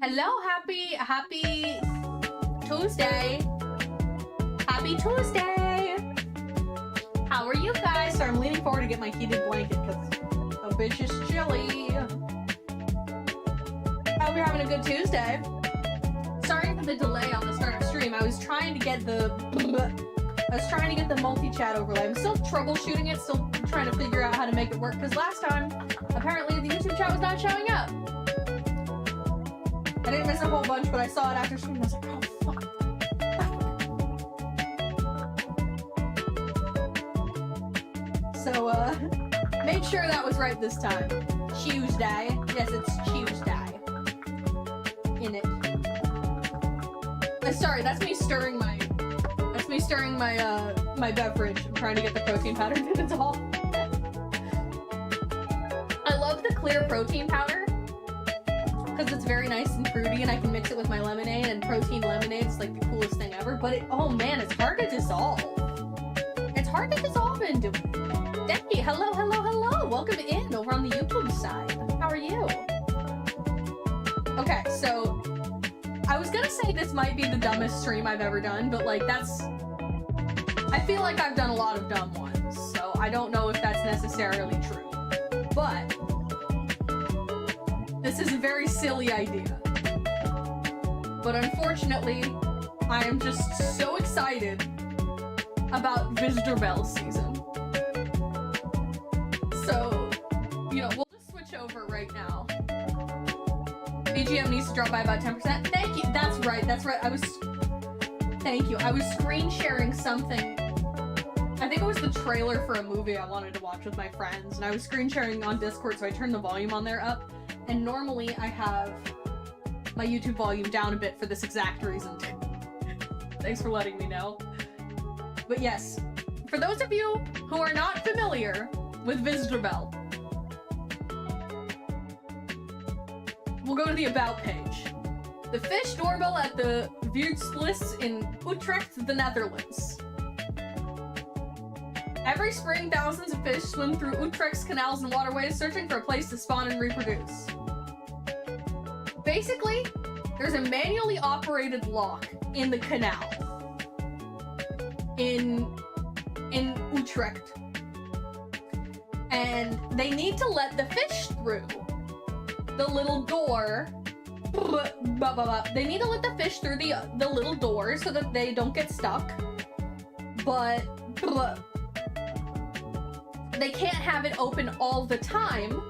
Hello, happy Tuesday. Happy Tuesday. How are you guys? So I'm leaning forward to get my heated blanket because a bitch is chilly. I hope you're having a good Tuesday. Sorry for the delay on the start of stream. I was trying to get the multi-chat overlay. I'm still troubleshooting it, still trying to figure out how to make it work, because last time, apparently the YouTube chat was not showing up. I didn't miss a whole bunch, but I saw it after stream and I was like, oh fuck. So, made sure that was right this time. Tuesday. Yes, it's Tuesday. In it. Sorry, that's me stirring my my beverage. I'm trying to get the protein powder to dissolve. I love the clear protein powder because it's very nice and fruity, and I can mix it with my lemonade, and protein lemonade is like the coolest thing ever. But oh man, it's hard to dissolve. It's hard to dissolve into it. Decky, hello. Welcome in over on the YouTube side. How are you? Okay, so I was gonna say this might be the dumbest stream I've ever done, but like I feel like I've done a lot of dumb ones, so I don't know if that's necessarily true. But this is a very silly idea. But unfortunately, I am just so excited about Doorbell season. So, you know, we'll just switch over right now. BGM needs to drop by about 10%. Thank you. That's right. Thank you. I was screen sharing something. I think it was the trailer for a movie I wanted to watch with my friends, and I was screen sharing on Discord, so I turned the volume on there up. And normally I have my YouTube volume down a bit for this exact reason too. Thanks for letting me know. But yes, for those of you who are not familiar with Doorbell, we'll go to the About page. The fish doorbell at the Vuursluis in Utrecht, the Netherlands. Every spring, thousands of fish swim through Utrecht's canals and waterways, searching for a place to spawn and reproduce. Basically, there's a manually operated lock in the canal in Utrecht, and they need to let the fish through the little door. They need to let the fish through the little door so that they don't get stuck, but they can't have it open all the time.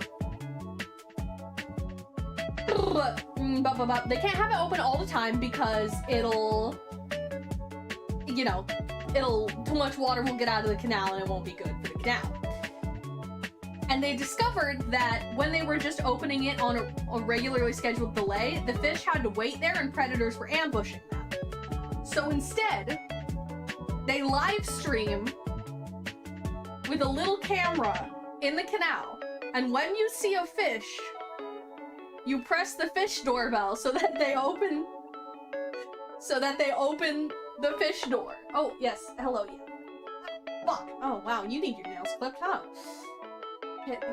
They can't have it open all the time because it'll, you know, too much water will get out of the canal and it won't be good for the canal. And they discovered that when they were just opening it on a regularly scheduled delay, the fish had to wait there and predators were ambushing them. So instead, they live stream with a little camera in the canal, and when you see a fish, you press the fish doorbell so that they open the fish door. Oh yes, hello, yeah. Fuck. Oh wow, you need your nails clipped, huh?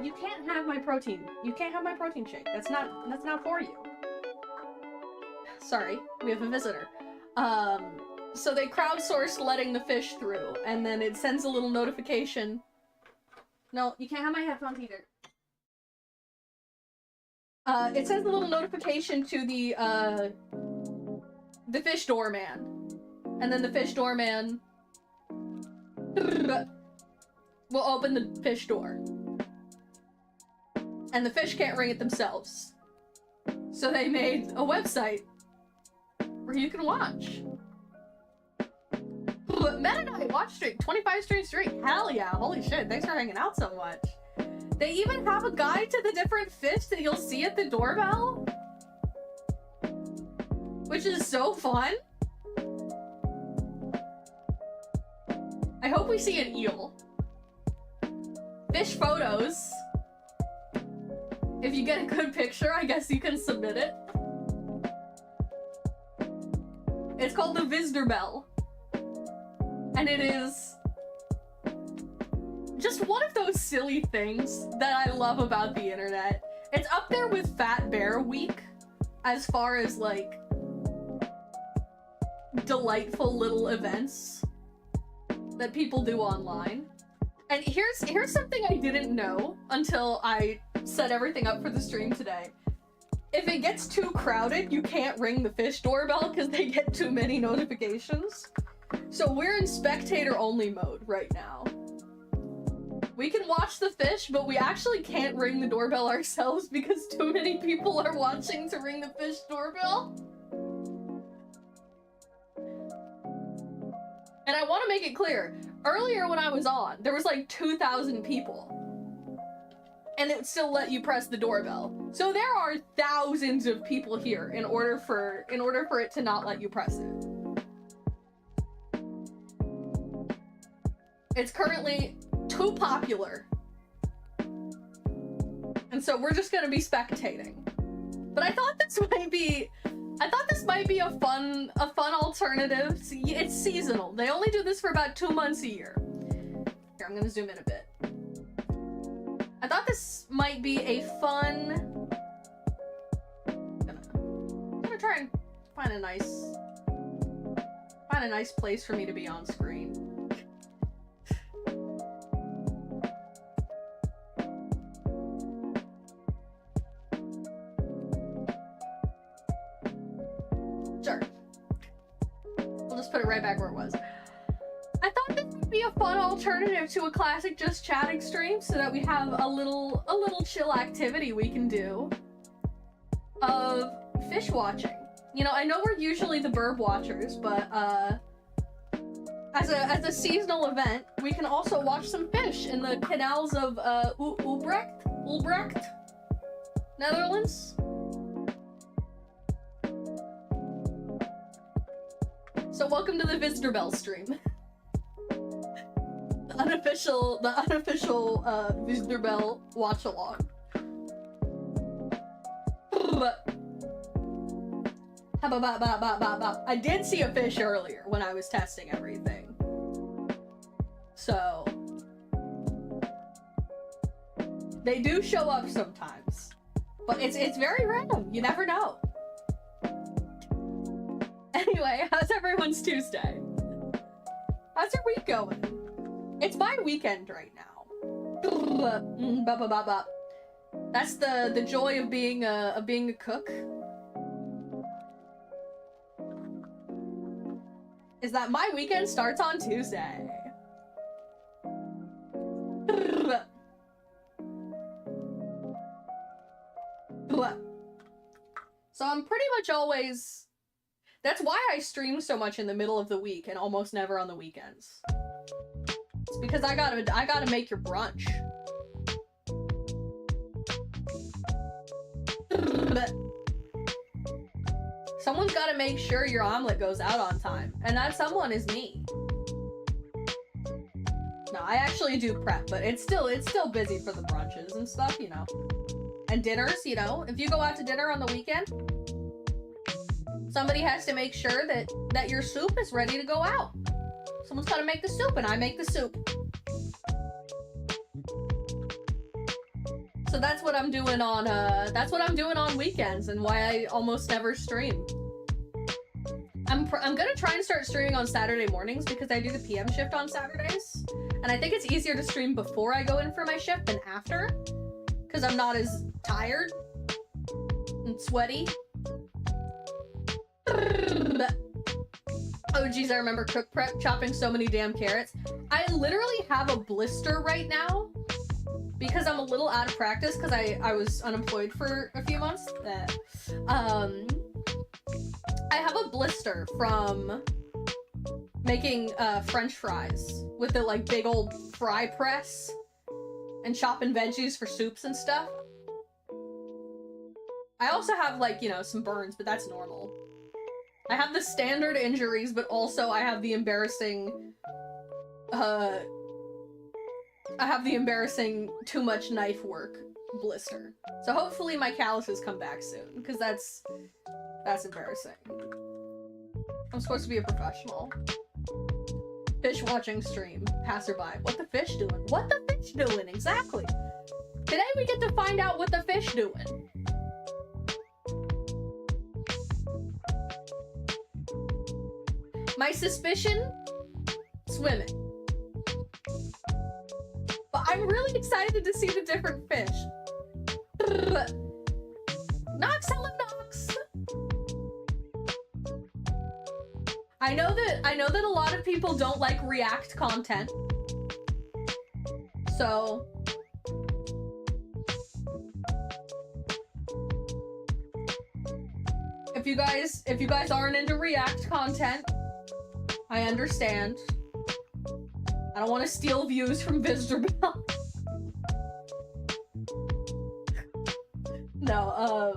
You can't have my protein. You can't have my protein shake. That's not for you. Sorry, we have a visitor. So they crowdsourced letting the fish through, and then it sends a little notification. No, you can't have my headphones either. It sends a little notification to the fish doorman. And then the fish doorman will open the fish door. And the fish can't ring it themselves. So they made a website where you can watch. Meta Knight watch stream, 25 streams straight. Hell yeah, holy shit, thanks for hanging out so much. They even have a guide to the different fish that you'll see at the doorbell, which is so fun. I hope we see an eel. Fish photos. If you get a good picture, I guess you can submit it. It's called the Doorbell. And it is just one of those silly things that I love about the internet. It's up there with Fat Bear Week as far as like delightful little events that people do online. And here's something I didn't know until I set everything up for the stream today. If it gets too crowded, you can't ring the fish doorbell because they get too many notifications. So we're in spectator only mode right now. We can watch the fish, but we actually can't ring the doorbell ourselves because too many people are watching to ring the fish doorbell. And I want to make it clear, earlier when I was on, there was like 2,000 people. And it would still let you press the doorbell. So there are thousands of people here in order for it to not let you press it. It's currently too popular. And so we're just gonna be spectating. But I thought this might be a fun alternative. It's seasonal. They only do this for about 2 months a year. Here, I'm gonna zoom in a bit. I thought this might be a fun... I'm gonna try and find a nice place for me to be on screen. Sure. We'll just put it right back where it was. I thought this would be a fun alternative to a classic just chatting stream so that we have a little chill activity we can do of fish watching. You know, I know we're usually the burb watchers, but as a seasonal event, we can also watch some fish in the canals of Utrecht, Netherlands. So welcome to the Visitor Bell stream. The unofficial Visitor Bell watch along. I did see a fish earlier when I was testing everything. So they do show up sometimes. But it's very random. You never know. Anyway, how's everyone's Tuesday? How's your week going? It's my weekend right now. That's the joy of being a cook. Is that my weekend starts on Tuesday. So I'm pretty much always... That's why I stream so much in the middle of the week and almost never on the weekends. It's because I gotta make your brunch. Someone's gotta make sure your omelet goes out on time, and that someone is me. No, I actually do prep, but it's still busy for the brunches and stuff, you know. And dinners, you know, if you go out to dinner on the weekend, somebody has to make sure that your soup is ready to go out. Someone's gotta make the soup, and I make the soup. So that's what I'm doing on weekends, and why I almost never stream. I'm gonna try and start streaming on Saturday mornings because I do the PM shift on Saturdays, and I think it's easier to stream before I go in for my shift than after, because I'm not as tired and sweaty. Oh geez, I remember cook prep, chopping so many damn carrots. I literally have a blister right now because I'm a little out of practice because I was unemployed for a few months. I have a blister from making French fries with the like big old fry press and chopping veggies for soups and stuff. I also have like, you know, some burns, but that's normal. I have the standard injuries, but also I have the embarrassing, too much knife work blister. So hopefully my calluses come back soon, because that's embarrassing. I'm supposed to be a professional. Fish watching stream, passerby. What the fish doing? What the fish doing? Exactly. Today we get to find out what the fish doing. My suspicion, swimming. But I'm really excited to see the different fish. Knox, hello Knox. I know that a lot of people don't like React content. So if you guys aren't into React content, I understand. I don't want to steal views from Doorbell. No,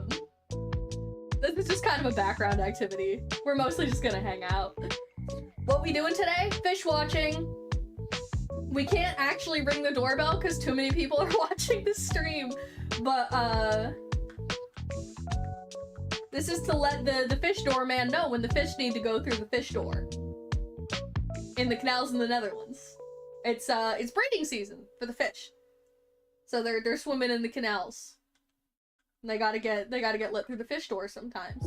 this is just kind of a background activity. We're mostly just gonna hang out. What we doing today? Fish watching. We can't actually ring the doorbell because too many people are watching the stream, but this is to let the fish doorman know when the fish need to go through the fish door in the canals in the Netherlands. It's breeding season for the fish, so they're swimming in the canals. And they gotta get let through the fish door sometimes.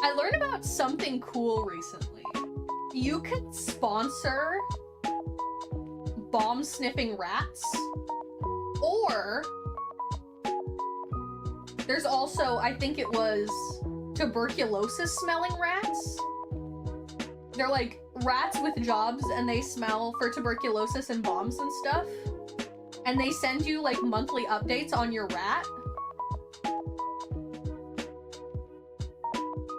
I learned about something cool recently. You can sponsor bomb-sniffing rats, or there's also, I think it was, tuberculosis-smelling rats. They're like rats with jobs and they smell for tuberculosis and bombs and stuff. And they send you like monthly updates on your rat.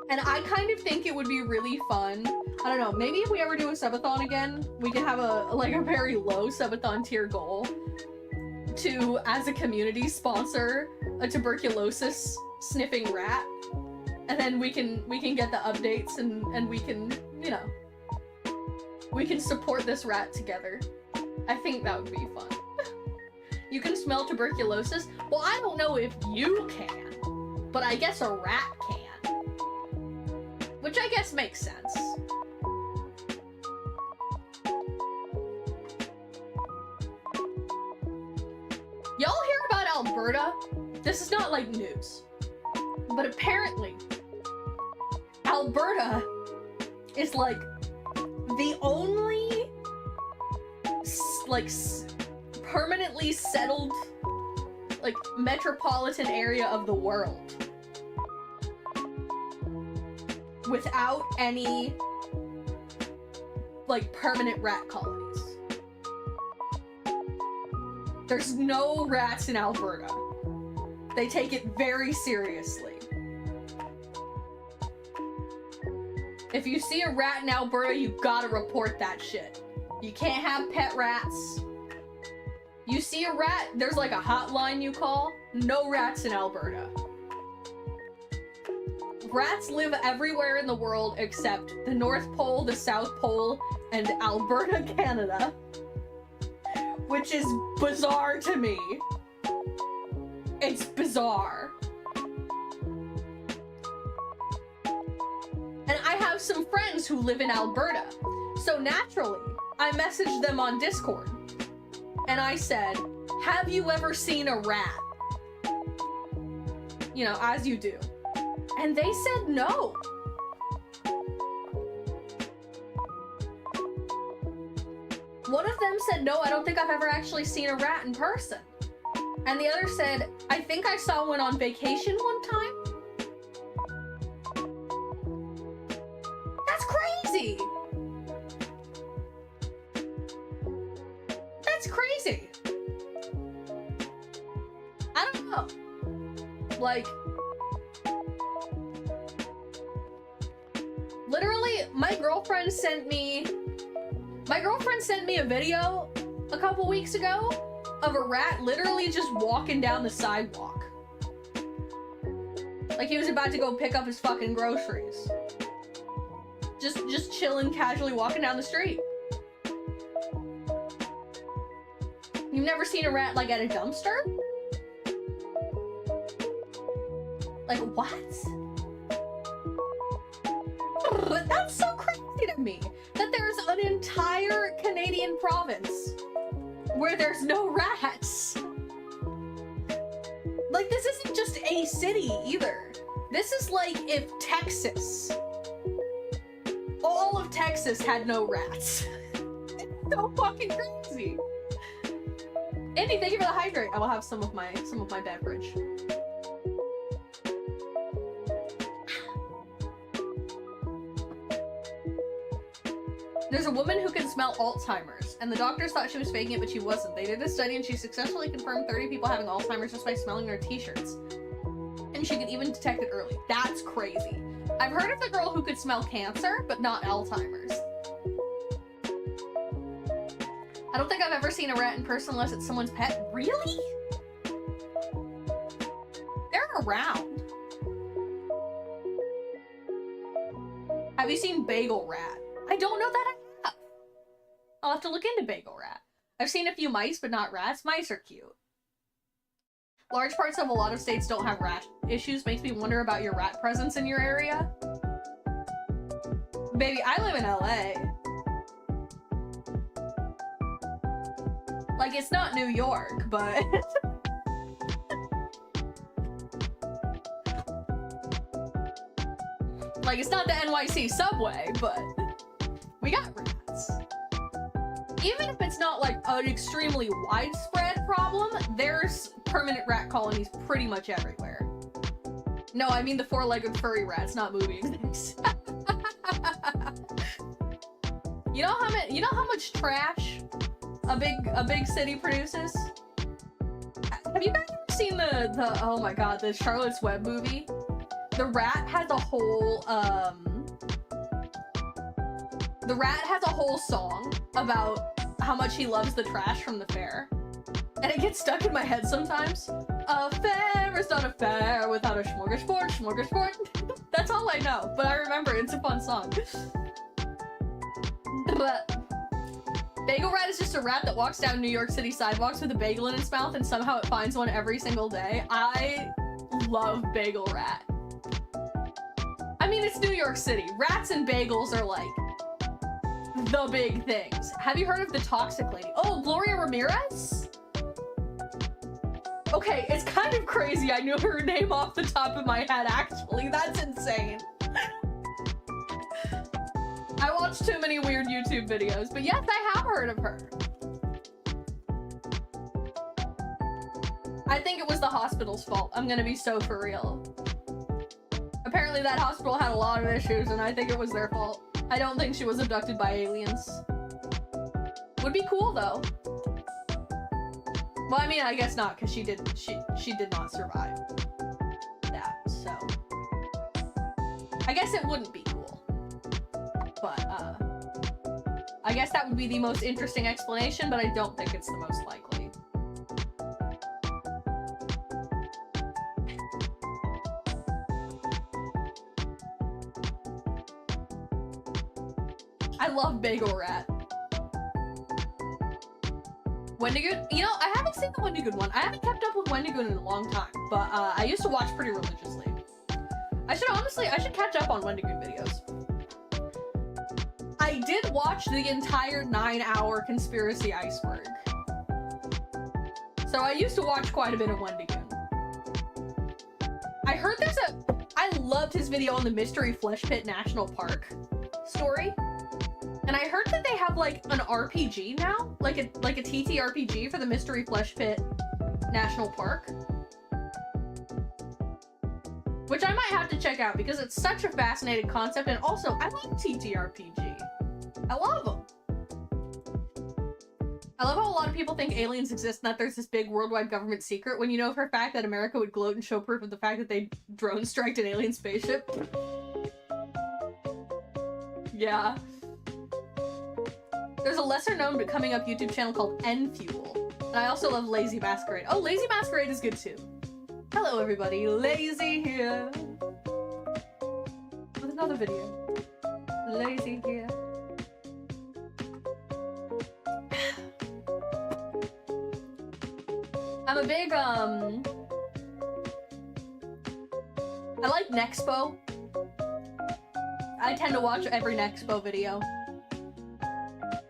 And I kind of think it would be really fun. I don't know, maybe if we ever do a subathon again, we can have a very low subathon tier goal to, as a community, sponsor a tuberculosis sniffing rat. And then we can get the updates and we can, you know, we can support this rat together. I think that would be fun. You can smell tuberculosis? Well, I don't know if you can, but I guess a rat can. Which I guess makes sense. Y'all hear about Alberta? This is not like news, but apparently Alberta is like the only permanently settled like metropolitan area of the world without any like permanent rat colonies. There's no rats in Alberta. They take it very seriously. If you see a rat in Alberta, you gotta report that shit. You can't have pet rats. You see a rat, there's like a hotline you call. No rats in Alberta. Rats live everywhere in the world except the North Pole, the South Pole, and Alberta, Canada. Which is bizarre to me. It's bizarre. And I have some friends who live in Alberta. So naturally, I messaged them on Discord. And I said, have you ever seen a rat? You know, as you do. And they said no. One of them said, no, I don't think I've ever actually seen a rat in person. And the other said, I think I saw one on vacation one time. That's crazy. That's crazy. I don't know. Like, literally, my girlfriend sent me a video a couple weeks ago of a rat literally just walking down the sidewalk. Like he was about to go pick up his fucking groceries. Just chilling, casually walking down the street. You've never seen a rat like at a dumpster? Like what? That's so crazy to me that there's an entire Canadian province where there's no rats. Like, this isn't just a city either. This is like if Texas, all of Texas had no rats. It's so fucking crazy. Andy, thank you for the hydrate. I will have some of my beverage. There's a woman who can smell Alzheimer's, and the doctors thought she was faking it, but she wasn't. They did a study and she successfully confirmed 30 people having Alzheimer's just by smelling their t-shirts. And she could even detect it early. That's crazy. I've heard of the girl who could smell cancer, but not Alzheimer's. I don't think I've ever seen a rat in person unless it's someone's pet. Really? They're around. Have you seen Bagel Rat? I don't know that I have. I'll have to look into Bagel Rat. I've seen a few mice, but not rats. Mice are cute. Large parts of a lot of states don't have rat issues. Makes me wonder about your rat presence in your area. Baby, I live in LA. Like, it's not New York, but... like, it's not the NYC subway, but... we got rats. Even if it's not like an extremely widespread problem, there's permanent rat colonies pretty much everywhere. No, I mean the four-legged furry rats, not movie execs. You know how much trash a big city produces? Have you guys ever seen the oh my god, the Charlotte's Web movie? The rat has a whole song about how much he loves the trash from the fair. And it gets stuck in my head sometimes. A fair is not a fair without a smorgasbord, smorgasbord. That's all I know, but I remember it's a fun song. But Bagel Rat is just a rat that walks down New York City sidewalks with a bagel in its mouth and somehow it finds one every single day. I love Bagel Rat. I mean, it's New York City. Rats and bagels are like the big things. Have you heard of the Toxic Lady? Oh, Gloria Ramirez? Okay, it's kind of crazy. I knew her name off the top of my head, actually. That's insane. I watch too many weird YouTube videos, but yes, I have heard of her. I think it was the hospital's fault. I'm gonna be so for real. Apparently that hospital had a lot of issues, and I think it was their fault. I don't think she was abducted by aliens. Would be cool, though. Well, I mean, I guess not, because she did not survive that, so... I guess it wouldn't be cool. But, I guess that would be the most interesting explanation, but I don't think it's the most likely. I love Bagel Rat. Wendigoon? You know, I haven't seen the Wendigoon one. I haven't kept up with Wendigoon in a long time, but I used to watch pretty religiously. I should catch up on Wendigoon videos. I did watch the entire 9-hour Conspiracy Iceberg. So I used to watch quite a bit of Wendigoon. I heard I loved his video on the Mystery Flesh Pit National Park story. And I heard that they have like an RPG now, like a TTRPG for the Mystery Flesh Pit National Park, which I might have to check out because it's such a fascinating concept. And also, I love TTRPG. I love them. I love how a lot of people think aliens exist and that there's this big worldwide government secret when you know for a fact that America would gloat and show proof of the fact that they drone striked an alien spaceship. Yeah. There's a lesser known but coming up YouTube channel called N-Fuel. And I also love Lazy Masquerade. Oh, Lazy Masquerade is good too. Hello everybody, Lazy here. With another video. Lazy here. I'm a big, I like Nexpo. I tend to watch every Nexpo video.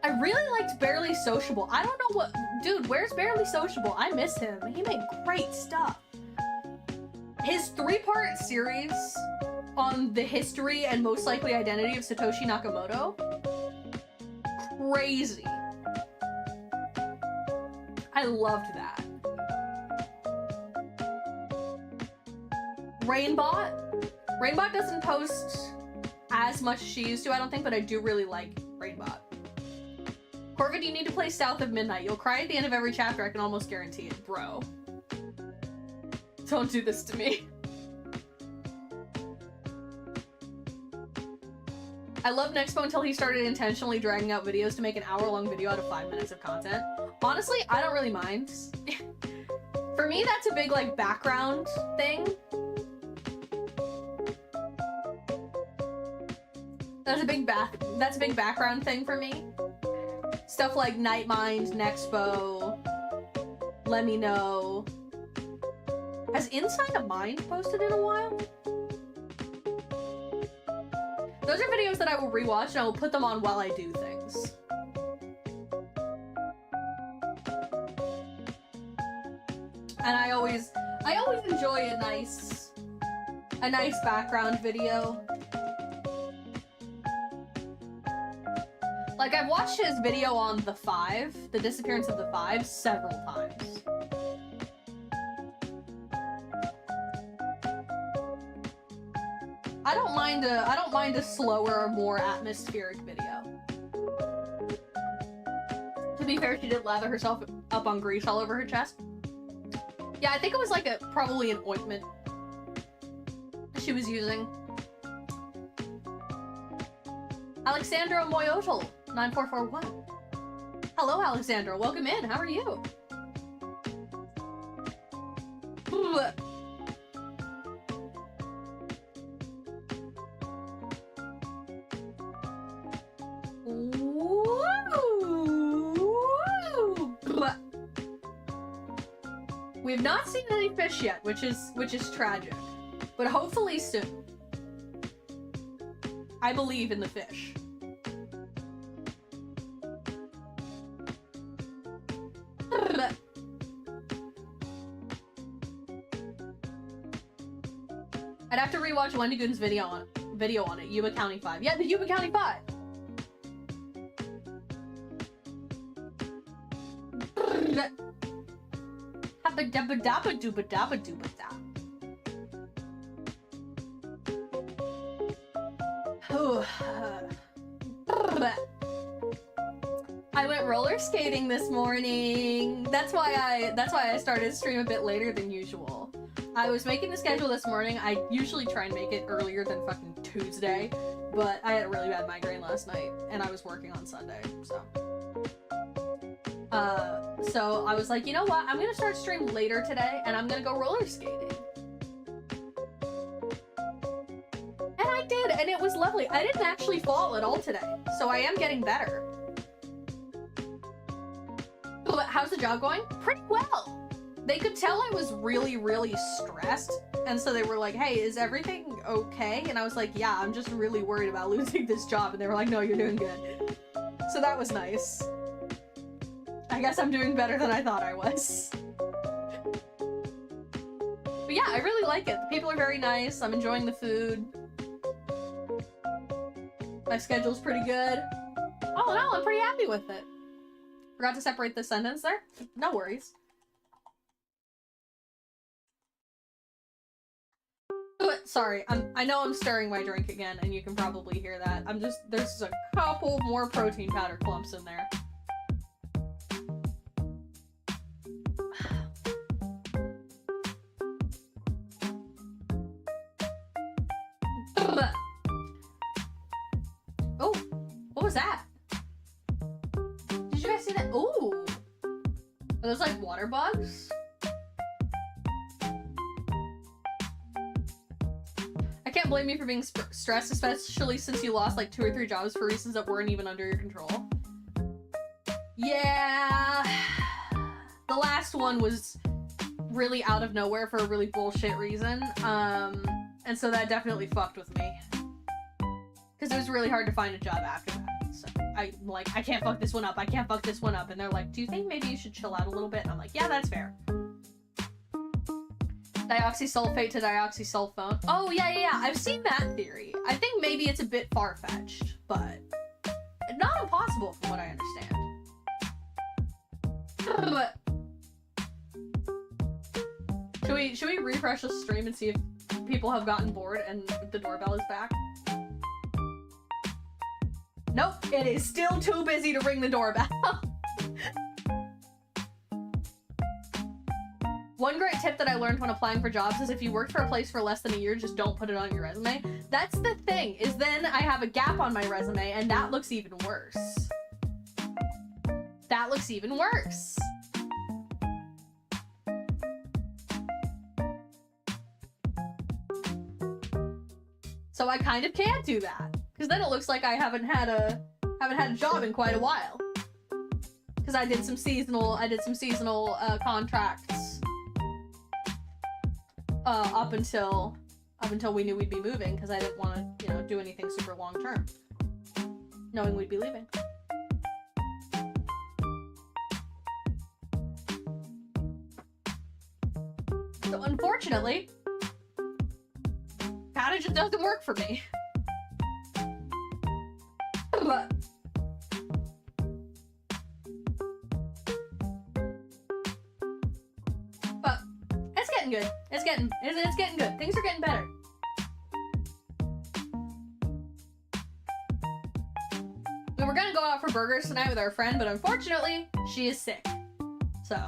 I really liked Barely Sociable. I don't know what... Dude, where's Barely Sociable? I miss him. He made great stuff. His 3-part series on the history and most likely identity of Satoshi Nakamoto, crazy. I loved that. Rainbot doesn't post as much as she used to, I don't think, but I do really like Rainbot. Corvid, you need to play South of Midnight. You'll cry at the end of every chapter, I can almost guarantee it, bro. Don't do this to me. I loved Nexpo until he started intentionally dragging out videos to make an hour-long video out of 5 minutes of content. Honestly, I don't really mind. For me, that's a big, like, background thing. That's a big background thing for me. Stuff like Nightmind, Nexpo, Let Me Know. Has Inside a Mind posted in a while? Those are videos that I will rewatch and I will put them on while I do things. And I always enjoy a nice background video. Like, I've watched his video on the Five, the disappearance of the Five, several times. I don't mind a slower, more atmospheric video. To be fair, she did lather herself up on grease all over her chest. Yeah, I think it was like probably an ointment she was using. Alexandra Moyotl, 9441. Hello, Alexandra. Welcome in. How are you? We have not seen any fish yet, which is tragic, but hopefully soon. I believe in the fish. I'd have to rewatch Wendigoon's video on it. Yuba County 5. Yeah, the Yuba County 5. Habba dabba dabba dooba dabba dooba da. I went roller skating this morning. That's why I started to stream a bit later than usual. I was making the schedule this morning. I usually try and make it earlier than fucking Tuesday, but I had a really bad migraine last night and I was working on Sunday, so I was like, you know what? I'm gonna start streaming later today and I'm gonna go roller skating. And I did, and it was lovely. I didn't actually fall at all today, so I am getting better. But how's the job going? Pretty well. They could tell I was really, really stressed, and so they were like, hey, is everything okay? And I was like, yeah, I'm just really worried about losing this job. And they were like, no, you're doing good. So that was nice. I guess I'm doing better than I thought I was. But yeah, I really like it. The people are very nice. I'm enjoying the food. My schedule's pretty good. All in all, I'm pretty happy with it. Forgot to separate the sentence there? No worries. Sorry, I know I'm stirring my drink again, and you can probably hear that. There's a couple more protein powder clumps in there. Oh, what was that? Did you guys see that? Ooh! Are those like water bugs? I can't blame you for being stressed, especially since you lost like 2 or 3 jobs for reasons that weren't even under your control. Yeah, the last one was really out of nowhere for a really bullshit reason, and so that definitely fucked with me. Because it was really hard to find a job after that. So I'm like, I can't fuck this one up, I can't fuck this one up, and they're like, do you think maybe you should chill out a little bit? And I'm like, yeah, that's fair. Dioxysulfate to dioxysulfone. Oh, yeah. I've seen that theory. I think maybe it's a bit far-fetched, but not impossible from what I understand. But should we refresh the stream and see if people have gotten bored and the doorbell is back? Nope, it is still too busy to ring the doorbell. One great tip that I learned when applying for jobs is if you worked for a place for less than a year, just don't put it on your resume. That's the thing, is then I have a gap on my resume and that looks even worse. That looks even worse. So I kind of can't do that, because then it looks like I haven't had a job in quite a while. Because I did some seasonal contracts up until we knew we'd be moving, because I didn't want to, do anything super long term, knowing we'd be leaving. So unfortunately, kinda just doesn't work for me. But it's getting good. It's getting good. Things are getting better. We were gonna go out for burgers tonight with our friend, but unfortunately, she is sick. So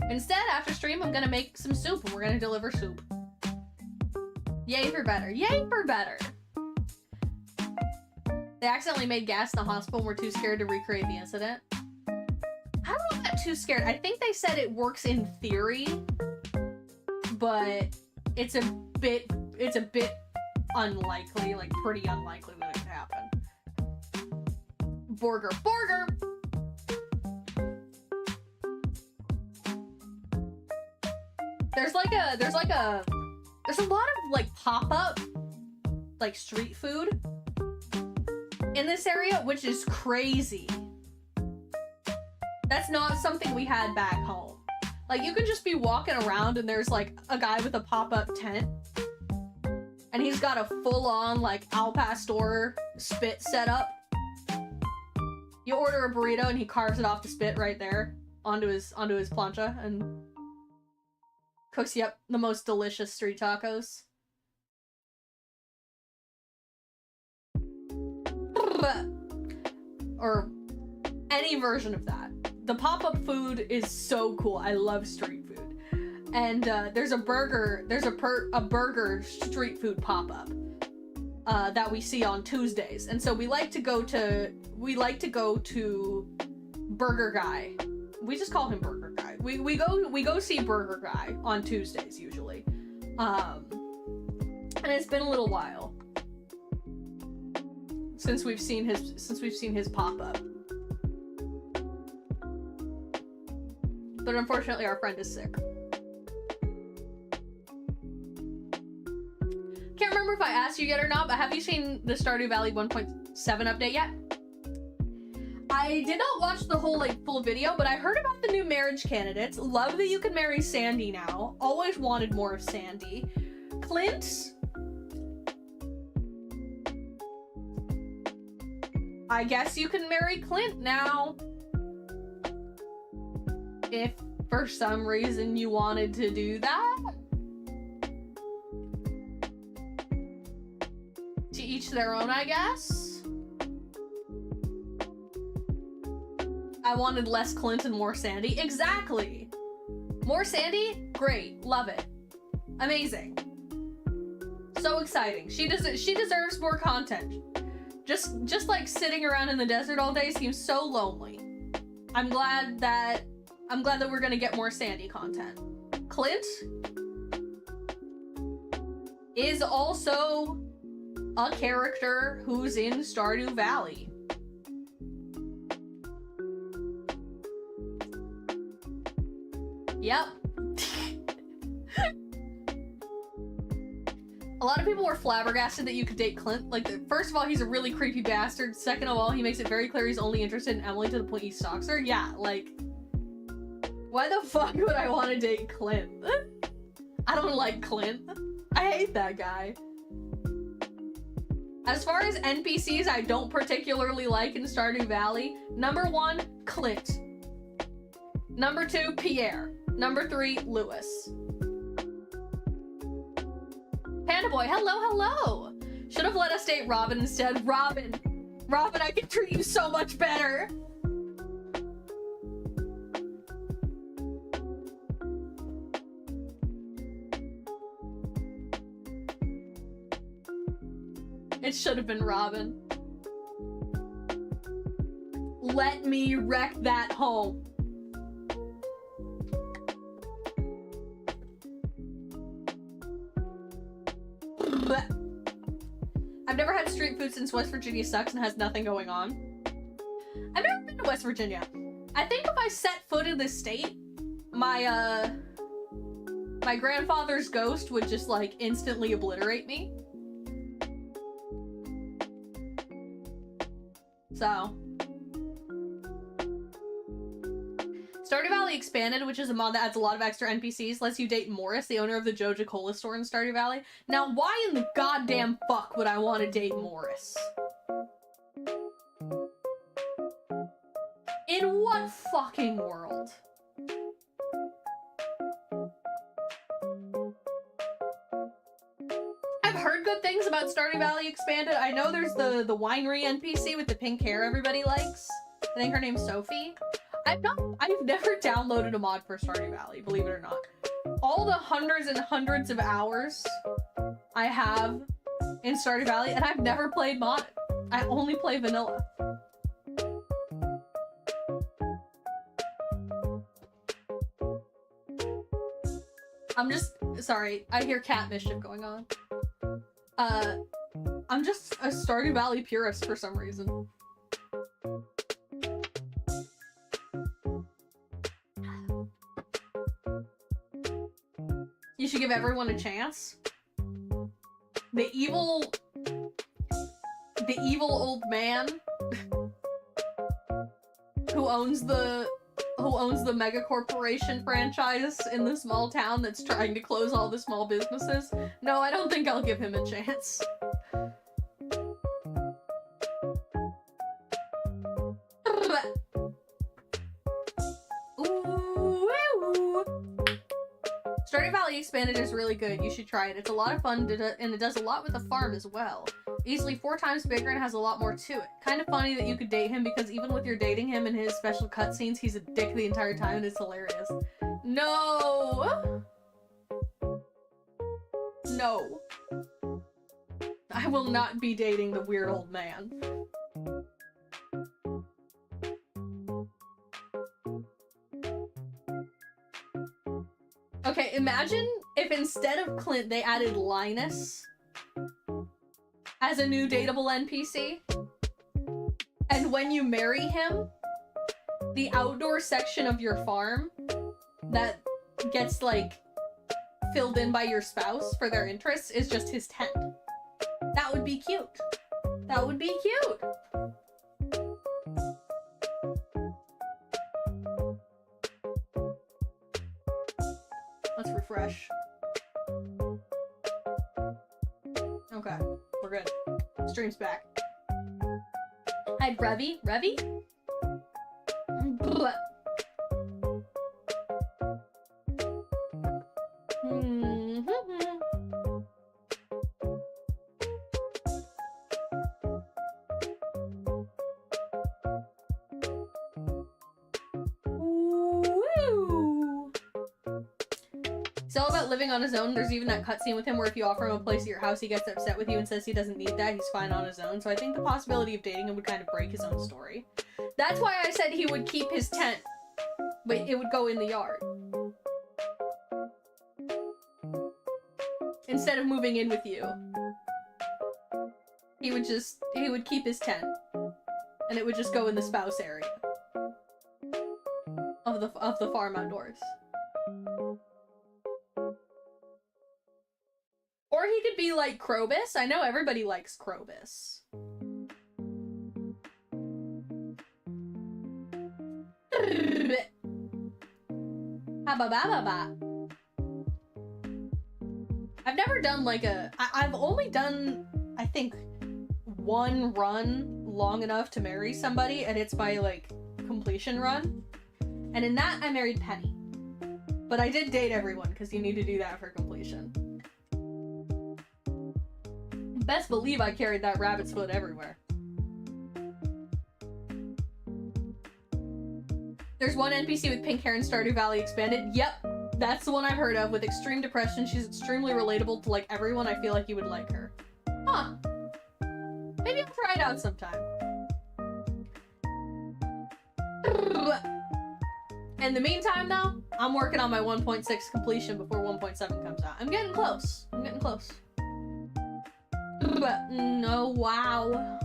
instead, after stream, I'm gonna make some soup, and we're gonna deliver soup. Yay for better. Yay for better. They accidentally made gas in the hospital and were too scared to recreate the incident. I don't know if I'm too scared. I think they said it works in theory, but it's a bit unlikely, like pretty unlikely that it could happen. Burger. There's a lot of like pop-up like street food in this area, which is crazy. That's not something we had back home. Like, you can just be walking around and there's like a guy with a pop-up tent and he's got a full-on like al pastor spit set up. You order a burrito and he carves it off the spit right there onto his plancha and cooks you up the most delicious street tacos. Or any version of that. The pop-up food is so cool. I love street food. And there's a burger street food pop-up that we see on Tuesdays. And so we like to go to Burger Guy. We just call him Burger Guy. We go see Burger Guy on Tuesdays usually. And it's been a little while since we've seen his pop-up. But unfortunately our friend is sick. Can't remember if I asked you yet or not, but have you seen the Stardew Valley 1.7 update yet? I did not watch the whole full video, but I heard about the new marriage candidates. Love that you can marry Sandy now. Always wanted more of Sandy. Clint, I guess you can marry Clint now. If for some reason you wanted to do that. To each their own, I guess. I wanted less Clint and more Sandy. Exactly. More Sandy? Great. Love it. Amazing. So exciting. She deserves more content. Just like sitting around in the desert all day seems so lonely. I'm glad that we're gonna get more Sandy content. Clint is also a character who's in Stardew Valley. Yep. A lot of people were flabbergasted that you could date Clint. First of all, he's a really creepy bastard. Second of all, he makes it very clear he's only interested in Emily to the point he stalks her. Yeah, why the fuck would I want to date Clint? I don't like Clint. I hate that guy. As far as NPCs I don't particularly like in Stardew Valley, number 1, Clint. Number 2, Pierre. Number 3, Lewis. Panda Boy, hello, hello! Should have let us date Robin instead. Robin, I can treat you so much better! It should have been Robin. Let me wreck that home. I've never had street food since West Virginia sucks and has nothing going on. I've never been to West Virginia. I think if I set foot in this state, my grandfather's ghost would just like instantly obliterate me. So, Stardew Valley Expanded, which is a mod that adds a lot of extra NPCs, lets you date Morris, the owner of the Joja Cola store in Stardew Valley. Now, why in the goddamn fuck would I want to date Morris? In what fucking world? I've heard good things about Stardew Valley Expanded. I know there's the winery NPC with the pink hair everybody likes. I think her name's Sophie. I've never downloaded a mod for Stardew Valley, believe it or not. All the hundreds and hundreds of hours I have in Stardew Valley, and I've never played mod. I only play vanilla. I'm just, sorry, I hear cat mischief going on. I'm just a Stardew Valley purist for some reason. You should give everyone a chance. The evil old man who owns the mega corporation franchise in the small town that's trying to close all the small businesses. No, I don't think I'll give him a chance. Stardew Valley Expanded is really good. You should try it. It's a lot of fun and it does a lot with the farm as well. Easily 4 times bigger and has a lot more to it. Kind of funny that you could date him because even with your dating him and his special cutscenes, he's a dick the entire time and it's hilarious. No! No. I will not be dating the weird old man. Okay, imagine if instead of Clint, they added Linus as a new dateable NPC. And when you marry him, the outdoor section of your farm that gets, like, filled in by your spouse for their interests is just his tent. That would be cute. That would be cute. Let's refresh. Okay, we're good. Stream's back. Hi, Revy. Revy? Blah. It's all about living on his own. There's even that cutscene with him where if you offer him a place at your house, he gets upset with you and says he doesn't need that. He's fine on his own. So I think the possibility of dating him would kind of break his own story. That's why I said he would keep his tent, but it would go in the yard. Instead of moving in with you. He would keep his tent. And it would just go in the spouse area. Of the farm outdoors. Or he could be like Krobus. I know everybody likes Krobus. Ha ba ba ba ba. I've never done like I've only done, I think, one run long enough to marry somebody, and it's my like completion run. And in that, I married Penny. But I did date everyone, because you need to do that for completion. Best believe I carried that rabbit's foot everywhere. There's one NPC with pink hair in Stardew Valley Expanded. Yep, that's the one I've heard of, with extreme depression. She's extremely relatable to like everyone. I feel like you would like her. Huh. Maybe I'll try it out sometime. In the meantime, though, I'm working on my 1.6 completion before 1.7 comes out. I'm getting close. I'm getting close. No, wow.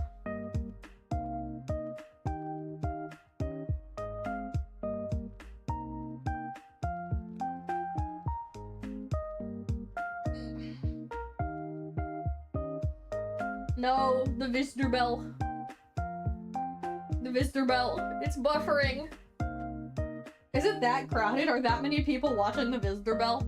No, the visitor bell. The visitor bell. It's buffering. Is it that crowded? Are that many people watching the visitor bell?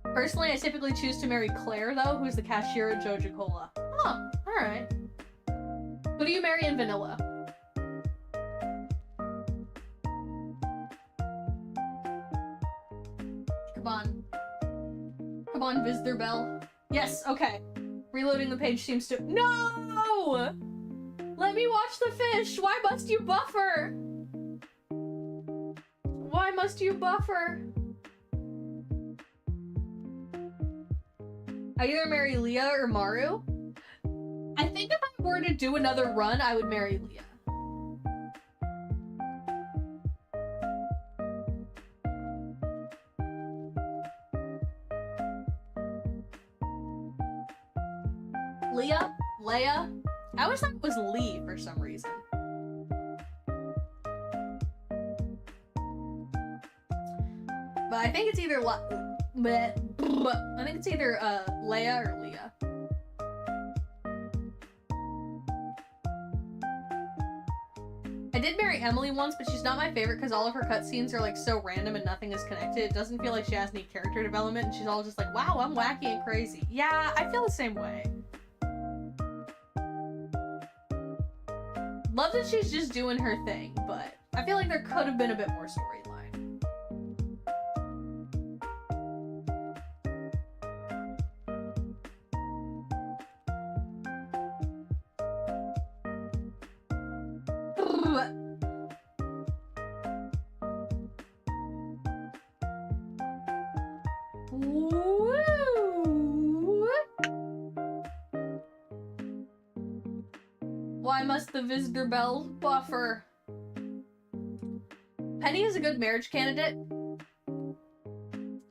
Personally, I typically choose to marry Claire, though, who's the cashier at Joja Cola. Huh, alright. Who do you marry in vanilla? Come on. Come on, visitor bell. Yes, okay. Reloading the page seems to— No! Let me watch the fish! Why must you buffer? Why must you buffer? I either marry Leah or Maru. I think if I were to do another run, I would marry Leah. Leia? I always thought it was Lee for some reason. But I think it's either I think it's either Leia or Leah. I did marry Emily once, but she's not my favorite because all of her cutscenes are like so random and nothing is connected. It doesn't feel like she has any character development, and she's all just like, wow, I'm wacky and crazy. Yeah, I feel the same way. Love that she's just doing her thing, but I feel like there could have been a bit more storyline. Why must the visitor bell buffer? Penny is a good marriage candidate.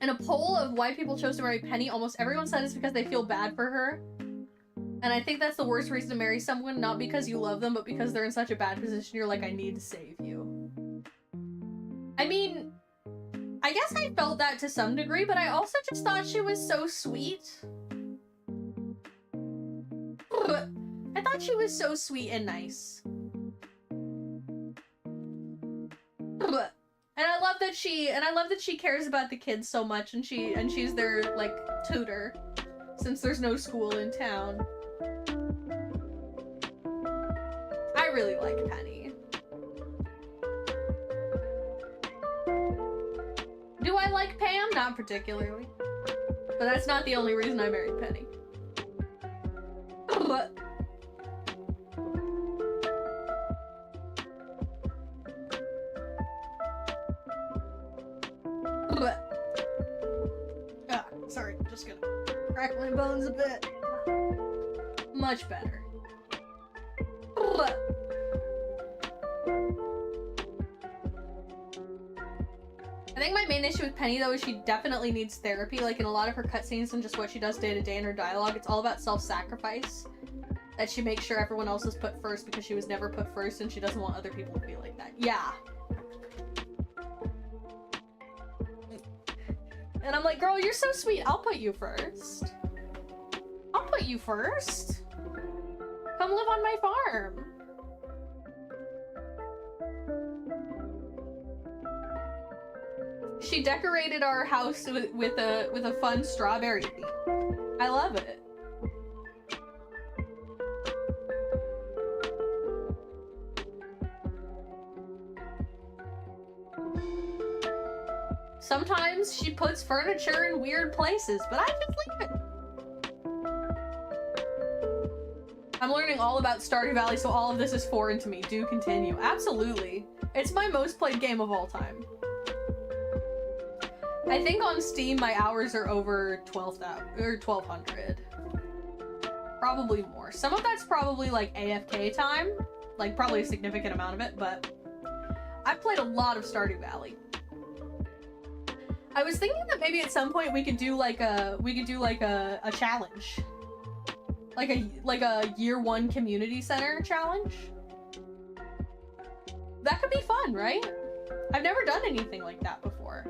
In a poll of why people chose to marry Penny, almost everyone said it's because they feel bad for her. And I think that's the worst reason to marry someone, not because you love them, but because they're in such a bad position, you're like, I need to save you. I mean, I guess I felt that to some degree, but I also just thought she was so sweet. I thought she was so sweet and nice. And I love that she cares about the kids so much, and she's their like tutor since there's no school in town. I really like Penny. Do I like Pam? Not particularly. But that's not the only reason I married Penny. Sorry, just gonna crack my bones a bit. Much better. I think my main issue with Penny, though, is she definitely needs therapy. Like, in a lot of her cutscenes and just what she does day to day in her dialogue, it's all about self-sacrifice. That she makes sure everyone else is put first because she was never put first and she doesn't want other people to be like that. Yeah. And I'm like, girl, you're so sweet. I'll put you first. I'll put you first. Come live on my farm. She decorated our house with a fun strawberry theme. I love it. Sometimes she puts furniture in weird places, but I just leave it. I'm learning all about Stardew Valley, so all of this is foreign to me. Do continue. Absolutely. It's my most played game of all time. I think on Steam my hours are over 12,000 or 1,200. Probably more. Some of that's probably like AFK time, like probably a significant amount of it, but I've played a lot of Stardew Valley. I was thinking that maybe at some point we could do like a challenge. Like a year 1 community center challenge. That could be fun, right? I've never done anything like that before.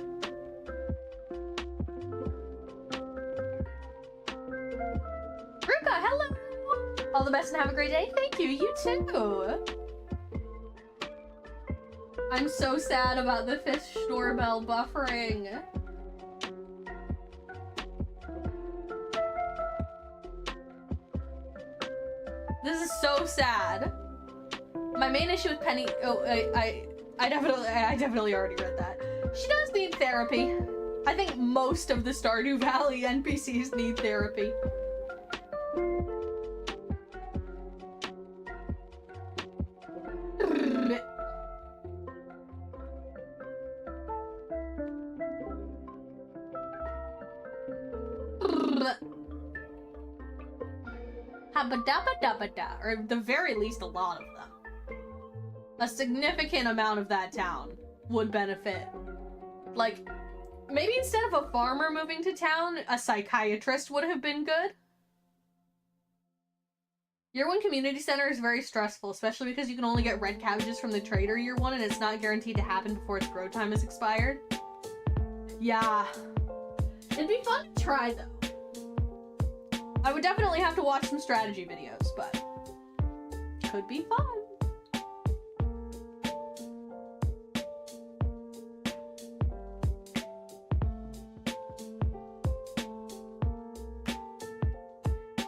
Ruka, hello! All the best and have a great day. Thank you, you too! I'm so sad about the fish doorbell buffering. This is so sad. My main issue with Penny... Oh, I definitely already read that. She does need therapy. I think most of the Stardew Valley NPCs need therapy. Habba-dabba-dabba-da, or at the very least a lot of them. A significant amount of that town would benefit. Like, maybe instead of a farmer moving to town, a psychiatrist would have been good. Year 1 community center is very stressful, especially because you can only get red cabbages from the trader year 1 and it's not guaranteed to happen before its grow time is expired. Yeah. It'd be fun to try though. I would definitely have to watch some strategy videos, but could be fun.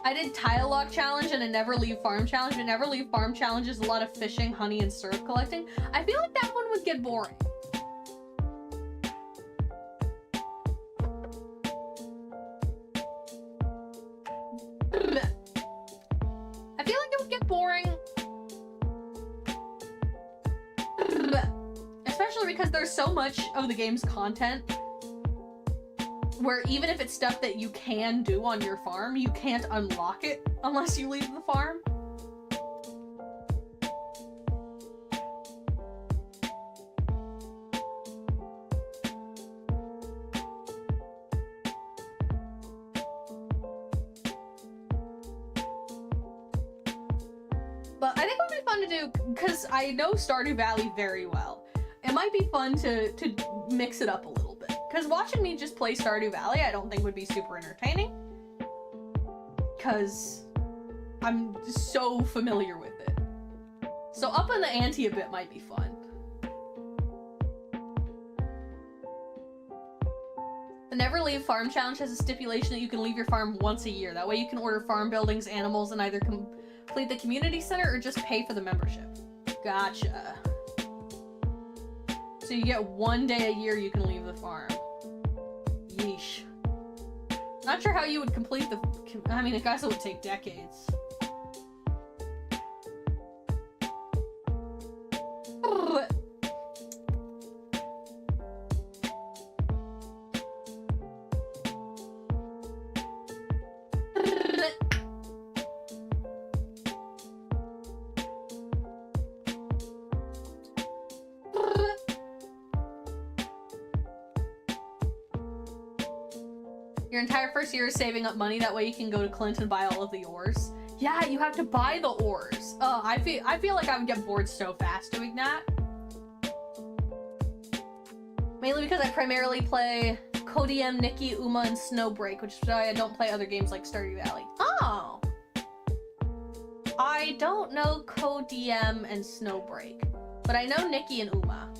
I did tile lock challenge and a never leave farm challenge. A never leave farm challenge is a lot of fishing, honey, and syrup collecting. I feel like that one would get boring. I feel like it would get boring. Especially because there's so much of the game's content where even if it's stuff that you can do on your farm, you can't unlock it unless you leave the farm. But I think it would be fun to do, because I know Stardew Valley very well. It might be fun to mix it up a little bit. Because watching me just play Stardew Valley I don't think would be super entertaining. Because I'm so familiar with it. So upping the ante a bit might be fun. The Never Leave Farm Challenge has a stipulation that you can leave your farm once a year. That way you can order farm buildings, animals, and either complete the community center or just pay for the membership. Gotcha. So you get 1 day a year you can leave the farm. Yeesh. Not sure how you would complete the... I mean, I guess it would take decades. Your entire first year is saving up money, that way you can go to Clint and buy all of the ores. Yeah, you have to buy the ores. I feel like I would get bored so fast doing that. Mainly because I primarily play Codiem, Nikki, Uma, and Snowbreak, which is why I don't play other games like Stardew Valley. Oh! I don't know Codiem and Snowbreak, but I know Nikki and Uma.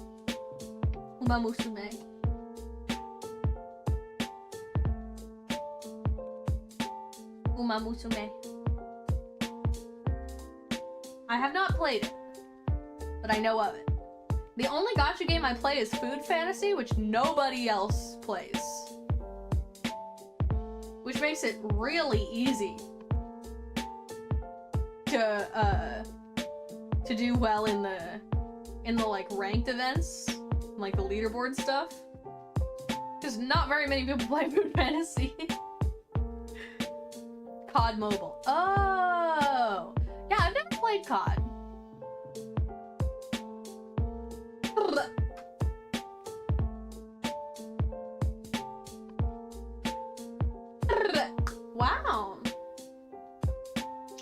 Uma Musume. Uma Musume. I have not played it, but I know of it. The only gacha game I play is Food Fantasy, which nobody else plays. Which makes it really easy to do well in the like ranked events, like the leaderboard stuff. Because not very many people play Food Fantasy. COD Mobile. Oh! Yeah, I've never played COD. Wow.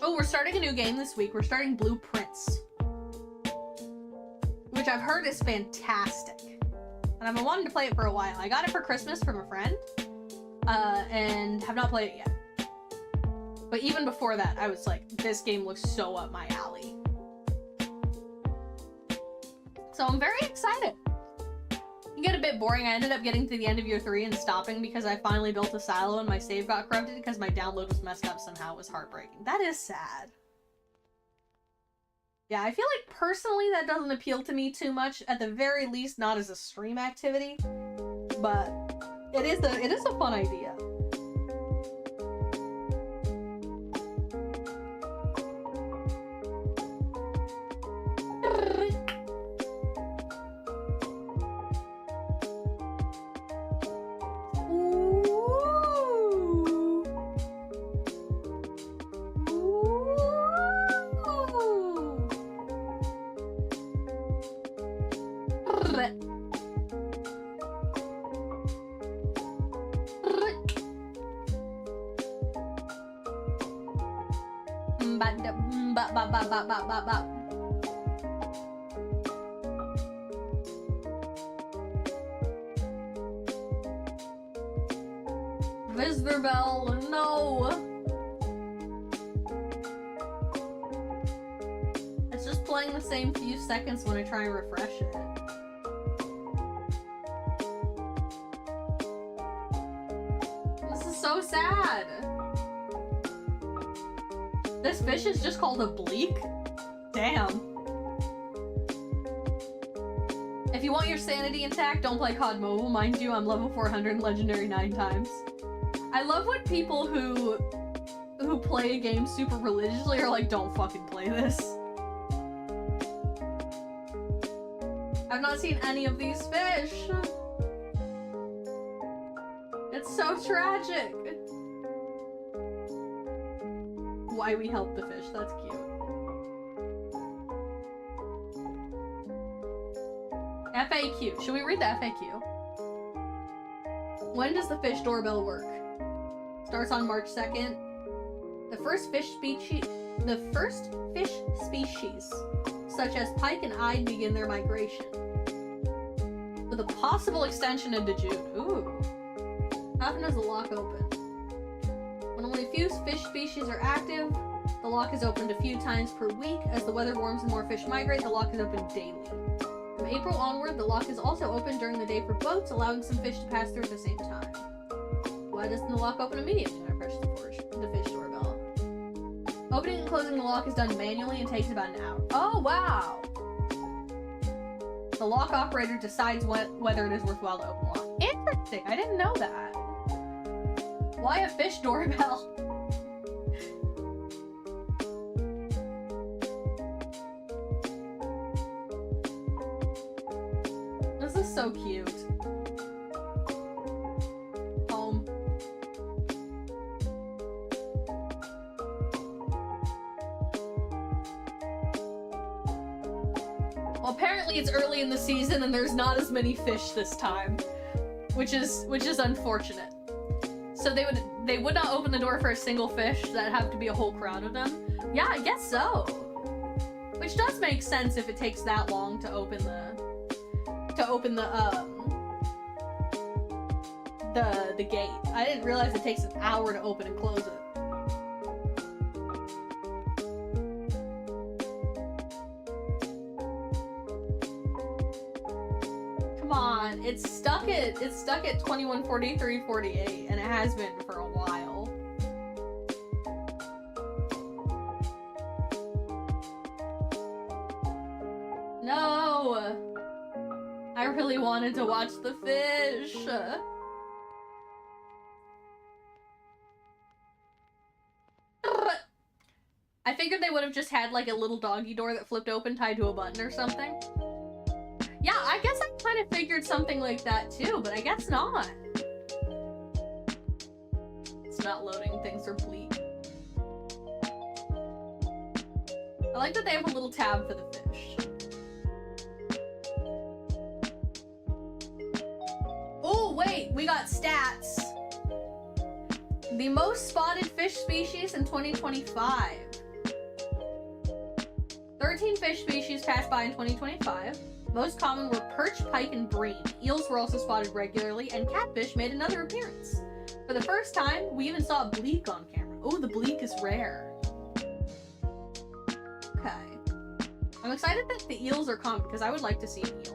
Oh, we're starting a new game this week. We're starting Blueprints. Which I've heard is fantastic. And I've been wanting to play it for a while. I got it for Christmas from a friend. And have not played it yet. But even before that, I was like, this game looks so up my alley. So I'm very excited. It can get a bit boring. I ended up getting to the end of year 3 and stopping because I finally built a silo and my save got corrupted because my download was messed up somehow. It was heartbreaking. That is sad. Yeah, I feel like personally that doesn't appeal to me too much. At the very least, not as a stream activity. But it is a fun idea. Visitor bell, no! It's just playing the same few seconds when I try and refresh it. This is so sad! This fish is just called a bleak? Damn. If you want your sanity intact, don't play COD Mobile. Mind you, I'm level 400 and legendary 9 times. I love when people who play a game super religiously are like, don't fucking play this. I've not seen any of these fish. It's so tragic. Why we help the fish, that's cute. FAQ. Should we read the FAQ? When does the fish doorbell work? Starts on March 2nd. The first fish species, such as pike and eye, begin their migration, with a possible extension into June. Ooh. How often does the lock open? When only a few fish species are active, the lock is opened a few times per week. As the weather warms and more fish migrate, the lock is opened daily. From April onward, the lock is also open during the day for boats, allowing some fish to pass through at the same time. Why doesn't the lock open immediately when I press the fish doorbell? Opening and closing the lock is done manually and takes about an hour. Oh, wow! The lock operator decides whether it is worthwhile to open the lock. Interesting, I didn't know that. Why a fish doorbell? This is so cute. Home. Well, apparently it's early in the season and there's not as many fish this time, which is unfortunate. So they would not open the door for a single fish. That'd have to be a whole crowd of them. Yeah, I guess so. Which does make sense if it takes that long to open the gate. I didn't realize it takes an hour to open and close it. Come on, it's stuck at 21:43:48, and it has been for a while. really wanted to watch the fish. I figured they would have just had like a little doggy door that flipped open tied to a button or something. Yeah, I guess I kind of figured something like that too, but I guess not. It's not loading, things are bleak. I like that they have a little tab for the fish. Oh, wait, we got stats. The most spotted fish species in 2025. 13 fish species passed by in 2025. Most common were perch, pike, and bream. Eels were also spotted regularly, and catfish made another appearance. For the first time, we even saw a bleak on camera. Oh, the bleak is rare. Okay. I'm excited that the eels are common, because I would like to see an eel.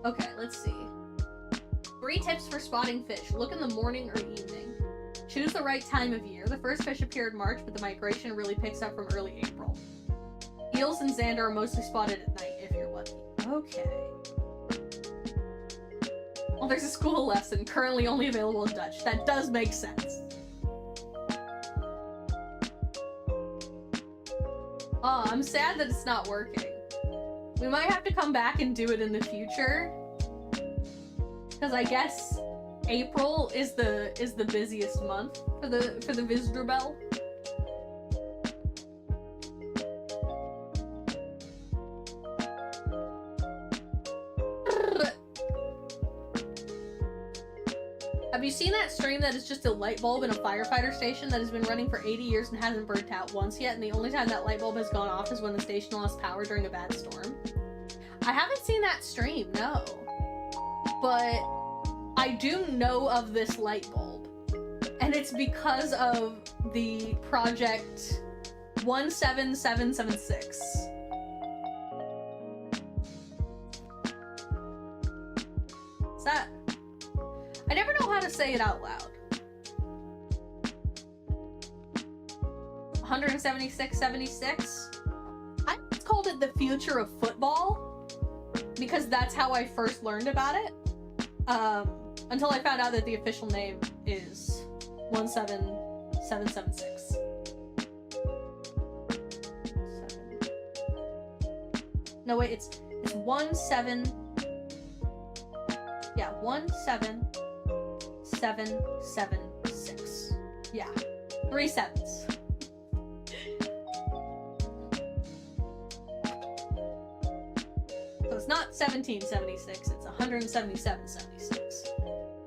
Okay, let's see. 3 tips for spotting fish. Look in the morning or evening. Choose the right time of year. The first fish appear in March, but the migration really picks up from early April. Eels and zander are mostly spotted at night, if you're lucky. Okay. Well, there's a school lesson, currently only available in Dutch. That does make sense. Oh, I'm sad that it's not working. We might have to come back and do it in the future. Because I guess April is the busiest month for the visitor bell. Have you seen that stream that is just a light bulb in a firefighter station that has been running for 80 years and hasn't burnt out once yet, and the only time that light bulb has gone off is when the station lost power during a bad storm? I haven't seen that stream, no. But I do know of this light bulb. And it's because of the project 17776. What's that? I never know how to say it out loud. 17676? I just called it the future of football because that's how I first learned about it. Until I found out that the official name is 17776. No wait, it's 17776. Yeah, 3 sevens. So it's not 1776, it's 17776.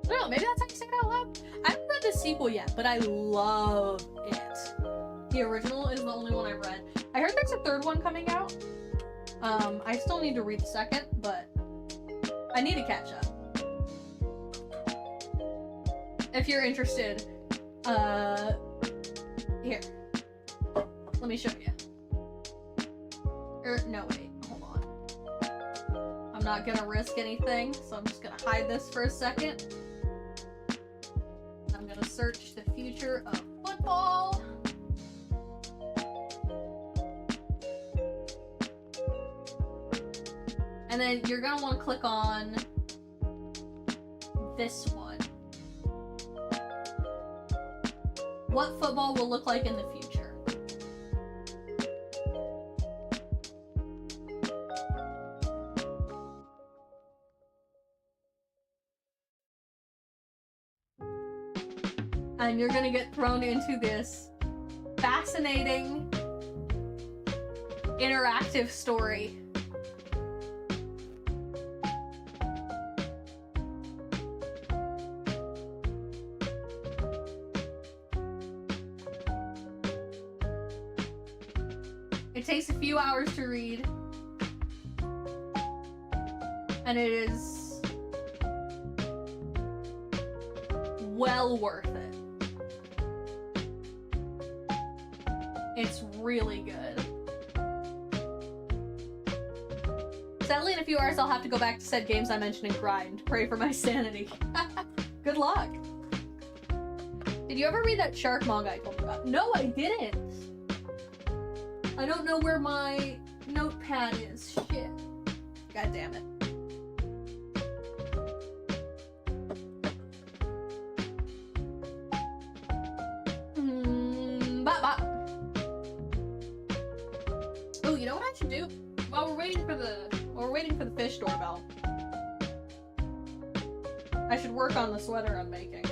I don't know, maybe that's how you say it out loud? I haven't read the sequel yet, but I love it. The original is the only one I've read. I heard there's a 3rd one coming out. I still need to read the 2nd, but I need to catch up. If you're interested, here. Let me show you. No, wait, hold on. I'm not gonna risk anything, so I'm just gonna hide this for a second. I'm gonna search the future of football. And then you're gonna want to click on this one. What football will look like in the future. And you're gonna get thrown into this fascinating, interactive story. It takes a few hours to read, and it is well worth it. It's really good. Sadly, in a few hours, I'll have to go back to said games I mentioned and grind. Pray for my sanity. Good luck. Did you ever read that shark manga I told you about? No, I didn't. I don't know where my notepad is. Shit. God damn it. Oh, you know what I should do? While we're waiting for the fish doorbell, I should work on the sweater I'm making.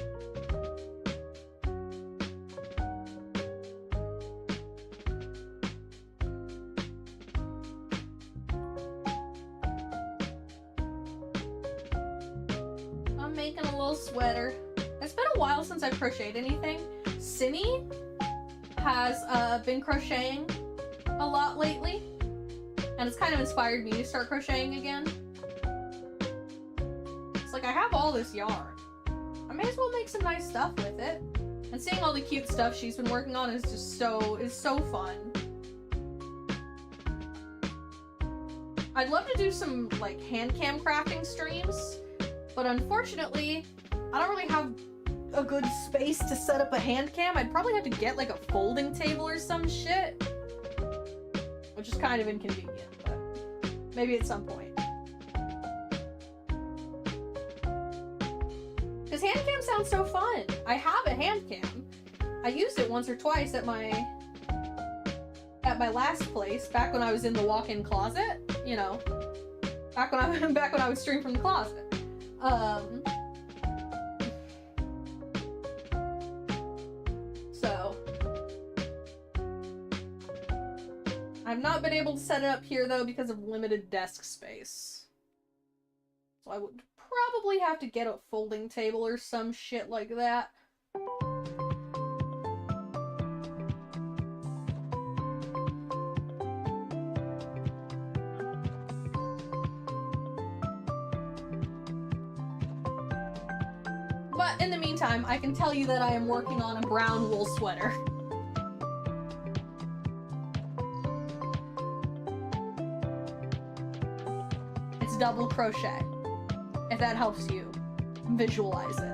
I'm making a little sweater. It's been a while since I've crocheted anything. Cindy has been crocheting a lot lately, and it's kind of inspired me to start crocheting again. It's like I have all this yarn. I may as well make some nice stuff with it. And seeing all the cute stuff she's been working on is just so fun. I'd love to do some like hand cam crafting streams, but unfortunately, I don't really have a good space to set up a hand cam. I'd probably have to get like a folding table or some shit, which is kind of inconvenient, but maybe at some point. Because hand cam sounds so fun. I have a hand cam. I used it once or twice at my last place, back when I was in the walk-in closet, you know, back when I would stream from the closet. So I've not been able to set it up here though because of limited desk space. So I would probably have to get a folding table or some shit like that. But in the meantime, I can tell you that I am working on a brown wool sweater. It's double crochet, if that helps you visualize it.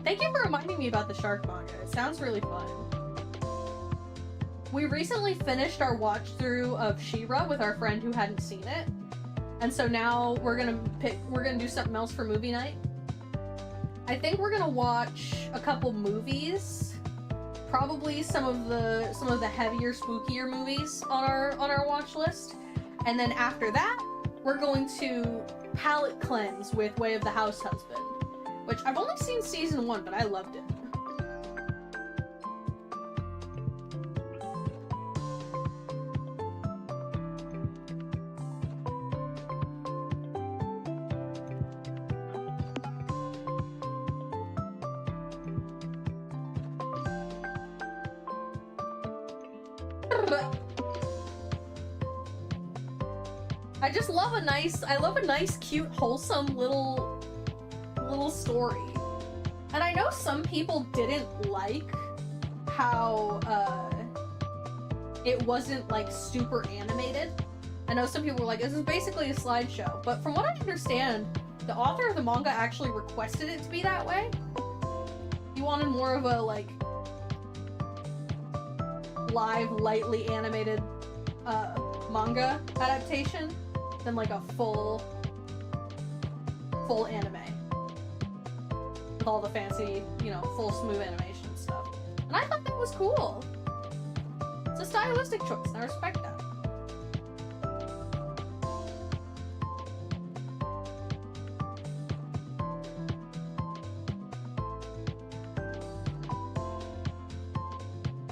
Thank you for reminding me about the shark manga. It sounds really fun. We recently finished our watch through of She-Ra with our friend who hadn't seen it, and so now we're gonna do something else for movie night. I think we're gonna watch a couple movies, probably some of the heavier, spookier movies on our watch list, and then after that, we're going to palette cleanse with Way of the House Husband, which I've only seen season 1, but I loved it. I love a nice, cute, wholesome little story. And I know some people didn't like how it wasn't like super animated. I know some people were like, this is basically a slideshow, but from what I understand, the author of the manga actually requested it to be that way. He wanted more of a like live, lightly animated manga adaptation than like a full anime with all the fancy, you know, full smooth animation stuff. And I thought that was cool. It's a stylistic choice, and I respect that.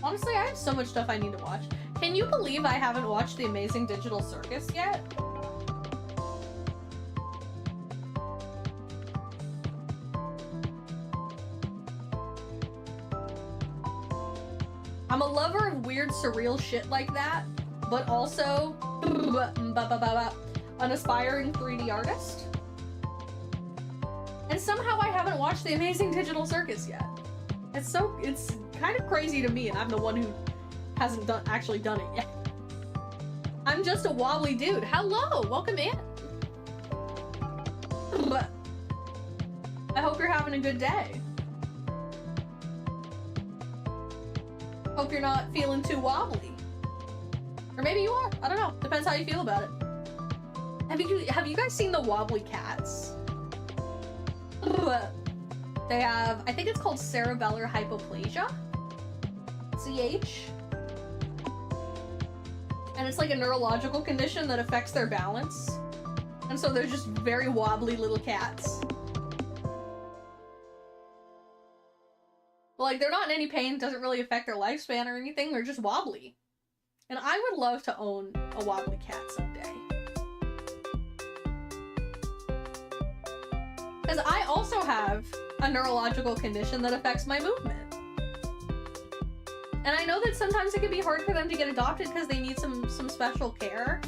Honestly, I have so much stuff I need to watch. Can you believe I haven't watched The Amazing Digital Circus yet? I'm a lover of weird, surreal shit like that, but also an aspiring 3D artist. And somehow I haven't watched The Amazing Digital Circus yet. It's kind of crazy to me, and I'm the one who hasn't actually done it yet. I'm just a wobbly dude. Hello, welcome in. I hope you're having a good day. Hope you're not feeling too wobbly. Or maybe you are. I don't know. Depends how you feel about it. Have you guys seen the wobbly cats? They have, I think it's called cerebellar hypoplasia. CH. And it's like a neurological condition that affects their balance. And so they're just very wobbly little cats. Like, they're not in any pain, doesn't really affect their lifespan or anything, they're just wobbly. And I would love to own a wobbly cat someday. Because I also have a neurological condition that affects my movement. And I know that sometimes it can be hard for them to get adopted because they need some special care.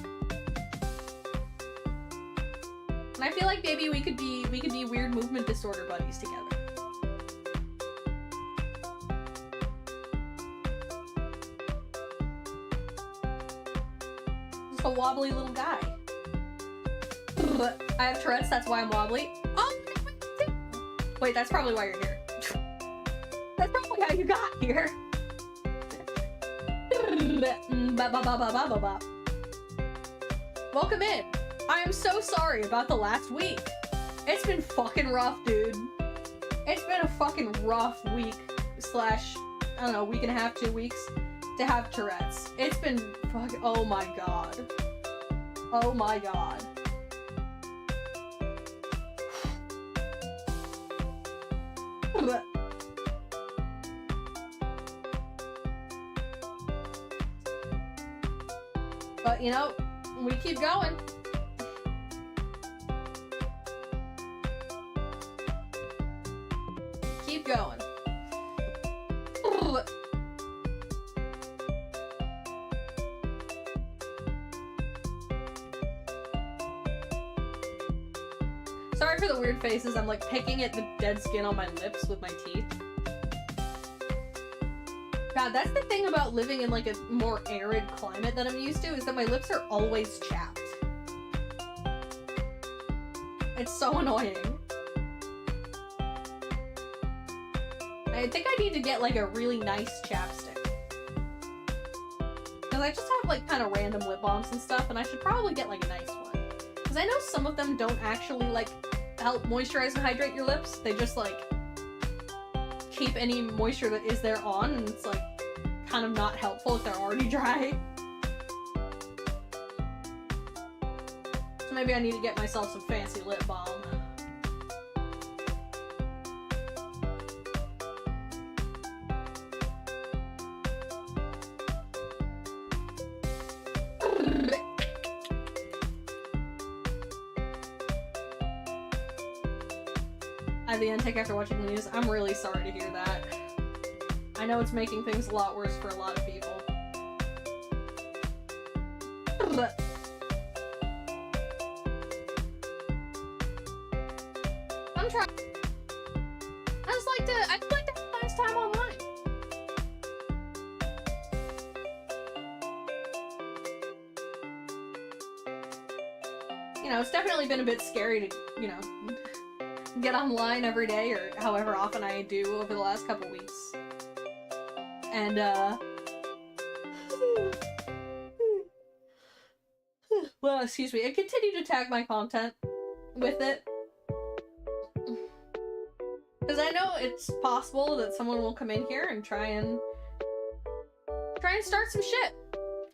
And I feel like maybe we could be weird movement disorder buddies together. Just a wobbly little guy. I have Tourette's, that's why I'm wobbly. Oh, wait, that's probably why you're here. That's probably how you got here. Welcome in. I am so sorry about the last week. It's been fucking rough, dude. It's been a fucking rough week / I don't know, week and a half, 2 weeks to have Tourette's. It's been fucking, oh my god. Oh my god. But, you know, we keep going. Keep going. Sorry for the weird faces. I'm like picking at the dead skin on my lips with my teeth. God, that's the thing about living in like a more arid climate that I'm used to, is that my lips are always chapped. It's so annoying. I think I need to get like a really nice chapstick. Because I just have like kind of random lip balms and stuff, and I should probably get like a nice one. Because I know some of them don't actually like help moisturize and hydrate your lips. They just like keep any moisture that is there on, and it's like kind of not helpful if they're already dry. So maybe I need to get myself some fancy lip balm. I had the intake after watching the news. I'm really sorry to hear that. I know it's making things a lot worse for a lot of people. But I'm trying. I'd just like to have a nice time online. You know, it's definitely been a bit scary to, you know, get online every day, or however often I do over the last couple weeks. And, well, excuse me, I continue to tag my content with it. Because I know it's possible that someone will come in here and try and start some shit.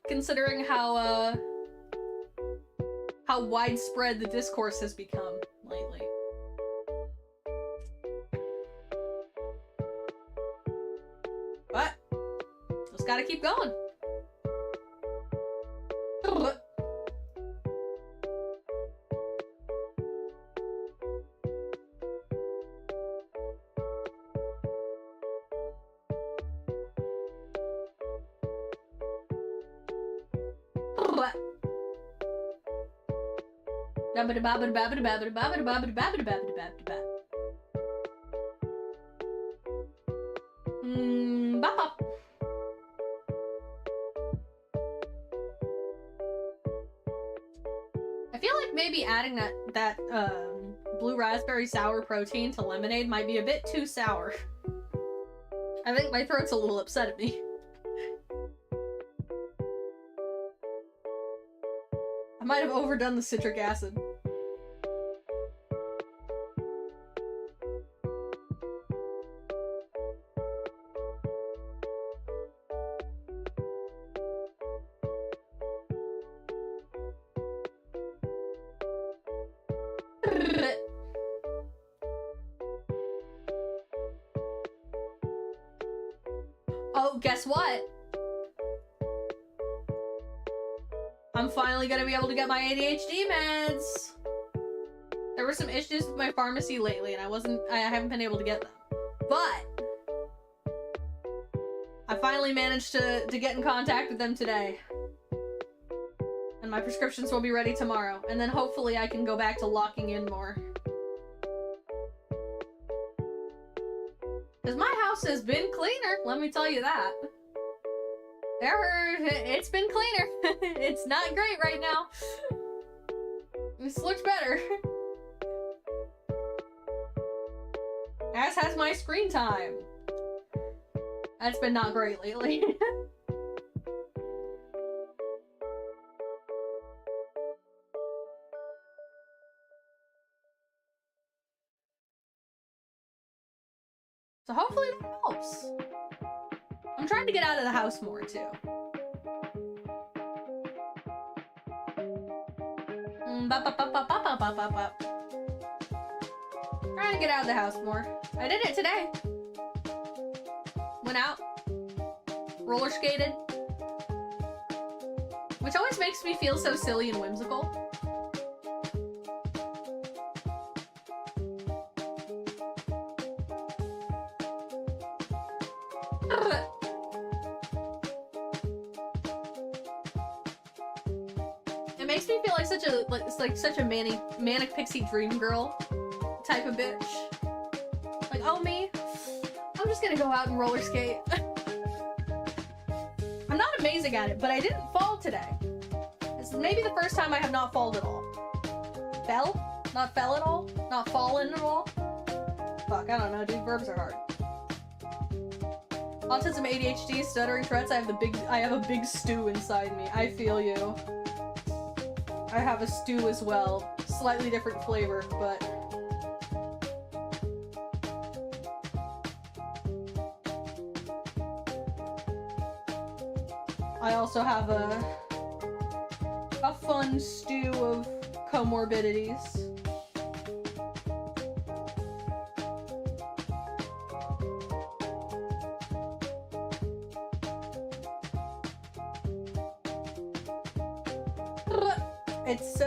Considering how widespread the discourse has become lately. But just gotta keep going. Bop. I feel like maybe adding that blue raspberry sour protein to lemonade might be a bit too sour. I think my throat's a little upset at me. I might have overdone the citric acid. Oh, guess what? I'm finally gonna be able to get my ADHD meds! There were some issues with my pharmacy lately and I haven't been able to get them. But I finally managed to get in contact with them today. And my prescriptions will be ready tomorrow. And then hopefully I can go back to locking in more. Because my house has been cleaner, let me tell you that. It's been cleaner. It's not great right now. This looks better. As has my screen time. That's been not great lately. So hopefully that helps. I'm trying to get out of the house more, too. Trying to get out of the house more. I did it today. Went out. Roller skated. Which always makes me feel so silly and whimsical. It makes me feel like such a manic pixie dream girl type of bitch. Like, oh me, I'm just gonna go out and roller skate. I'm not amazing at it, but I didn't fall today. This is maybe the first time I have not fallen at all. Fell? Not fell at all? Not fallen at all? Fuck, I don't know, dude, verbs are hard. Autism, ADHD, stuttering, Tourette's, I have a big stew inside me. I feel you. I have a stew as well. Slightly different flavor, but... I also have a fun stew of comorbidities. It's,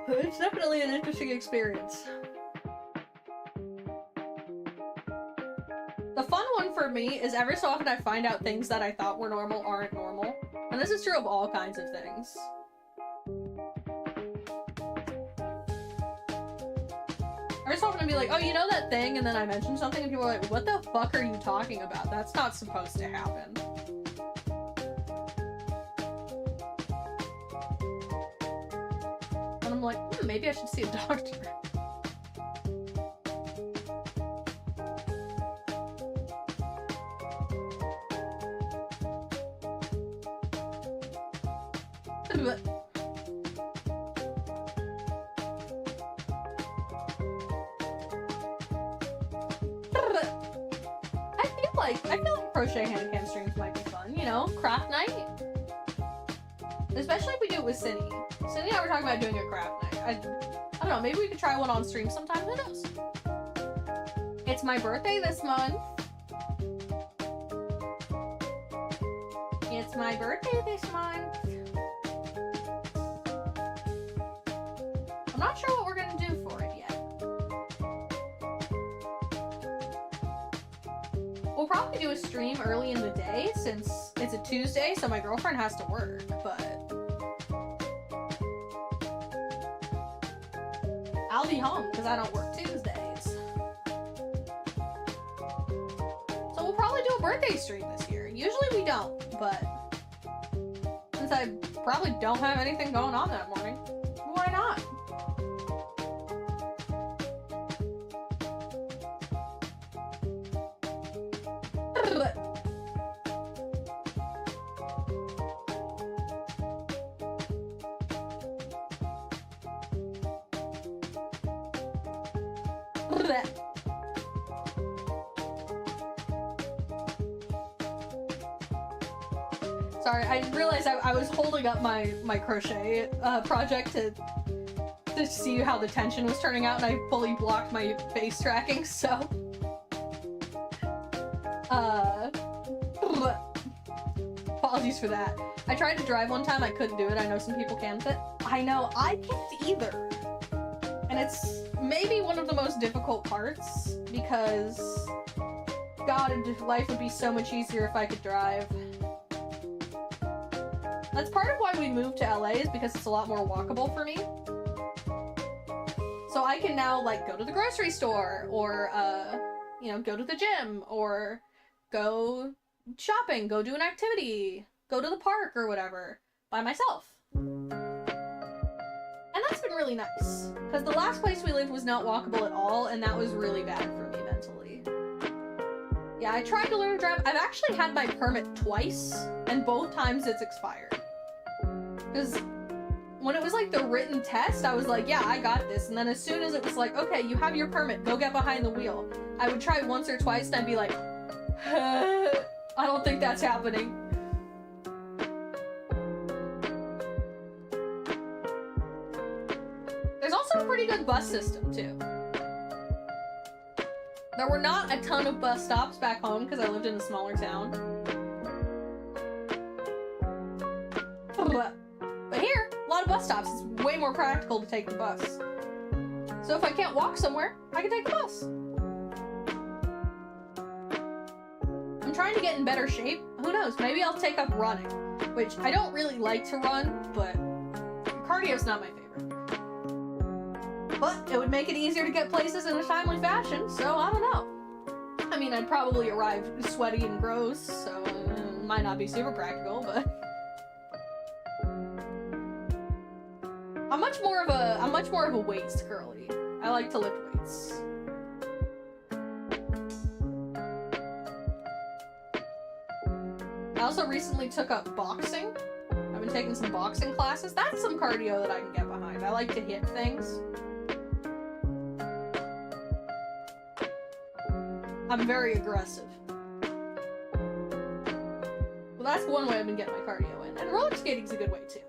it's definitely an interesting experience. The fun one for me is every so often I find out things that I thought were normal aren't normal. And this is true of all kinds of things. Every so often I'd be like, oh, you know that thing? And then I mention something and people are like, what the fuck are you talking about? That's not supposed to happen. And I'm like, maybe I should see a doctor. I feel like crochet hand cam streams might be fun, you know, craft night. Especially if we do it with Cindy. Cindy and I were talking about doing a craft night. I don't know, maybe we could try one on stream sometime, who knows? It's my birthday this month. It's my birthday this month. I'm not sure what we're gonna do for it yet. probably do a stream early in the day since it's a Tuesday, so my girlfriend has to work, but I'll be home because I don't work Tuesdays. So we'll probably do a birthday stream this year. Usually we don't, but since I probably don't have anything going on that morning, why not? Sorry, I realized I was holding up my crochet project to see how the tension was turning out, and I fully blocked my face tracking, so apologies for that. I tried to drive one time, I couldn't do it. I know some people can, but I know I can't either. And it's maybe one of the most difficult parts, because God, life would be so much easier if I could drive. That's part of why we moved to LA, is because it's a lot more walkable for me. So I can now, like, go to the grocery store, or, you know, go to the gym, or go shopping, go do an activity, go to the park or whatever, by myself. And that's been really nice, because the last place we lived was not walkable at all, and that was really bad for me mentally. Yeah, I tried to learn to drive. I've actually had my permit twice, and both times it's expired. Because when it was like the written test, I was like, yeah, I got this. And then as soon as it was like, okay, you have your permit, go get behind the wheel, I would try once or twice, and I'd be like, I don't think that's happening. There's also a pretty good bus system, too. There were not a ton of bus stops back home because I lived in a smaller town. But here, a lot of bus stops. It's way more practical to take the bus. So if I can't walk somewhere, I can take the bus. I'm trying to get in better shape. Who knows? Maybe I'll take up running, which I don't really like to run, but cardio's not my favorite. But it would make it easier to get places in a timely fashion, so I don't know. I mean, I'd probably arrive sweaty and gross, so it might not be super practical, but I'm much more of a weights girly. I like to lift weights. I also recently took up boxing. I've been taking some boxing classes. That's some cardio that I can get behind. I like to hit things. I'm very aggressive. Well, that's one way I've been getting my cardio in. And roller skating's a good way, too.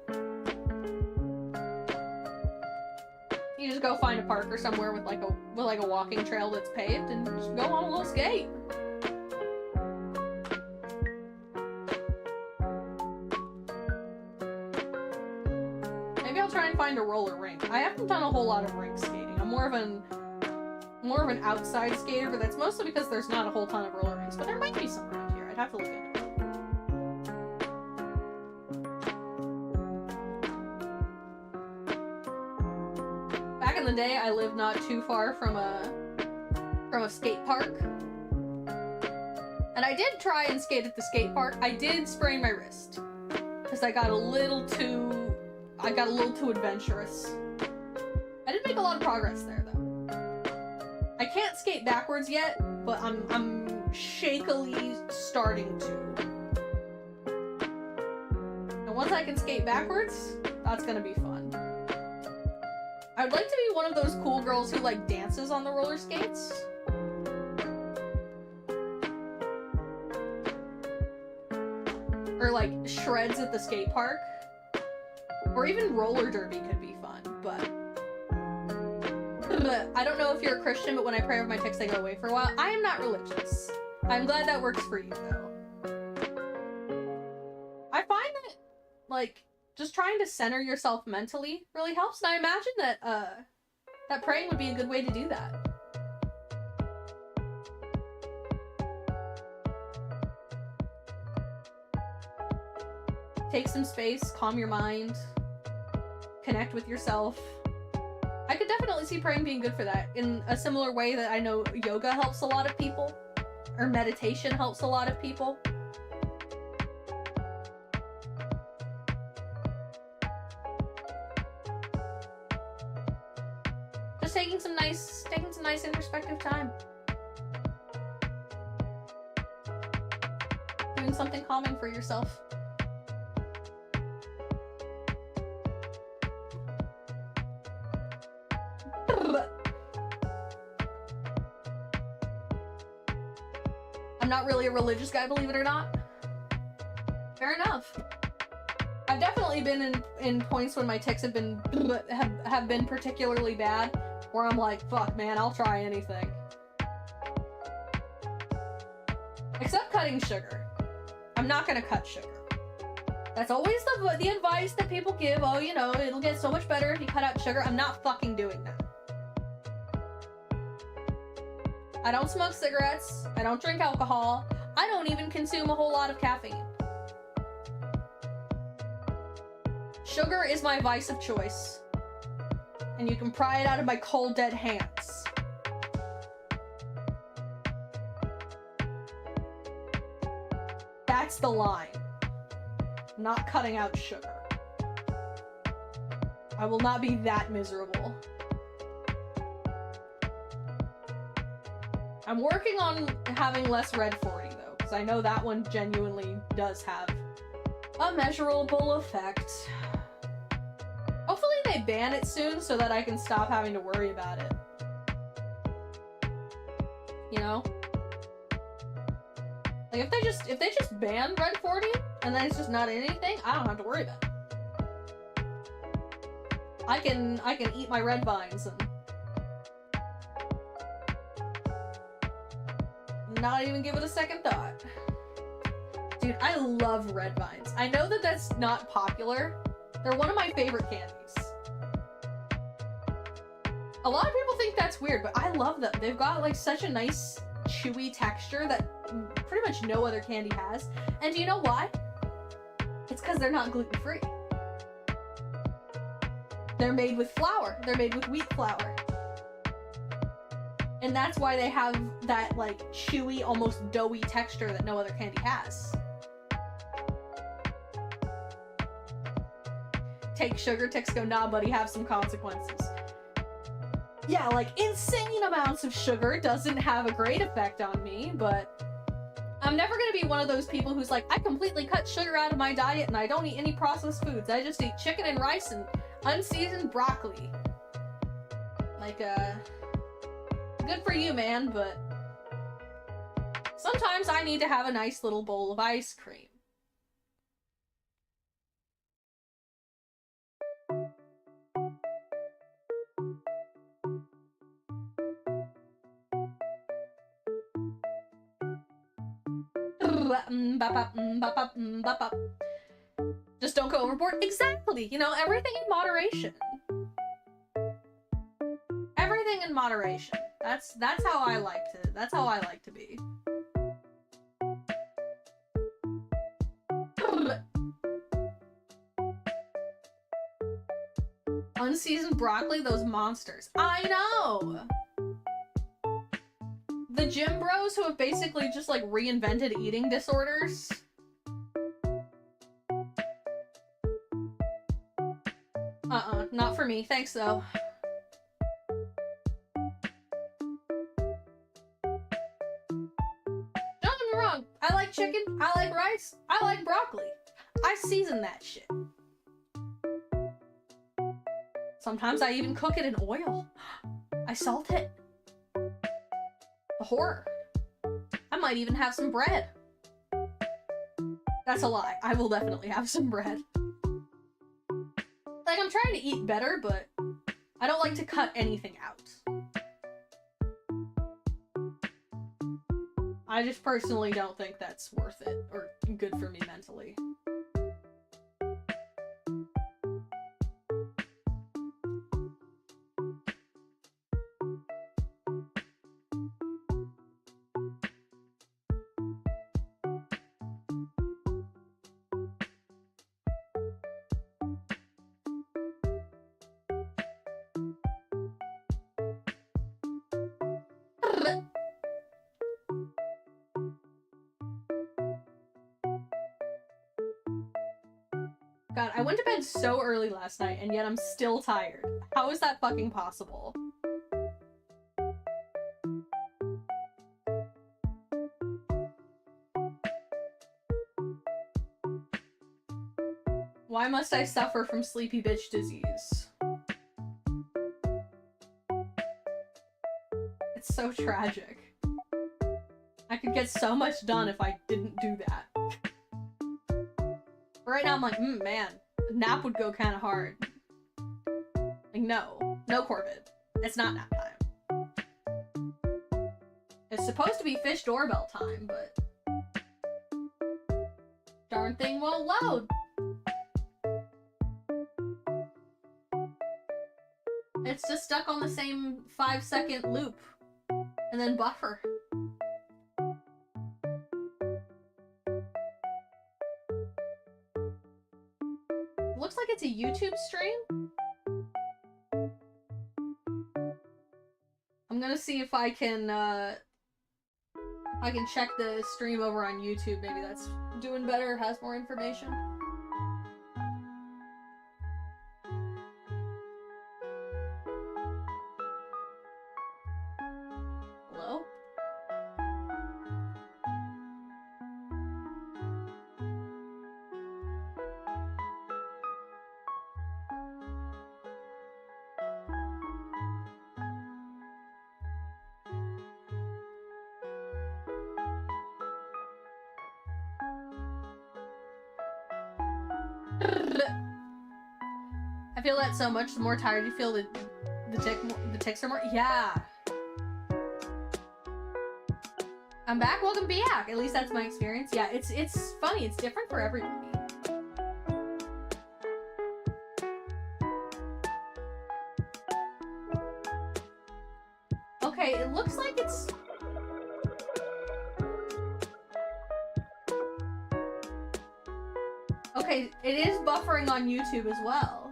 You just go find a park or somewhere with like a walking trail that's paved and just go on a little skate. Maybe I'll try and find a roller rink. I haven't done a whole lot of rink skating. I'm more of an outside skater, but that's mostly because there's not a whole ton of roller rinks. But there might be some around here. I'd have to look into it. Back in the day, I lived not too far from a skate park. And I did try and skate at the skate park. I did sprain my wrist. Because I got a little too adventurous. I did make a lot of progress there, though. I can't skate backwards yet, but I'm shakily starting to. And once I can skate backwards, that's gonna be fun. I would like to be one of those cool girls who, like, dances on the roller skates. Or, like, shreds at the skate park. Or even roller derby could be fun, but I don't know if you're a Christian, but when I pray over my ticks, they go away for a while. I am not religious. I'm glad that works for you, though. I find that, like, just trying to center yourself mentally really helps, and I imagine that, that praying would be a good way to do that. Take some space, calm your mind, connect with yourself. I could definitely see praying being good for that, in a similar way that I know yoga helps a lot of people, or meditation helps a lot of people. Just taking some nice introspective time. Doing something calming for yourself. I'm not really a religious guy, believe it or not. Fair enough. I've definitely been in points when my tics have been particularly bad, where I'm like, fuck man, I'll try anything. Except cutting sugar. I'm not gonna cut sugar. That's always the advice that people give. Oh, you know, it'll get so much better if you cut out sugar. I'm not fucking doing that. I don't smoke cigarettes. I don't drink alcohol. I don't even consume a whole lot of caffeine. Sugar is my vice of choice. And you can pry it out of my cold, dead hands. That's the line. I'm not cutting out sugar. I will not be that miserable. I'm working on having less Red 40 though, because I know that one genuinely does have a measurable effect. Hopefully they ban it soon so that I can stop having to worry about it. You know? Like if they just ban Red 40 and then it's just not in anything, I don't have to worry about it. I can eat my red vines and not even give it a second thought. Dude, I love red vines. I know that that's not popular. They're one of my favorite candies. A lot of people think that's weird, but I love them. They've got like such a nice chewy texture that pretty much no other candy has. And do you know why? It's because they're not gluten-free. They're made with flour. They're made with wheat flour. And that's why they have that, like, chewy, almost doughy texture that no other candy has. Take sugar, tics go, nah, buddy, have some consequences. Yeah, like, insane amounts of sugar doesn't have a great effect on me, but I'm never gonna be one of those people who's like, I completely cut sugar out of my diet and I don't eat any processed foods. I just eat chicken and rice and unseasoned broccoli. Like, good for you, man, but sometimes I need to have a nice little bowl of ice cream. Just don't go overboard. Exactly. You know, everything in moderation. Everything in moderation. That's how I like to be. Unseasoned broccoli, those monsters. I know! The gym bros who have basically just like reinvented eating disorders. Not for me. Thanks though. Don't get me wrong. I like chicken. I like rice. I like broccoli. I season that shit. Sometimes I even cook it in oil. I salt it. The horror. I might even have some bread. That's a lie. I will definitely have some bread. Like, I'm trying to eat better, but I don't like to cut anything out. I just personally don't think that's worth it or good for me mentally. God, I went to bed so early last night, and yet I'm still tired. How is that fucking possible? Why must I suffer from sleepy bitch disease? It's so tragic. I could get so much done if I didn't do that. Right now I'm like, man, a nap would go kind of hard. Like, no. No, Corbett. It's not nap time. It's supposed to be fish doorbell time, but... darn thing won't load. It's just stuck on the same 5-second loop. And then buffer. Looks like it's a YouTube stream. I'm gonna see if I can check the stream over on YouTube. Maybe that's doing better, has more information. Hello? I feel that so much. The more tired you feel, the tics are more. Yeah. I'm back. Welcome back. At least that's my experience. Yeah, it's funny. It's different for everybody. Okay, it looks like it's. Okay, it is buffering on YouTube as well.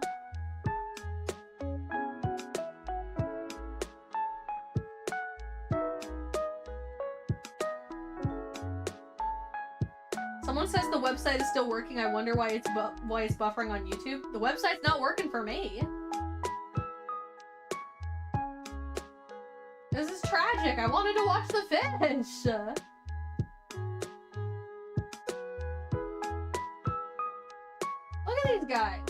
Someone says the website is still working. I wonder why it's buffering on YouTube. The website's not working for me. This is tragic. I wanted to watch the fish. Look at these guys.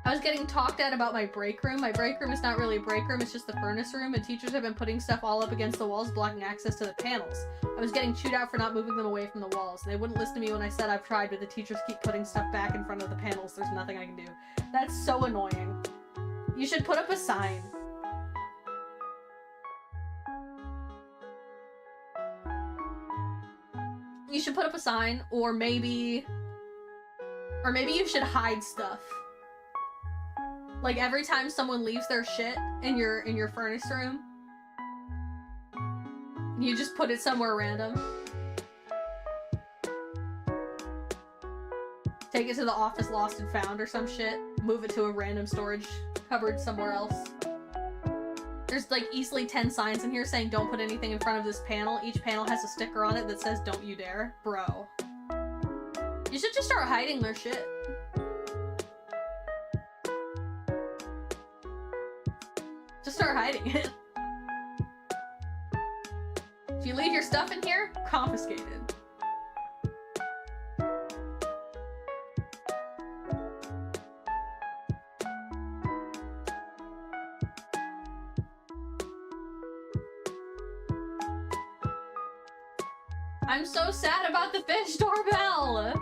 I was getting talked at about my break room. My break room is not really a break room, it's just the furnace room, and teachers have been putting stuff all up against the walls, blocking access to the panels. I was getting chewed out for not moving them away from the walls, and they wouldn't listen to me when I said I've tried, but the teachers keep putting stuff back in front of the panels. There's nothing I can do. That's so annoying. You should put up a sign. You should put up a sign, or maybe you should hide stuff. Like every time someone leaves their shit in your furnace room, you just put it somewhere random. Take it to the office lost and found or some shit. Move it to a random storage cupboard somewhere else. There's like easily 10 signs in here saying don't put anything in front of this panel. Each panel has a sticker on it that says don't you dare. Bro. You should just start hiding their shit. Just start hiding it. If you leave your stuff in here, confiscated. I'm so sad about the fish doorbell!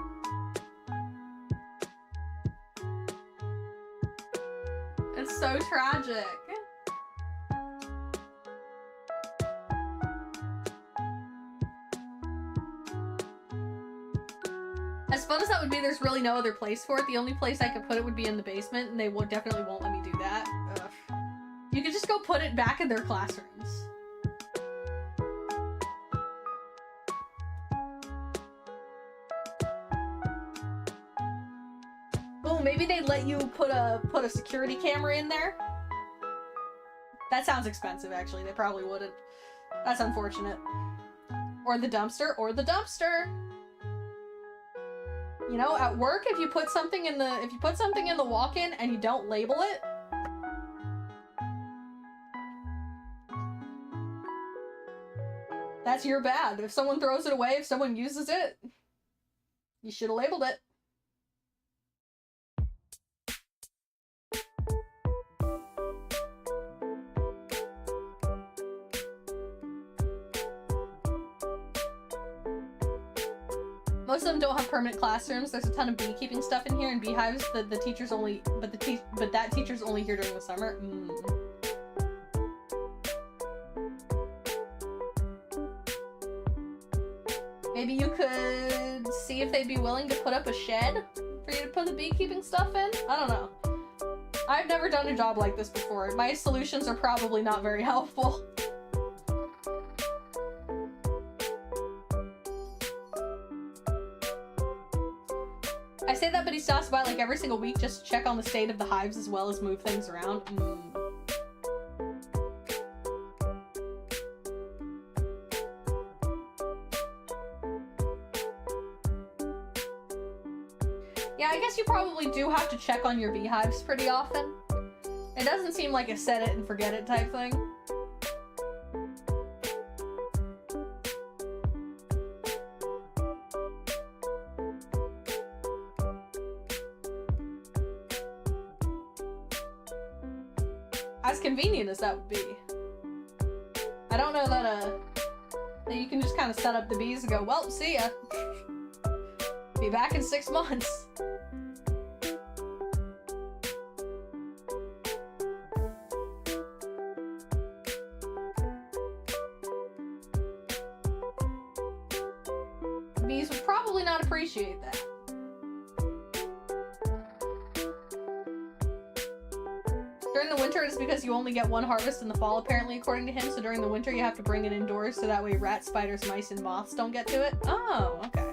It's so tragic. As fun as that would be, there's really no other place for it. The only place I could put it would be in the basement, and they definitely won't let me do that. Ugh. You could just go put it back in their classrooms. Oh, maybe they'd let you put a security camera in there? That sounds expensive, actually. They probably wouldn't. That's unfortunate. Or the dumpster, or the dumpster. You know, at work, if you put something in the walk-in and you don't label it, that's your bad. If someone throws it away, if someone uses it, you should have labeled it. Most of them don't have permanent classrooms. There's a ton of beekeeping stuff in here and beehives that the teachers only, but that teacher's only here during the summer. Maybe you could see if they'd be willing to put up a shed for you to put the beekeeping stuff in? I don't know. I've never done a job like this before. My solutions are probably not very helpful. I say that, but he stops by like every single week just to check on the state of the hives as well as move things around. Yeah, I guess you probably do have to check on your beehives pretty often. It doesn't seem like a set it and forget it type thing. As convenient as that would be. I don't know that that you can just kind of set up the bees and go, well, see ya. Be back in 6 months. Bees would probably not appreciate that. During the winter, it's because you only get one harvest in the fall, apparently, according to him. So during the winter, you have to bring it indoors so that way rats, spiders, mice, and moths don't get to it. Oh, okay.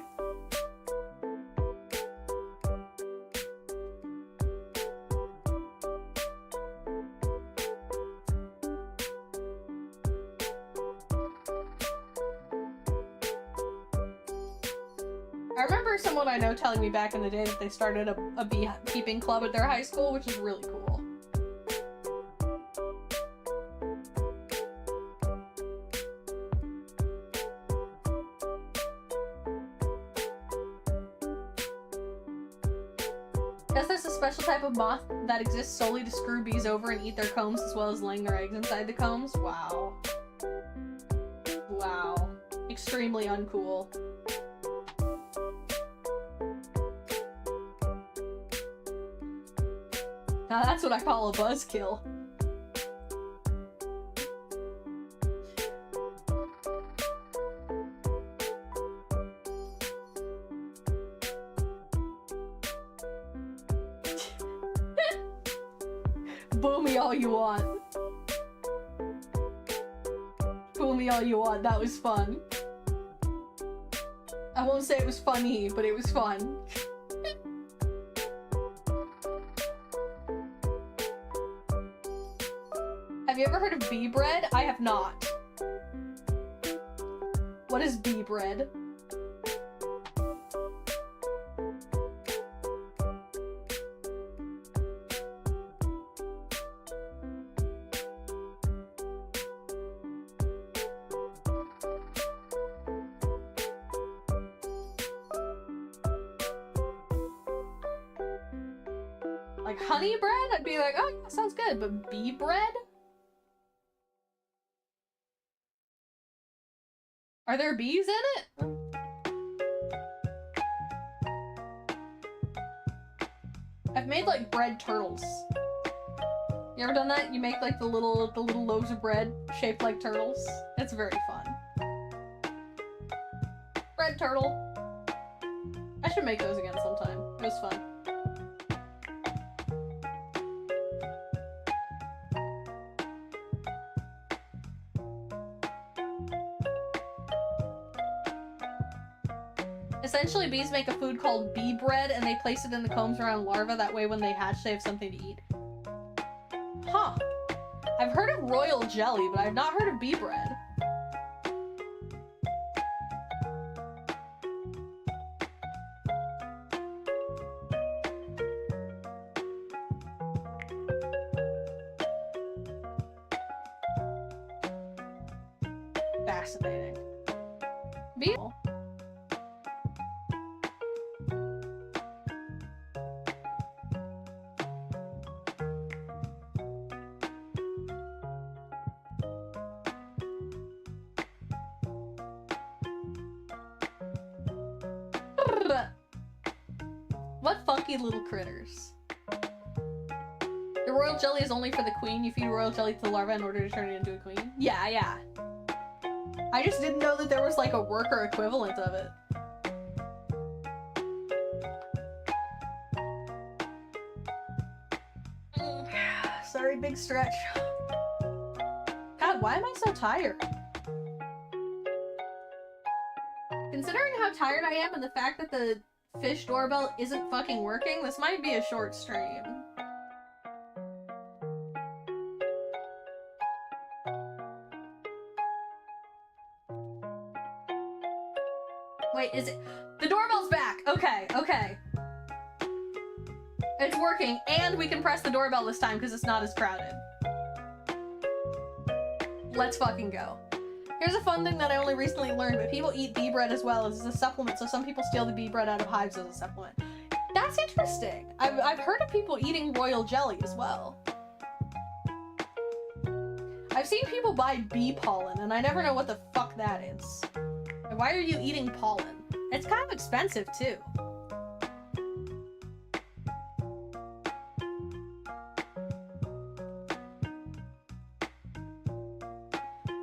I remember someone I know telling me back in the day that they started a beekeeping club at their high school, which is really cool. Guess there's a special type of moth that exists solely to screw bees over and eat their combs as well as laying their eggs inside the combs. Wow. Wow. Extremely uncool. Now that's what I call a buzzkill. Boo me all you want. Boo me all you want, that was fun. I won't say it was funny, but it was fun. Have you ever heard of bee bread? I have not. What is bee bread? Like honey bread? I'd be like, oh, yeah, sounds good, but bee bread? Are there bees in it? I've made like bread turtles. You ever done that? You make like the little loaves of bread shaped like turtles. It's very fun. Bread turtle. I should make those again sometime. It was fun. Essentially, bees make a food called bee bread, and they place it in the combs around larvae. That way, when they hatch, they have something to eat. Huh. I've heard of royal jelly, but I've not heard of bee bread. Fascinating. Bee. What funky little critters. The royal jelly is only for the queen. You feed royal jelly to the larva in order to turn it into a queen. Yeah, yeah. I just didn't know that there was like a worker equivalent of it. Sorry, big stretch. God, why am I so tired? Considering how tired I am and the fact that the fish doorbell isn't fucking working, this might be a short stream. Wait, is it? The doorbell's back! Okay, okay. It's working, and we can press the doorbell this time because it's not as crowded. Let's fucking go. Here's a fun thing that I only recently learned, but people eat bee bread as well as a supplement, so some people steal the bee bread out of hives as a supplement. That's interesting. I've heard of people eating royal jelly as well. I've seen people buy bee pollen, and I never know what the fuck that is. And why are you eating pollen? It's kind of expensive, too.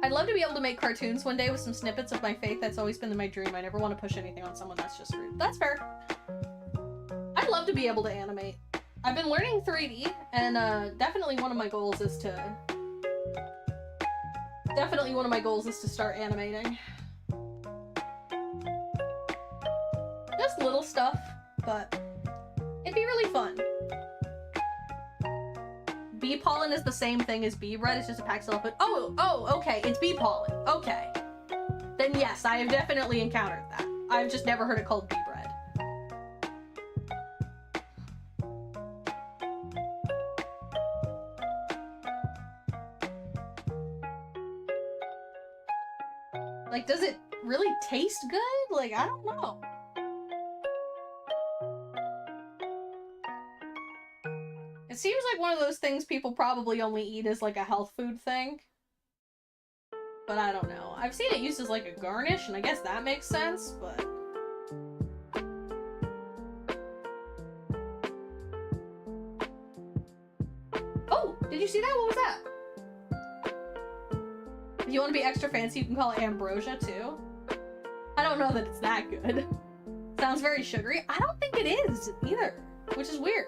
I'd love to be able to make cartoons one day with some snippets of my faith. That's always been my dream. I never want to push anything on someone. That's just rude. That's fair. I'd love to be able to animate. I've been learning 3D, and definitely one of my goals is to start animating. Just little stuff, but it'd be really fun. Bee pollen is the same thing as bee bread, it's just a packed up. Oh, okay, it's bee pollen. Okay. Then yes, I have definitely encountered that. I've just never heard it called bee bread. Like, does it really taste good? Like, I don't know. It seems like one of those things people probably only eat as like a health food thing. But I don't know. I've seen it used as like a garnish, and I guess that makes sense, but... Oh! Did you see that? What was that? If you want to be extra fancy, you can call it ambrosia, too. I don't know that it's that good. Sounds very sugary. I don't think it is, either. Which is weird.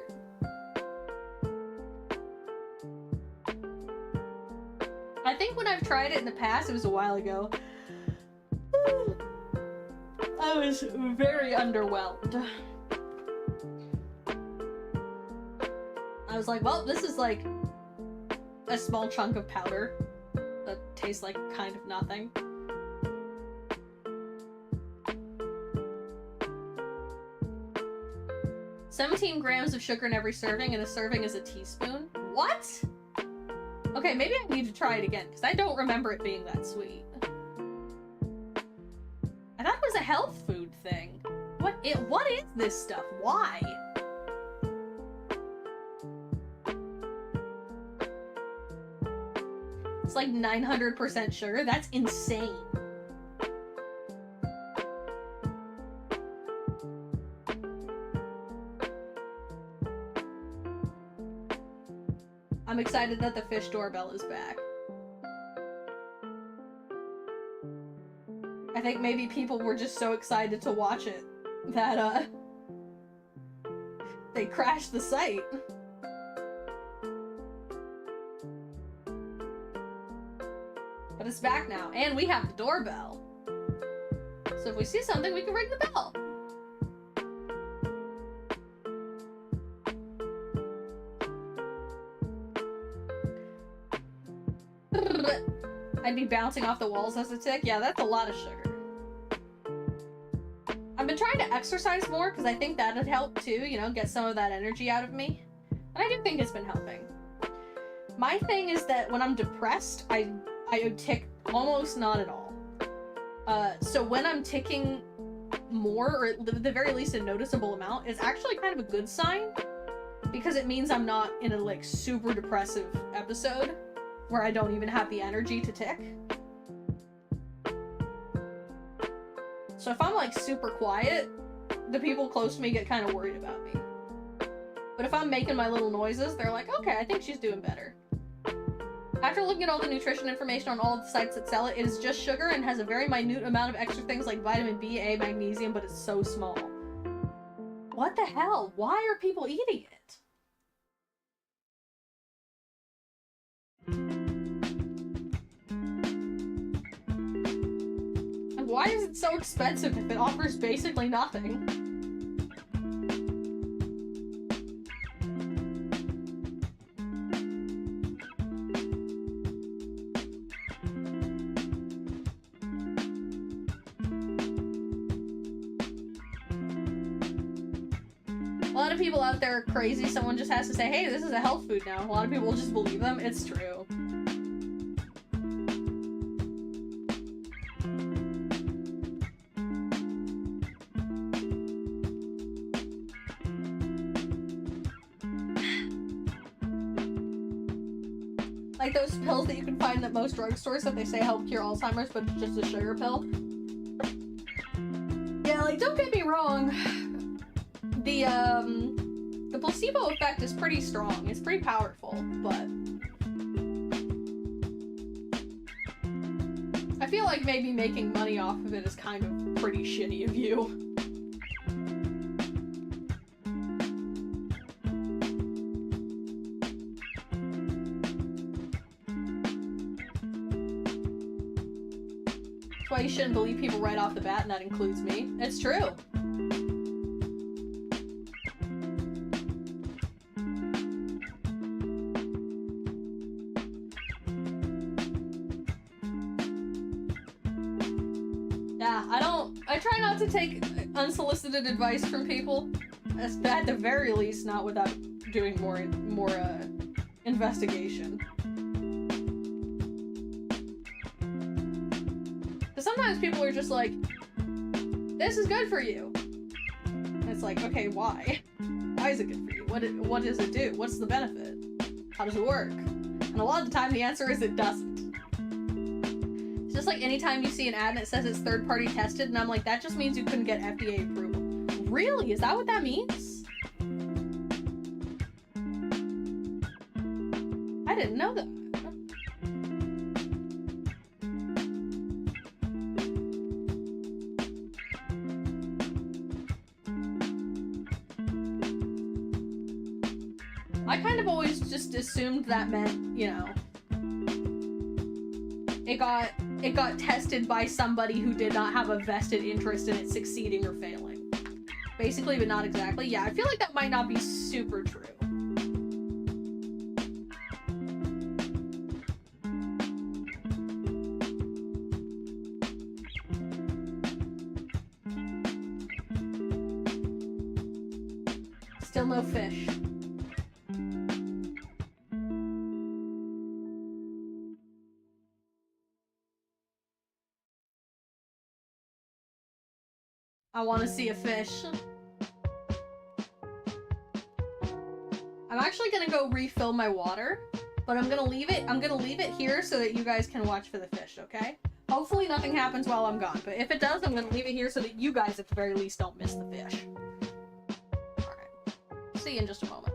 I think when I've tried it in the past, it was a while ago, I was very underwhelmed. I was like, well, this is like a small chunk of powder that tastes like kind of nothing. "17 grams of sugar in every serving, and a serving is a teaspoon." What? Okay, maybe I need to try it again, because I don't remember it being that sweet. I thought it was a health food thing. What is this stuff? Why? It's like 900% sugar? That's insane. I'm excited that the fish doorbell is back. I think maybe people were just so excited to watch it that, they crashed the site. But it's back now, and we have the doorbell. So if we see something, we can ring the bell. I'd be bouncing off the walls as a tick. Yeah, that's a lot of sugar. I've been trying to exercise more because I think that'd help too, you know, get some of that energy out of me. And I do think it's been helping. My thing is that when I'm depressed, I tick almost not at all. So when I'm ticking more, or at the very least a noticeable amount, it's actually kind of a good sign, because it means I'm not in a like super depressive episode where I don't even have the energy to tick. So if I'm like super quiet, the people close to me get kind of worried about me. But if I'm making my little noises, they're like, okay, I think she's doing better. After looking at all the nutrition information on all of the sites that sell it, it is just sugar and has a very minute amount of extra things like vitamin B, A, magnesium, but it's so small. What the hell? Why are people eating it? And why is it so expensive if it offers basically nothing? A lot of people out there are crazy. Someone just has to say, hey, this is a health food now. A lot of people will just believe them. It's true. Like those pills that you can find at most drugstores that they say help cure Alzheimer's, but it's just a sugar pill. Yeah, like, don't get me wrong. The placebo effect is pretty strong. It's pretty powerful, but I feel like maybe making money off of it is kind of pretty shitty of you. That's why you shouldn't believe people right off the bat, and that includes me. It's true. I try not to take unsolicited advice from people. At the very least, not without doing more investigation. Because sometimes people are just like, this is good for you. And it's like, okay, why? Why is it good for you? What does it do? What's the benefit? How does it work? And a lot of the time the answer is it doesn't. Just like anytime you see an ad and it says it's third-party tested, and I'm like, that just means you couldn't get FDA approval. Really? Is that what that means? I didn't know that. I kind of always just assumed that meant, you know, it got tested by somebody who did not have a vested interest in it succeeding or failing. Basically, but not exactly. Yeah, I feel like that might not be super true. Still no fish. I want to see a fish. I'm actually gonna go refill my water, but I'm gonna leave it here so that you guys can watch for the fish, okay? Hopefully nothing happens while I'm gone, but if it does, I'm gonna leave it here so that you guys at the very least don't miss the fish. Alright. See you in just a moment.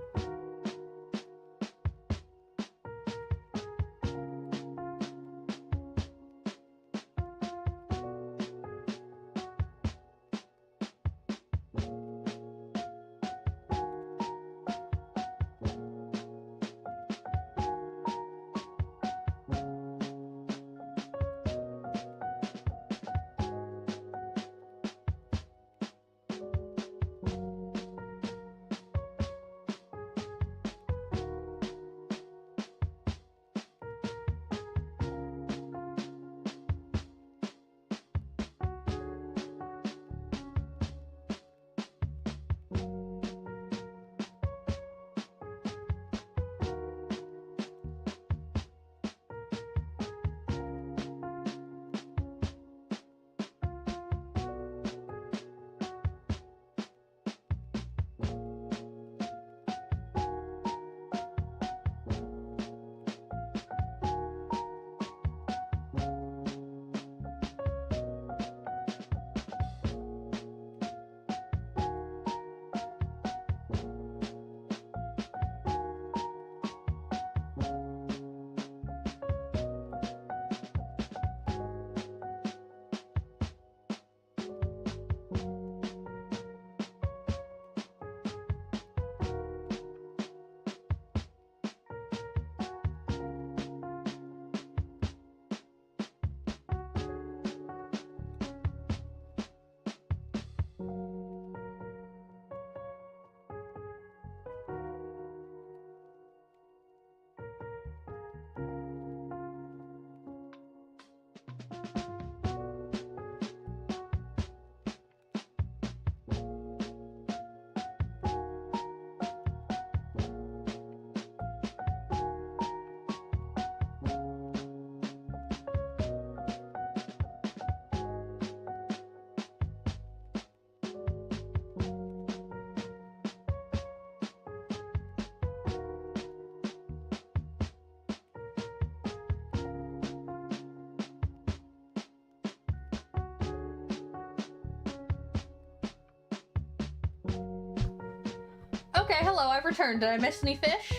Okay, hello, I've returned. Did I miss any fish?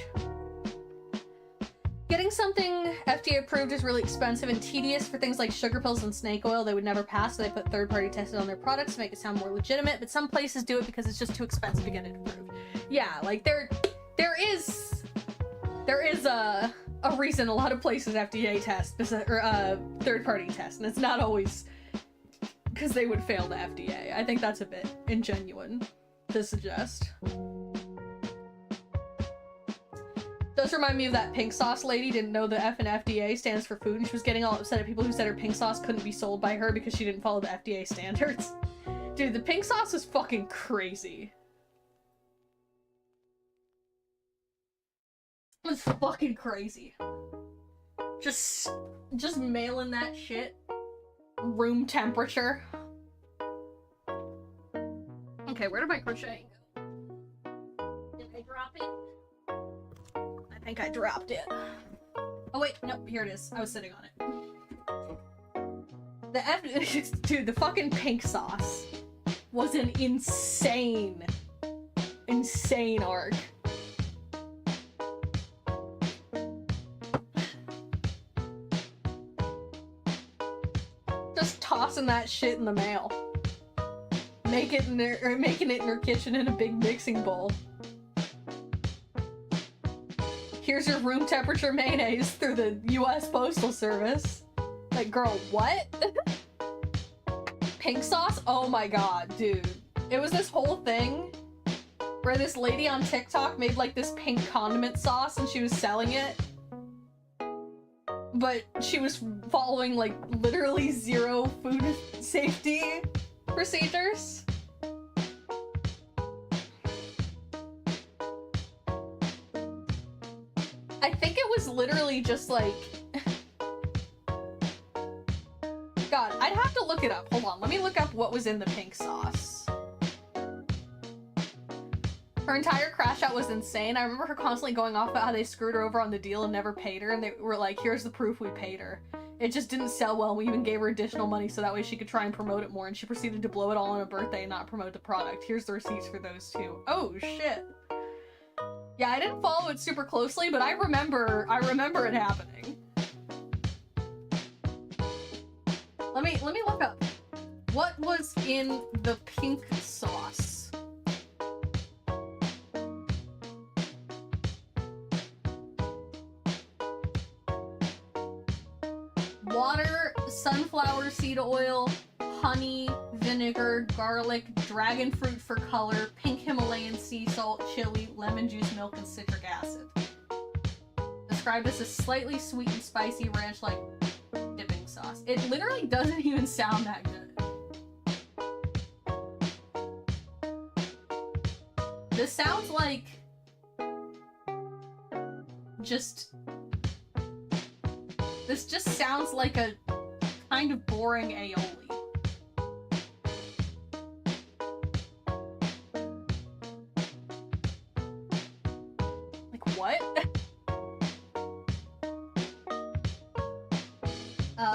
Getting something FDA approved is really expensive and tedious. For things like sugar pills and snake oil, they would never pass, so they put third-party tested on their products to make it sound more legitimate, but some places do it because it's just too expensive to get it approved. Yeah, like, there is a reason a lot of places FDA test, or third-party test, and it's not always because they would fail the FDA. I think that's a bit ingenuine to suggest. Does remind me of that pink sauce lady didn't know the F in FDA stands for food, and she was getting all upset at people who said her pink sauce couldn't be sold by her because she didn't follow the FDA standards. Dude, the pink sauce is fucking crazy. It's fucking crazy. Just mailing that shit. Room temperature. Okay, where did my crocheting go? Did I drop it? I think I dropped it. Oh wait, nope, here it is. I was sitting on it. Dude, the fucking pink sauce was an insane arc. Just tossing that shit in the mail. Making it in her kitchen in a big mixing bowl. Here's your room temperature mayonnaise through the US Postal Service. Like, girl, what? Pink sauce? Oh my god, dude. It was this whole thing where this lady on TikTok made like this pink condiment sauce and she was selling it. But she was following like literally zero food safety procedures. I think it was literally just like... God, I'd have to look it up. Hold on, let me look up what was in the pink sauce. Her entire crash out was insane. I remember her constantly going off about how they screwed her over on the deal and never paid her, and they were like, here's the proof we paid her. It just didn't sell well, and we even gave her additional money so that way she could try and promote it more, and she proceeded to blow it all on her birthday and not promote the product. Here's the receipts for those two. Oh, shit. Yeah, I didn't follow it super closely, but I remember it happening. Let me look up. What was in the pink sauce? Water, sunflower seed oil, honey, vinegar, garlic, dragon fruit for color, pink Himalayan sea salt, chili, lemon juice, milk, and citric acid. Described as a slightly sweet and spicy ranch-like dipping sauce. It literally doesn't even sound that good. This sounds like this just sounds like a kind of boring aioli. Like, what?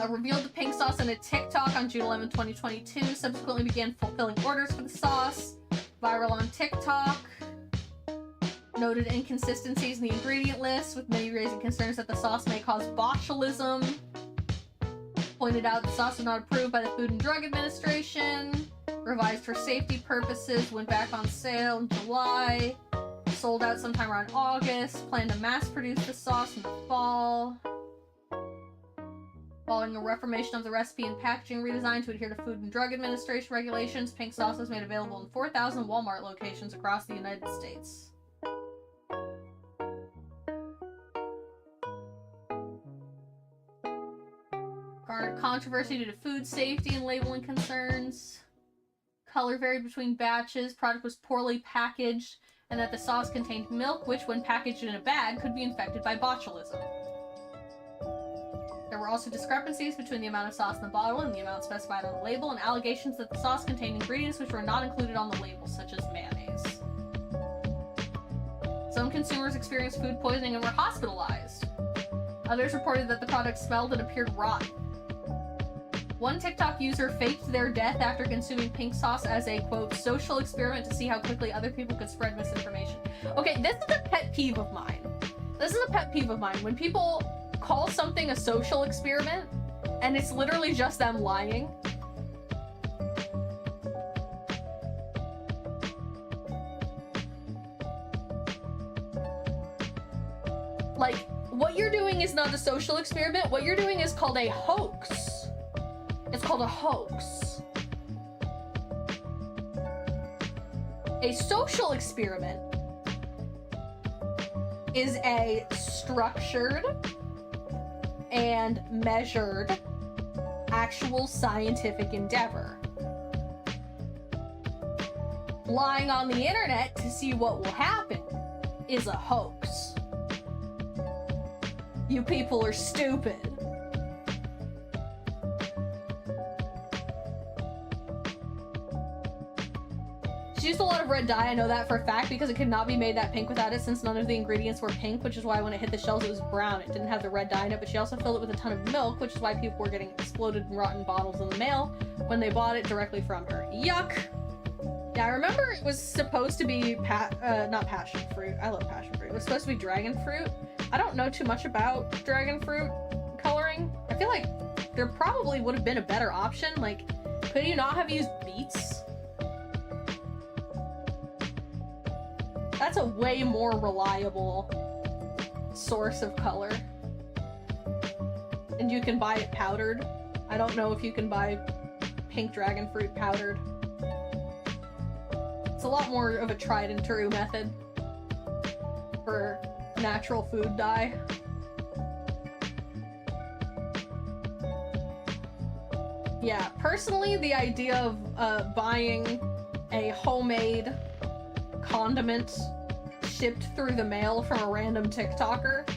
Revealed the pink sauce in a TikTok on June 11, 2022. Subsequently began fulfilling orders for the sauce. Viral on TikTok. Noted inconsistencies in the ingredient list, with many raising concerns that the sauce may cause botulism. Pointed out the sauce was not approved by the Food and Drug Administration. Revised for safety purposes. Went back on sale in July. Sold out sometime around August. Planned to mass produce the sauce in the fall. Following a reformation of the recipe and packaging redesign to adhere to Food and Drug Administration regulations, pink sauce was made available in 4,000 Walmart locations across the United States. Garnered controversy due to food safety and labeling concerns. Color varied between batches, product was poorly packaged, and that the sauce contained milk, which when packaged in a bag could be infected by botulism. There were also discrepancies between the amount of sauce in the bottle and the amount specified on the label, and allegations that the sauce contained ingredients which were not included on the label, such as mayonnaise. Some consumers experienced food poisoning and were hospitalized. Others reported that the product smelled and appeared rotten. One TikTok user faked their death after consuming pink sauce as a, quote, social experiment to see how quickly other people could spread misinformation. Okay, this is a pet peeve of mine. This is a pet peeve of mine. When people call something a social experiment, and it's literally just them lying. Like, what you're doing is not a social experiment. What you're doing is called a hoax. It's called a hoax. A social experiment is a structured and measured actual scientific endeavor. Lying on the internet to see what will happen is a hoax. You people are stupid. She used a lot of red dye, I know that for a fact, because it could not be made that pink without it since none of the ingredients were pink, which is why when it hit the shelves it was brown. It didn't have the red dye in it, but she also filled it with a ton of milk, which is why people were getting exploded and rotten bottles in the mail when they bought it directly from her. Yuck! Yeah, I remember it was supposed to be not passion fruit. I love passion fruit. It was supposed to be dragon fruit. I don't know too much about dragon fruit coloring. I feel like there probably would have been a better option. Like, could you not have used beets? That's a way more reliable source of color. And you can buy it powdered. I don't know if you can buy pink dragon fruit powdered. It's a lot more of a tried and true method for natural food dye. Yeah, personally, the idea of buying a homemade condiment shipped through the mail from a random TikToker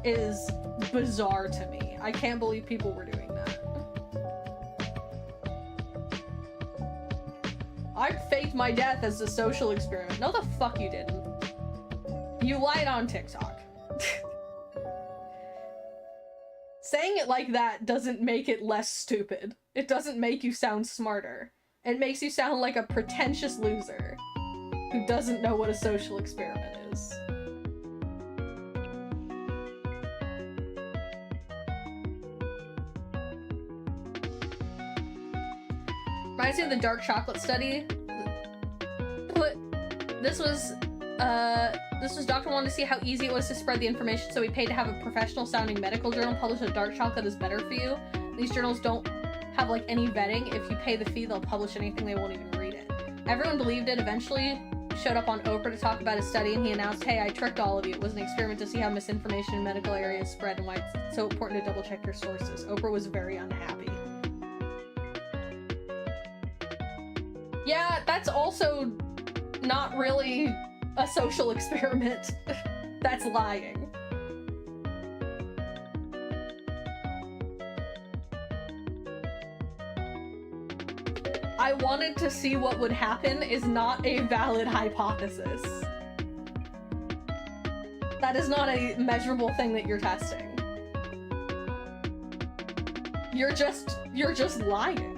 is bizarre to me. I can't believe people were doing that. I faked my death as a social experiment. No, the fuck you didn't. You lied on TikTok. Saying it like that doesn't make it less stupid. It doesn't make you sound smarter. It makes you sound like a pretentious loser who doesn't know what a social experiment is. Reminds me of the dark chocolate study. This was Dr. wanted to see how easy it was to spread the information, so he paid to have a professional sounding medical journal publish that dark chocolate is better for you. These journals don't have like any vetting. If you pay the fee, they'll publish anything, they won't even read it. Everyone believed it. Eventually showed up on Oprah to talk about his study, and he announced, hey, I tricked all of you. It was an experiment to see how misinformation in medical areas spread and why it's so important to double check your sources. Oprah was very unhappy. Yeah, that's also not really a social experiment. That's lying. I wanted to see what would happen is not a valid hypothesis. That is not a measurable thing that you're testing. You're just lying.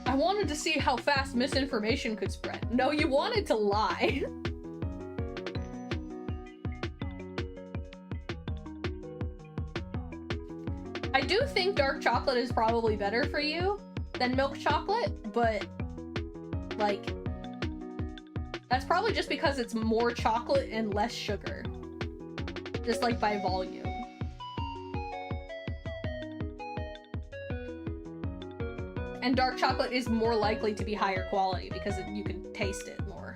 I wanted to see how fast misinformation could spread. No, you wanted to lie. I do think dark chocolate is probably better for you than milk chocolate, but like, that's probably just because it's more chocolate and less sugar. Just like by volume. And dark chocolate is more likely to be higher quality because you can taste it more.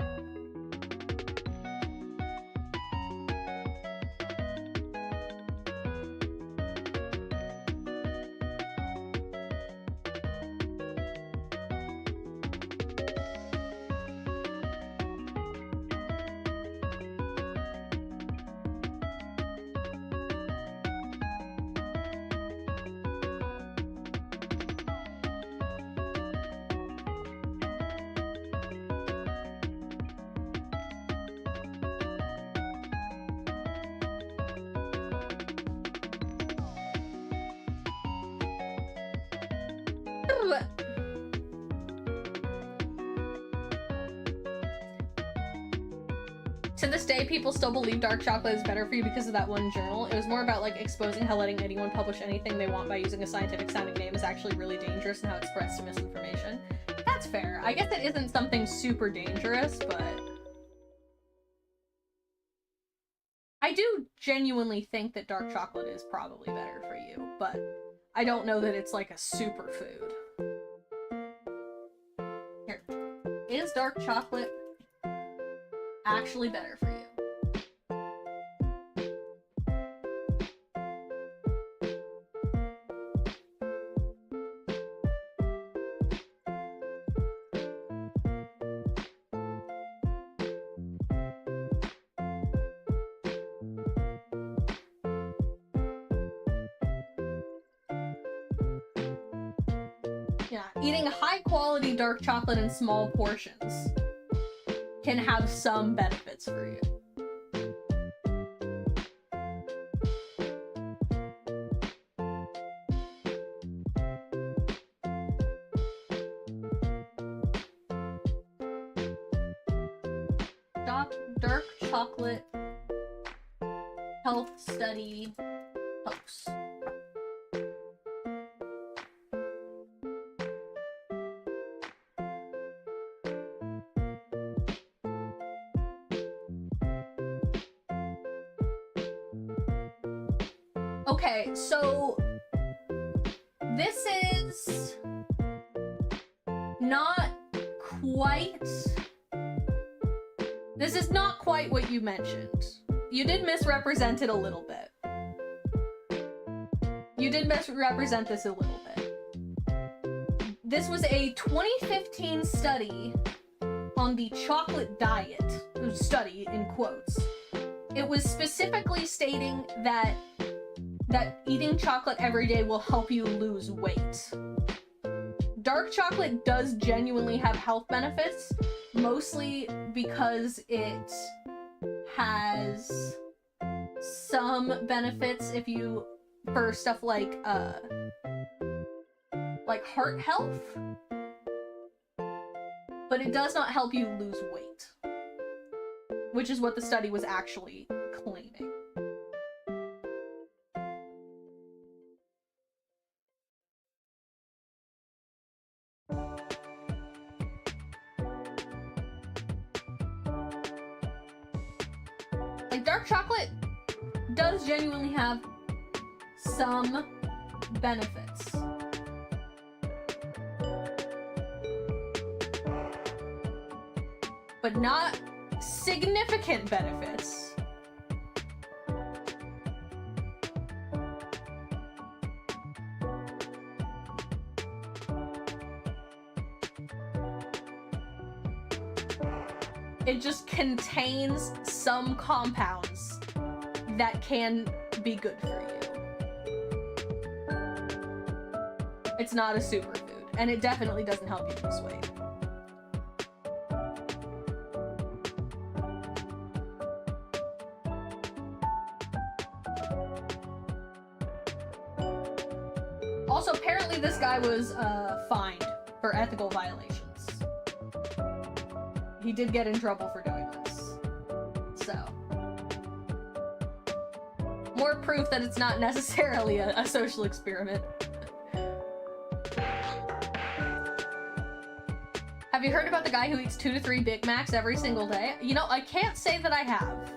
To this day, people still believe dark chocolate is better for you because of that one journal. It was more about like exposing how letting anyone publish anything they want by using a scientific sounding name is actually really dangerous and how it spreads to misinformation. That's fair. I guess it isn't something super dangerous, but I do genuinely think that dark chocolate is probably better for you, but I don't know that it's like a superfood. Here. Is dark chocolate actually better for you? Yeah, eating high-quality dark chocolate in small portions can have some benefits for you. Dark chocolate health study hoax. Okay, so this is not quite... This is not quite what you mentioned. You did misrepresent it a little bit. You did misrepresent this a little bit. This was a 2015 study on the chocolate diet. Study, in quotes. It was specifically stating that eating chocolate every day will help you lose weight. Dark chocolate does genuinely have health benefits, mostly because it has some benefits for stuff like heart health, but it does not help you lose weight, which is what the study was actually claiming. Dark chocolate does genuinely have some benefits. But not significant benefits. It just contains some compounds that can be good for you. It's not a superfood, and it definitely doesn't help you lose weight. Also, apparently this guy was fined for ethical violations. He did get in trouble for doing this. So. More proof that it's not necessarily a social experiment. Have you heard about the guy who eats 2 to 3 Big Macs every single day? You know, I can't say that I have.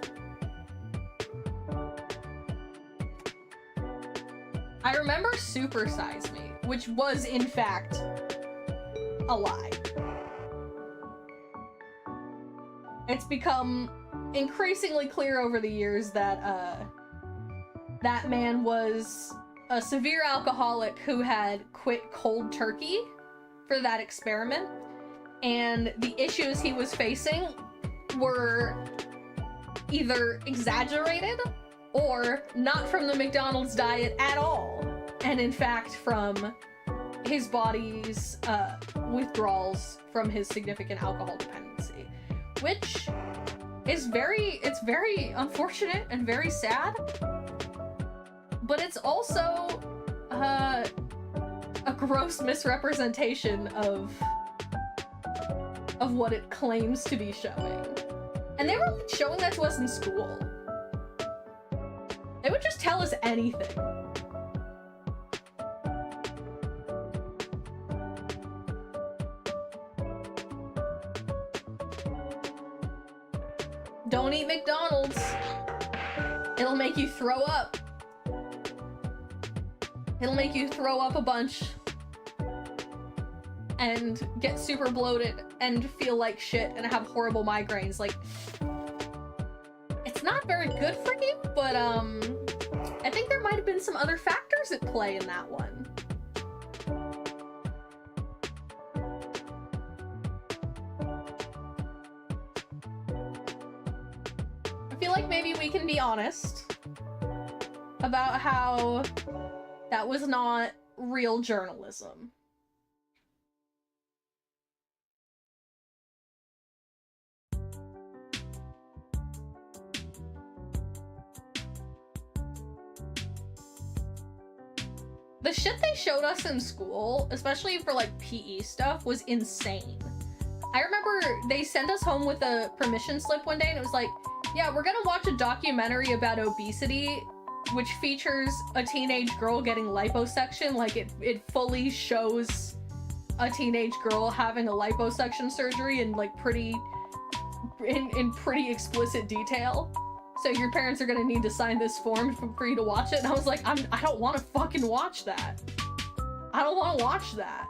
I remember Super Size Me, which was, in fact, a lie. It's become increasingly clear over the years that, that man was a severe alcoholic who had quit cold turkey for that experiment, and the issues he was facing were either exaggerated or not from the McDonald's diet at all, and in fact from his body's withdrawals from his significant alcohol dependency, which is very unfortunate and very sad, but it's also a gross misrepresentation of what it claims to be showing. And they were like, showing that to us in school. They would just tell us anything. Don't eat McDonald's. It'll make you throw up. It'll make you throw up a bunch and get super bloated and feel like shit and have horrible migraines. Like, it's not very good for you, but I think there might have been some other factors at play in that one. I feel like maybe we can be honest about how that was not real journalism. The shit they showed us in school, especially for like PE stuff, was insane. I remember they sent us home with a permission slip one day and it was like, yeah, we're gonna watch a documentary about obesity, which features a teenage girl getting liposuction. Like it fully shows a teenage girl having a liposuction surgery in like pretty explicit detail. So your parents are gonna need to sign this form for you to watch it. And I was like, I don't want to fucking watch that. I don't want to watch that.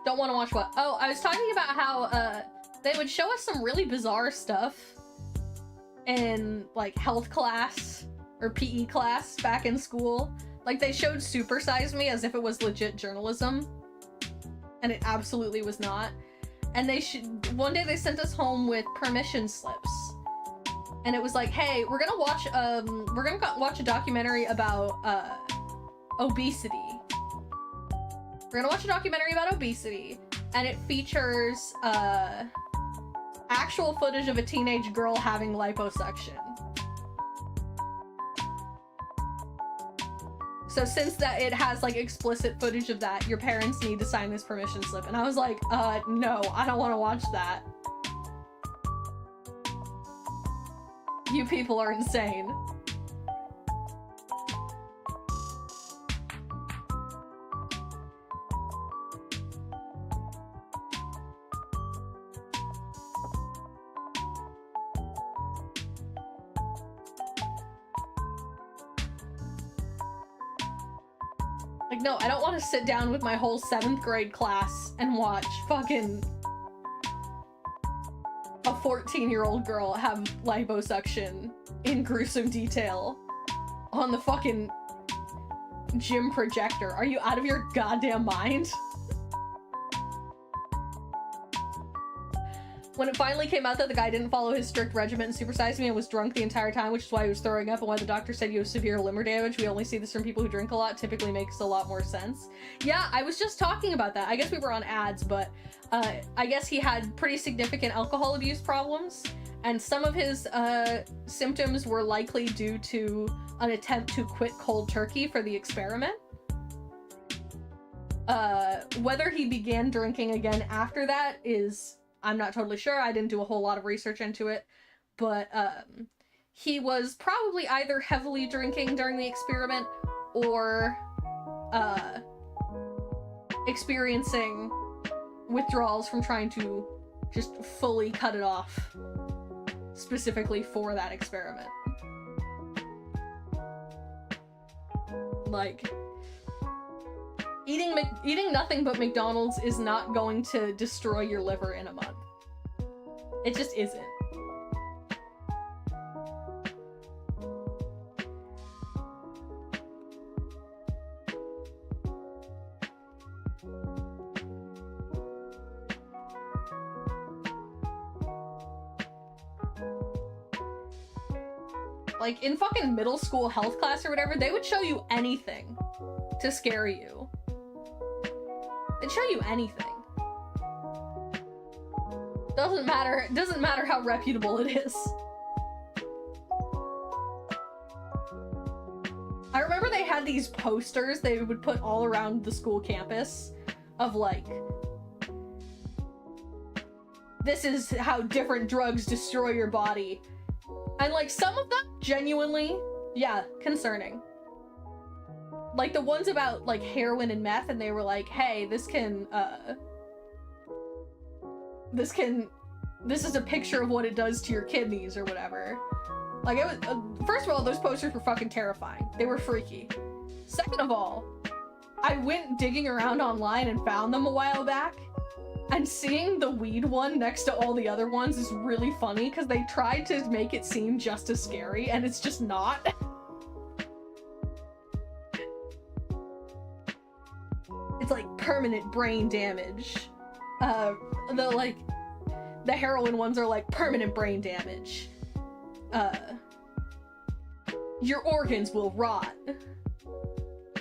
Don't want to watch what? Oh, I was talking about how they would show us some really bizarre stuff in like health class or PE class back in school. Like they showed Super Size Me as if it was legit journalism, and it absolutely was not. And one day they sent us home with permission slips, and it was like, hey, we're gonna watch a documentary about obesity. We're gonna watch a documentary about obesity, and it features actual footage of a teenage girl having liposuction. So since that it has like explicit footage of that, your parents need to sign this permission slip. And I was like, no, I don't want to watch that. You people are insane. Like, no, I don't want to sit down with my whole 7th grade class and watch fucking a 14-year-old girl have liposuction in gruesome detail on the fucking gym projector. Are you out of your goddamn mind? When it finally came out that the guy didn't follow his strict regimen and supersized me and was drunk the entire time, which is why he was throwing up and why the doctor said you have severe liver damage, we only see this from people who drink a lot, typically makes a lot more sense. Yeah, I was just talking about that. I guess we were on ads, but I guess he had pretty significant alcohol abuse problems, and some of his symptoms were likely due to an attempt to quit cold turkey for the experiment. Whether he began drinking again after that is... I'm not totally sure. I didn't do a whole lot of research into it, but he was probably either heavily drinking during the experiment or experiencing withdrawals from trying to just fully cut it off specifically for that experiment. Like, eating nothing but McDonald's is not going to destroy your liver in a month. It just isn't. Like, in fucking middle school health class or whatever, they would show you anything to scare you. They'd show you anything. Doesn't matter how reputable it is. I remember they had these posters they would put all around the school campus of like, this is how different drugs destroy your body. And like some of them genuinely, yeah, concerning. Like the ones about like heroin and meth, and they were like, hey, this is a picture of what it does to your kidneys or whatever. Like, it was, first of all, those posters were fucking terrifying. They were freaky. Second of all, I went digging around online and found them a while back, and seeing the weed one next to all the other ones is really funny because they tried to make it seem just as scary, and it's just not. It's like permanent brain damage. The heroin ones are like permanent brain damage. Your organs will rot.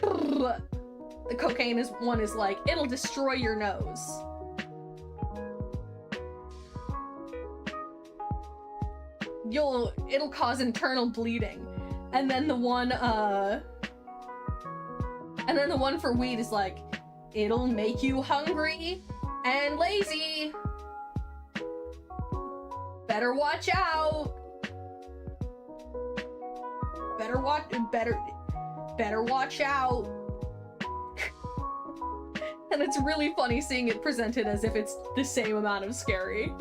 The cocaine one is like, it'll destroy your nose. It'll cause internal bleeding. And then the one for weed is like, it'll make you hungry and lazy. Better watch out. Better watch out. And it's really funny seeing it presented as if it's the same amount of scary.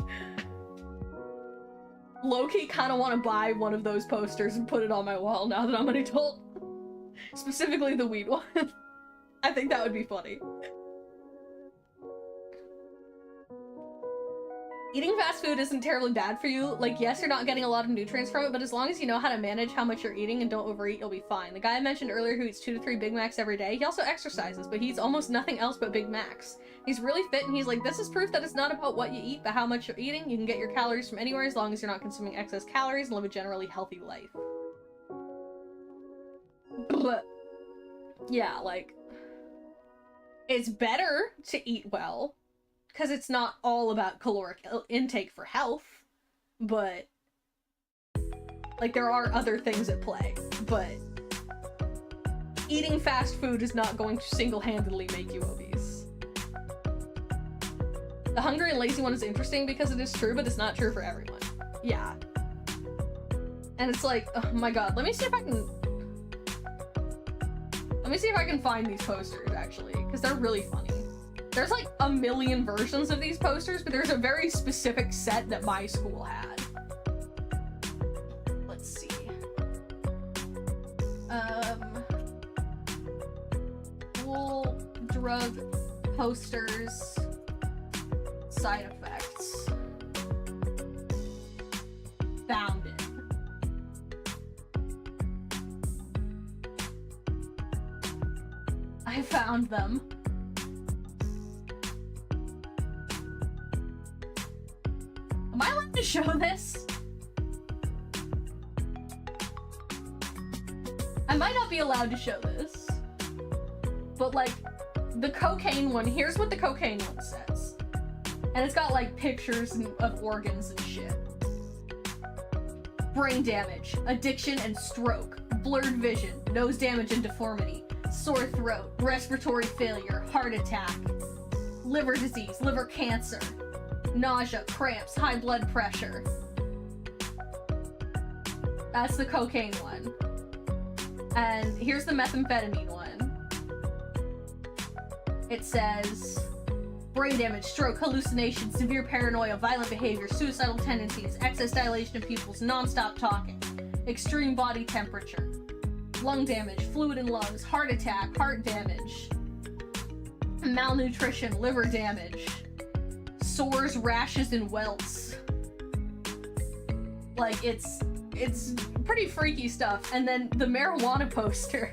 Low-key kind of want to buy one of those posters and put it on my wall now that I'm an adult. Specifically the weed one. I think that would be funny. Eating fast food isn't terribly bad for you. Like, yes, you're not getting a lot of nutrients from it, but as long as you know how to manage how much you're eating and don't overeat, you'll be fine. The guy I mentioned earlier who eats 2 to 3 Big Macs every day, he also exercises, but he eats almost nothing else but Big Macs. He's really fit, and he's like, this is proof that it's not about what you eat, but how much you're eating. You can get your calories from anywhere as long as you're not consuming excess calories and live a generally healthy life. But, yeah, like, it's better to eat well, because it's not all about caloric intake for health, but, like, there are other things at play, but eating fast food is not going to single-handedly make you obese. The hungry and lazy one is interesting because it is true, but it's not true for everyone. Yeah. And it's like, oh my god, let me see if I can find these posters, actually, because they're really funny. There's like a million versions of these posters, but there's a very specific set that my school had. Let's see. School drug posters, side effects. Found it. I found them. Am I allowed to show this? I might not be allowed to show this. But like, the cocaine one, here's what the cocaine one says. And it's got like pictures of organs and shit. Brain damage, addiction and stroke, blurred vision, nose damage and deformity, sore throat, respiratory failure, heart attack, liver disease, liver cancer, nausea, cramps, high blood pressure. That's the cocaine one. And here's the methamphetamine one. It says brain damage, stroke, hallucination, severe paranoia, violent behavior, suicidal tendencies, excess dilation of pupils, non-stop talking, extreme body temperature, lung damage, fluid in lungs, heart attack, heart damage, malnutrition, liver damage, sores, rashes, and welts. Like, it's pretty freaky stuff. And then the marijuana poster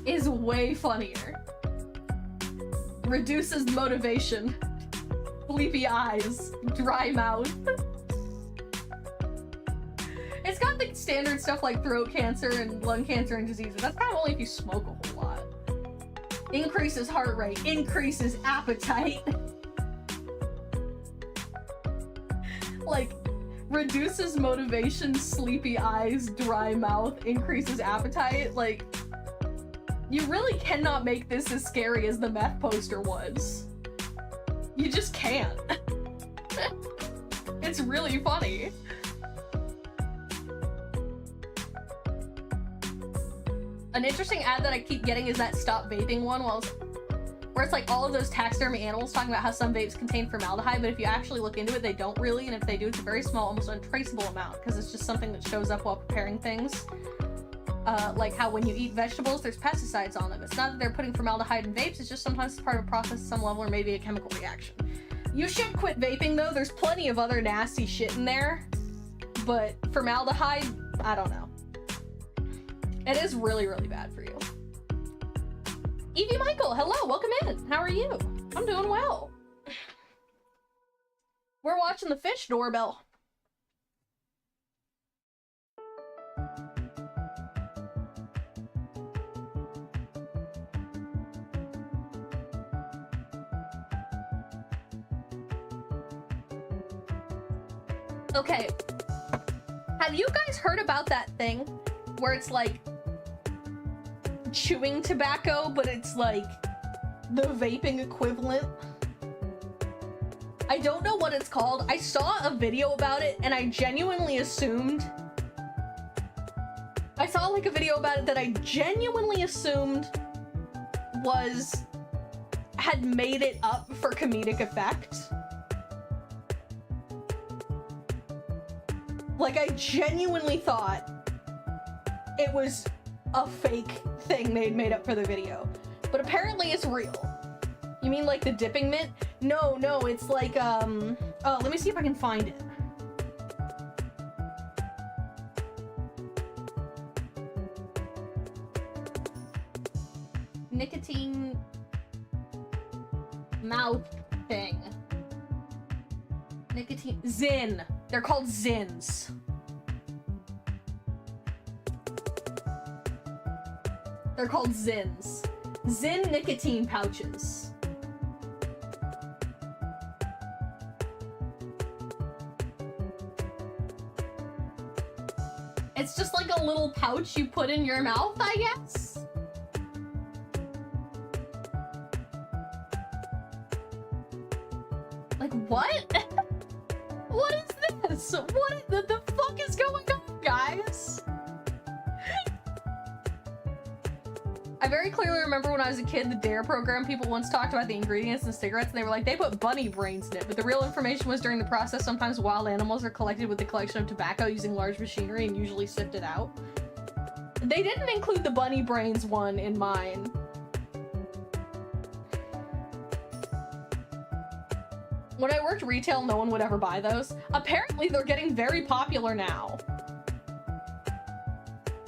is way funnier. Reduces motivation, sleepy eyes, dry mouth. It's got the standard stuff like throat cancer and lung cancer and diseases. That's kind of only if you smoke a whole lot. Increases heart rate, increases appetite. like, reduces motivation, sleepy eyes, dry mouth, increases appetite. Like, you really cannot make this as scary as the meth poster was. You just can't. It's really funny. An interesting ad that I keep getting is that stop vaping one, where it's like all of those taxidermy animals talking about how some vapes contain formaldehyde, but if you actually look into it, they don't really, and if they do, it's a very small, almost untraceable amount, because it's just something that shows up while preparing things. Like how when you eat vegetables, there's pesticides on them. It's not that they're putting formaldehyde in vapes, it's just sometimes it's part of a process at some level, or maybe a chemical reaction. You should quit vaping though, there's plenty of other nasty shit in there, but formaldehyde, I don't know. It is really, really bad for you. Evie Michael, hello, welcome in. How are you? I'm doing well. We're watching the fish doorbell. Okay, have you guys heard about that thing where it's like chewing tobacco, but it's like the vaping equivalent? I don't know what it's called. I saw a video about it and I genuinely assumed that I genuinely assumed had made it up for comedic effect. Like, I genuinely thought it was a fake thing they'd made up for the video. But apparently it's real. You mean like the dipping mint? No, it's like, oh, let me see if I can find it. Nicotine mouth thing. Nicotine Zyn. They're called Zyns. They're called Zyns. Zyn nicotine pouches. It's just like a little pouch you put in your mouth, I guess? Like, what? What is this? What the fuck is going on, guys? I very clearly remember when I was a kid, the DARE program, people once talked about the ingredients in cigarettes, and they were like, they put bunny brains in it, but the real information was during the process, sometimes wild animals are collected with the collection of tobacco using large machinery and usually sifted out. They didn't include the bunny brains one in mine. When I worked retail, no one would ever buy those. Apparently, they're getting very popular now.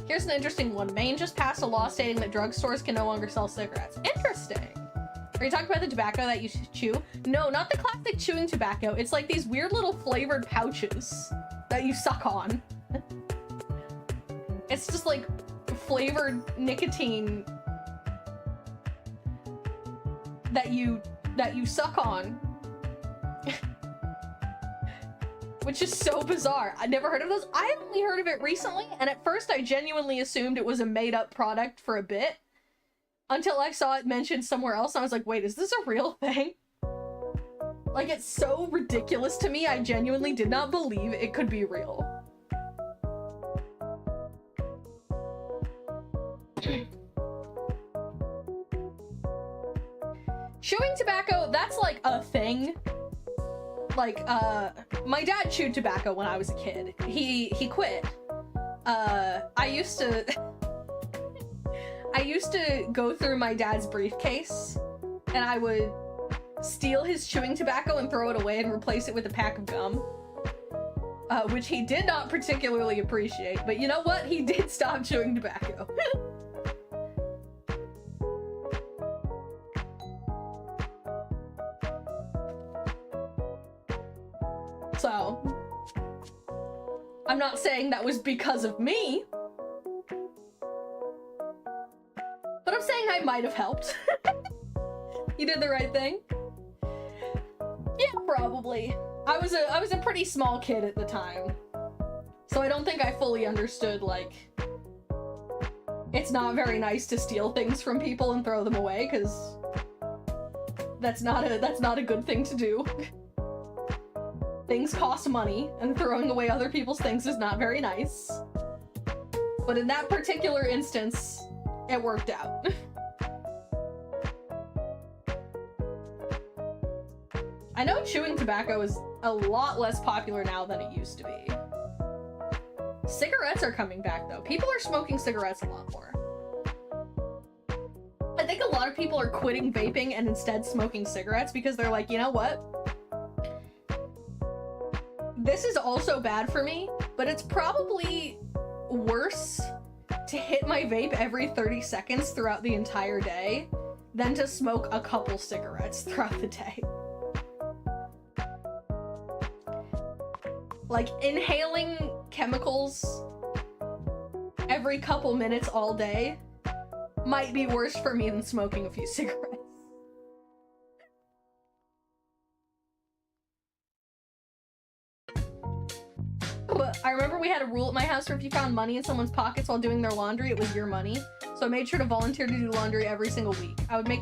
Here's an interesting one. Maine just passed a law stating that drugstores can no longer sell cigarettes. Interesting. Are you talking about the tobacco that you chew? No, not the classic chewing tobacco. It's like these weird little flavored pouches that you suck on. It's just like flavored nicotine that you suck on. Which is so bizarre. I never heard of those. I only heard of it recently, and at first I genuinely assumed it was a made-up product for a bit, until I saw it mentioned somewhere else, and I was like, wait, is this a real thing? Like, it's so ridiculous to me, I genuinely did not believe it could be real. Chewing tobacco, that's like a thing. Like, my dad chewed tobacco when I was a kid. He quit. I used to go through my dad's briefcase, and I would steal his chewing tobacco and throw it away and replace it with a pack of gum. Which he did not particularly appreciate, but you know what? He did stop chewing tobacco. So, I'm not saying that was because of me, but I'm saying I might have helped. You did the right thing. Yeah, probably. I was a pretty small kid at the time. So I don't think I fully understood, like, it's not very nice to steal things from people and throw them away, because that's not a good thing to do. Things cost money, and throwing away other people's things is not very nice. But in that particular instance, it worked out. I know chewing tobacco is a lot less popular now than it used to be. Cigarettes are coming back though. People are smoking cigarettes a lot more. I think a lot of people are quitting vaping and instead smoking cigarettes because they're like, you know what? This is also bad for me, but it's probably worse to hit my vape every 30 seconds throughout the entire day than to smoke a couple cigarettes throughout the day. Like, inhaling chemicals every couple minutes all day might be worse for me than smoking a few cigarettes. I remember we had a rule at my house where if you found money in someone's pockets while doing their laundry, it was your money. So I made sure to volunteer to do laundry every single week. I would make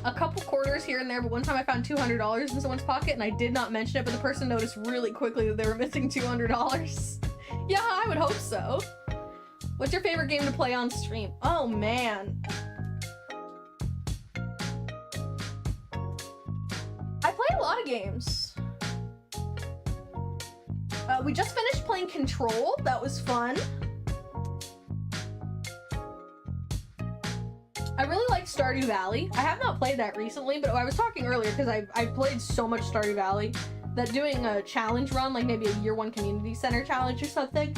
a couple quarters here and there, but one time I found $200 in someone's pocket and I did not mention it, but the person noticed really quickly that they were missing $200. Yeah, I would hope so. What's your favorite game to play on stream? Oh man. I play a lot of games. We just finished playing Control. That was fun. I really like Stardew Valley. I have not played that recently, but I was talking earlier because I played so much Stardew Valley that doing a challenge run, like maybe a year 1 community center challenge or something,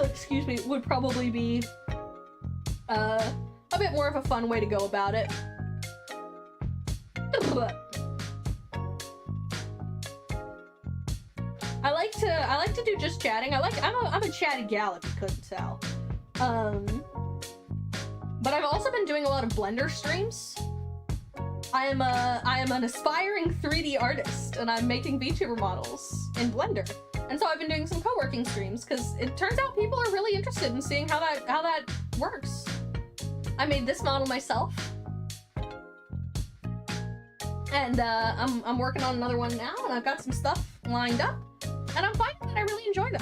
excuse me, would probably be a bit more of a fun way to go about it. I like to do just chatting. I'm a chatty gal if you couldn't tell. But I've also been doing a lot of Blender streams. I am an aspiring 3D artist, and I'm making VTuber models in Blender. And so I've been doing some co-working streams because it turns out people are really interested in seeing how that works. I made this model myself, and I'm working on another one now, and I've got some stuff lined up, and I'm finding that I really enjoyed it.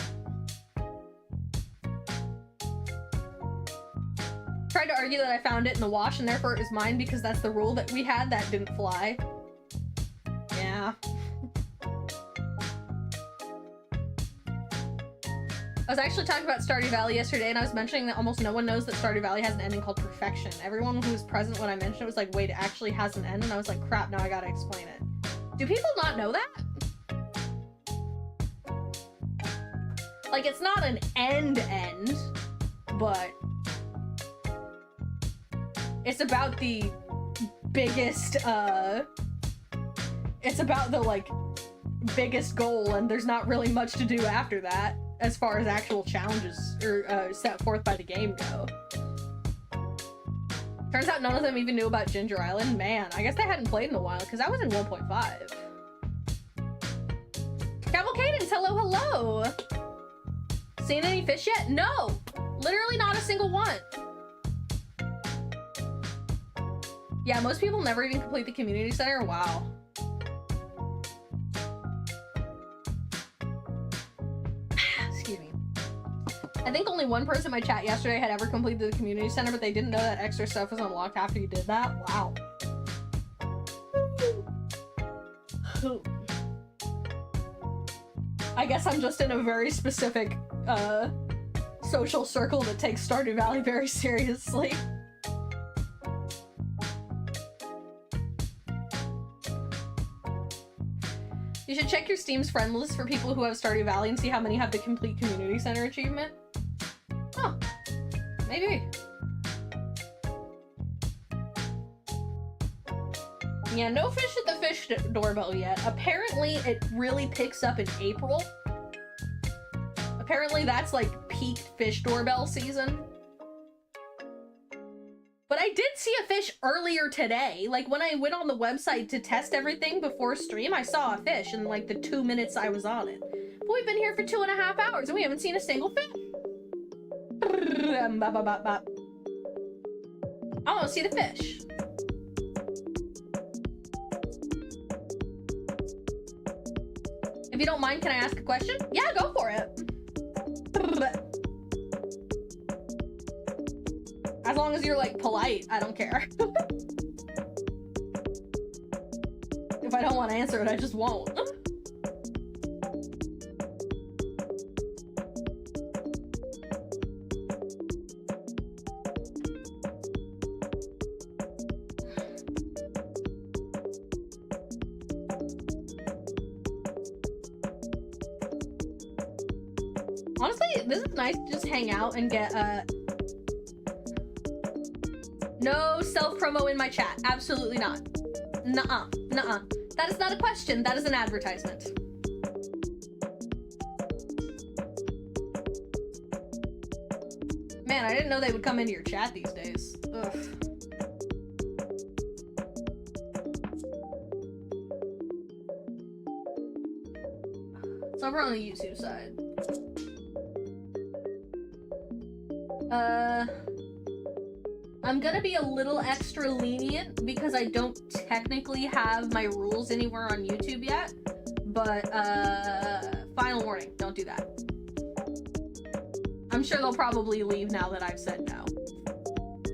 Tried to argue that I found it in the wash and therefore it was mine because that's the rule that we had. That didn't fly. Yeah. I was actually talking about Stardew Valley yesterday and I was mentioning that almost no one knows that Stardew Valley has an ending called Perfection. Everyone who was present when I mentioned it was like, wait, it actually has an end? And I was like, crap, now I gotta explain it. Do people not know that? Like, it's not an end, but it's about the biggest, it's about the, like, biggest goal, and there's not really much to do after that, as far as actual challenges set forth by the game go. Turns out none of them even knew about Ginger Island. Man, I guess they hadn't played in a while, because I was in 1.5. Cavalcadence, hello, hello! Seen any fish yet? No! Literally not a single one. Yeah, most people never even complete the community center. Wow. Excuse me. I think only one person in my chat yesterday had ever completed the community center, but they didn't know that extra stuff was unlocked after you did that. Wow. I guess I'm just in a very specific social circle that takes Stardew Valley very seriously. You should check your Steam's friend list for people who have Stardew Valley and see how many have the complete community center achievement. Huh. Maybe. Yeah, no fish at the fish doorbell yet. Apparently it really picks up in April. Apparently that's like peak fish doorbell season. But I did see a fish earlier today. Like, when I went on the website to test everything before stream, I saw a fish in, like, the 2 minutes I was on it. But we've been here for 2.5 hours, and we haven't seen a single fish. I want to see the fish. If you don't mind, can I ask a question? Yeah, go for it. As long as you're, like, polite, I don't care. If I don't want to answer it, I just won't. Honestly, this is nice to just hang out and get, no self-promo in my chat. Absolutely not. Nuh-uh. Nuh-uh. That is not a question. That is an advertisement. Man, I didn't know they would come into your chat these days. Ugh. It's over on the YouTube side. I'm gonna be a little extra lenient because I don't technically have my rules anywhere on YouTube yet, but final warning, don't do that. I'm sure they'll probably leave now that I've said no.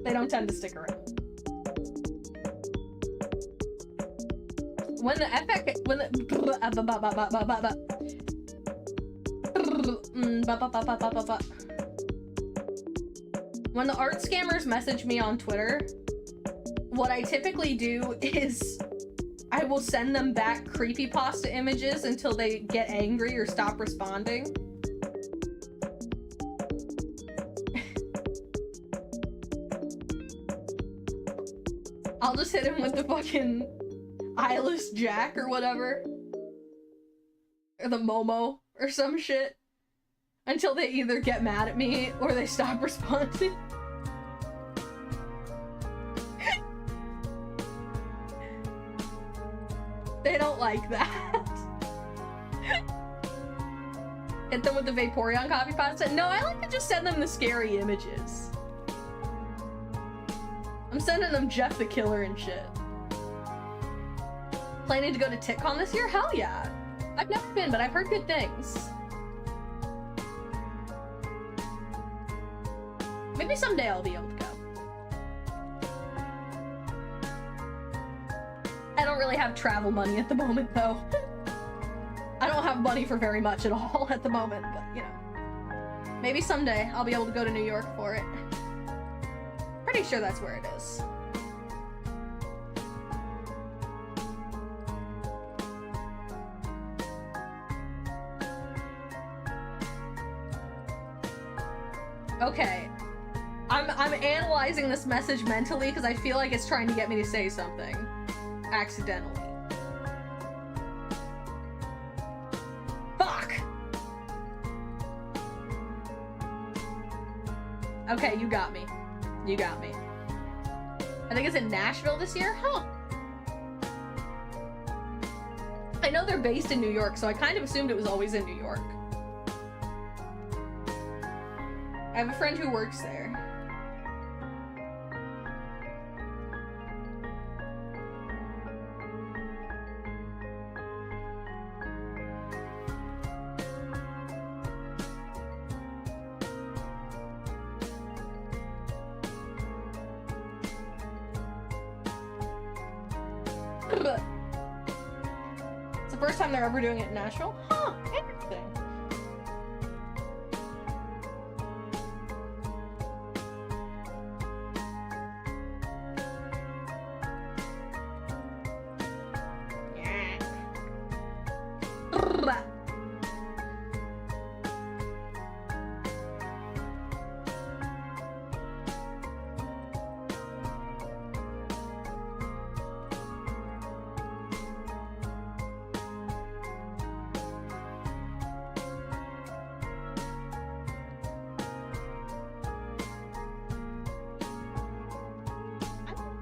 They don't tend to stick around. When the when the art scammers message me on Twitter, what I typically do is I will send them back creepypasta images until they get angry or stop responding. I'll just hit him with the fucking eyeless Jack or whatever. Or the Momo or some shit. Until they either get mad at me or they stop responding. They don't like that. Hit them with the Vaporeon copy pasta? No, I like to just send them the scary images. I'm sending them Jeff the Killer and shit. Planning to go to TitCon this year? Hell yeah. I've never been, but I've heard good things. Maybe someday I'll be able to go. I don't really have travel money at the moment, though. I don't have money for very much at all at the moment, but, you know. Maybe someday I'll be able to go to New York for it. Pretty sure that's where it is. Okay. I'm analyzing this message mentally because I feel like it's trying to get me to say something. Accidentally. Fuck! Okay, you got me. You got me. I think it's in Nashville this year? Huh. I know they're based in New York, so I kind of assumed it was always in New York. I have a friend who works there. It's the first time they're ever doing it in Nashville? Huh, interesting.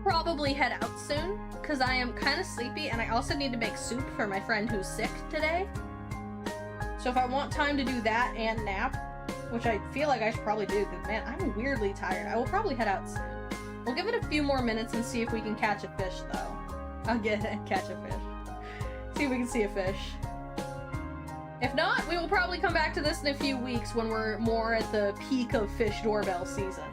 probably head out soon because I am kind of sleepy and I also need to make soup for my friend who's sick today. So if I want time to do that and nap, which I feel like I should probably do because, man, I'm weirdly tired. I will probably head out soon. We'll give it a few more minutes and see if we can catch a fish, though. I'll catch a fish. See if we can see a fish. If not, we will probably come back to this in a few weeks when we're more at the peak of fish doorbell season.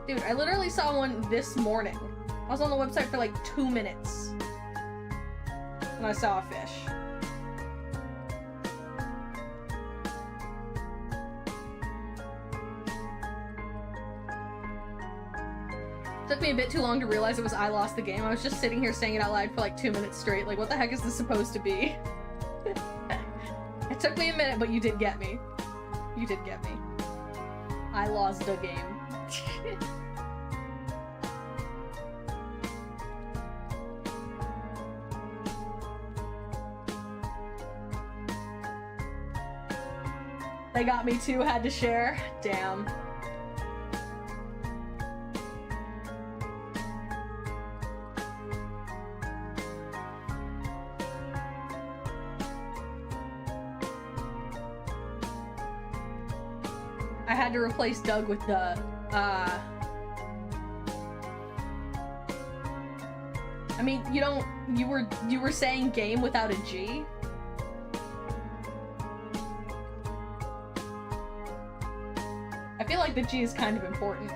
Dude, I literally saw one this morning. I was on the website for like 2 minutes. And I saw a fish. Took me a bit too long to realize it was I lost the game. I was just sitting here saying it out loud for like 2 minutes straight. Like, what the heck is this supposed to be? It took me a minute, but you did get me. You did get me. I lost the game. They got me too, had to share. Damn. I had to replace Doug with the, I mean, you were saying game without a G? I feel like the G is kind of important.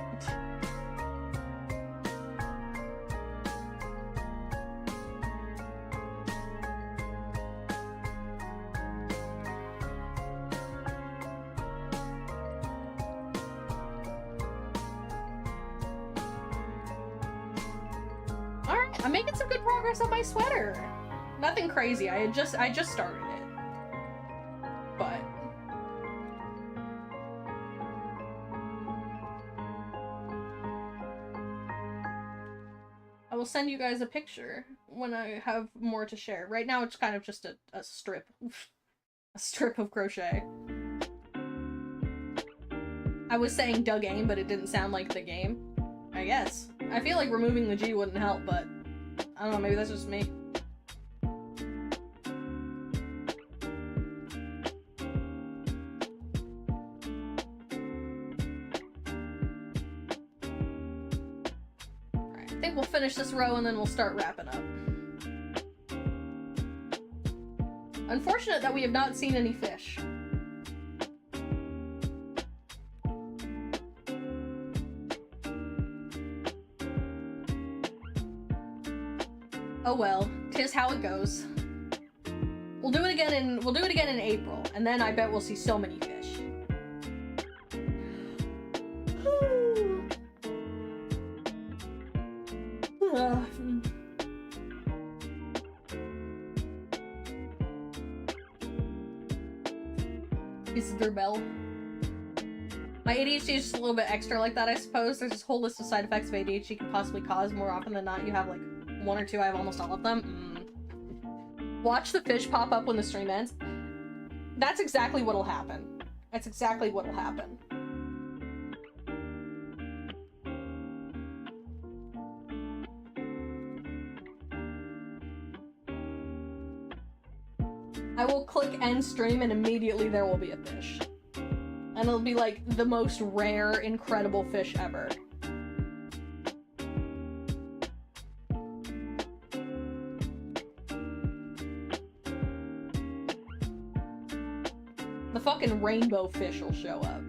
Alright, I'm making some good progress on my sweater. Nothing crazy, I just started it. But I will send you guys a picture when I have more to share. Right now it's kind of just a strip. A strip of crochet. I was saying Doug Aim, but it didn't sound like the game. I guess. I feel like removing the G wouldn't help, but I don't know, maybe that's just me. Alright, I think we'll finish this row and then we'll start wrapping up. Unfortunate that we have not seen any fish. Oh well, 'tis how it goes. We'll do it again in April, and then I bet we'll see so many fish. Is Doorbell. My ADHD is just a little bit extra like that, I suppose. There's this whole list of side effects of ADHD can possibly cause. More often than not, you have like 1 or 2. I have almost all of them. Watch the fish pop up when the stream ends. That's exactly what'll happen. That's exactly what'll happen. I will click end stream and immediately there will be a fish. And it'll be like the most rare, incredible fish ever. The fucking rainbow fish will show up.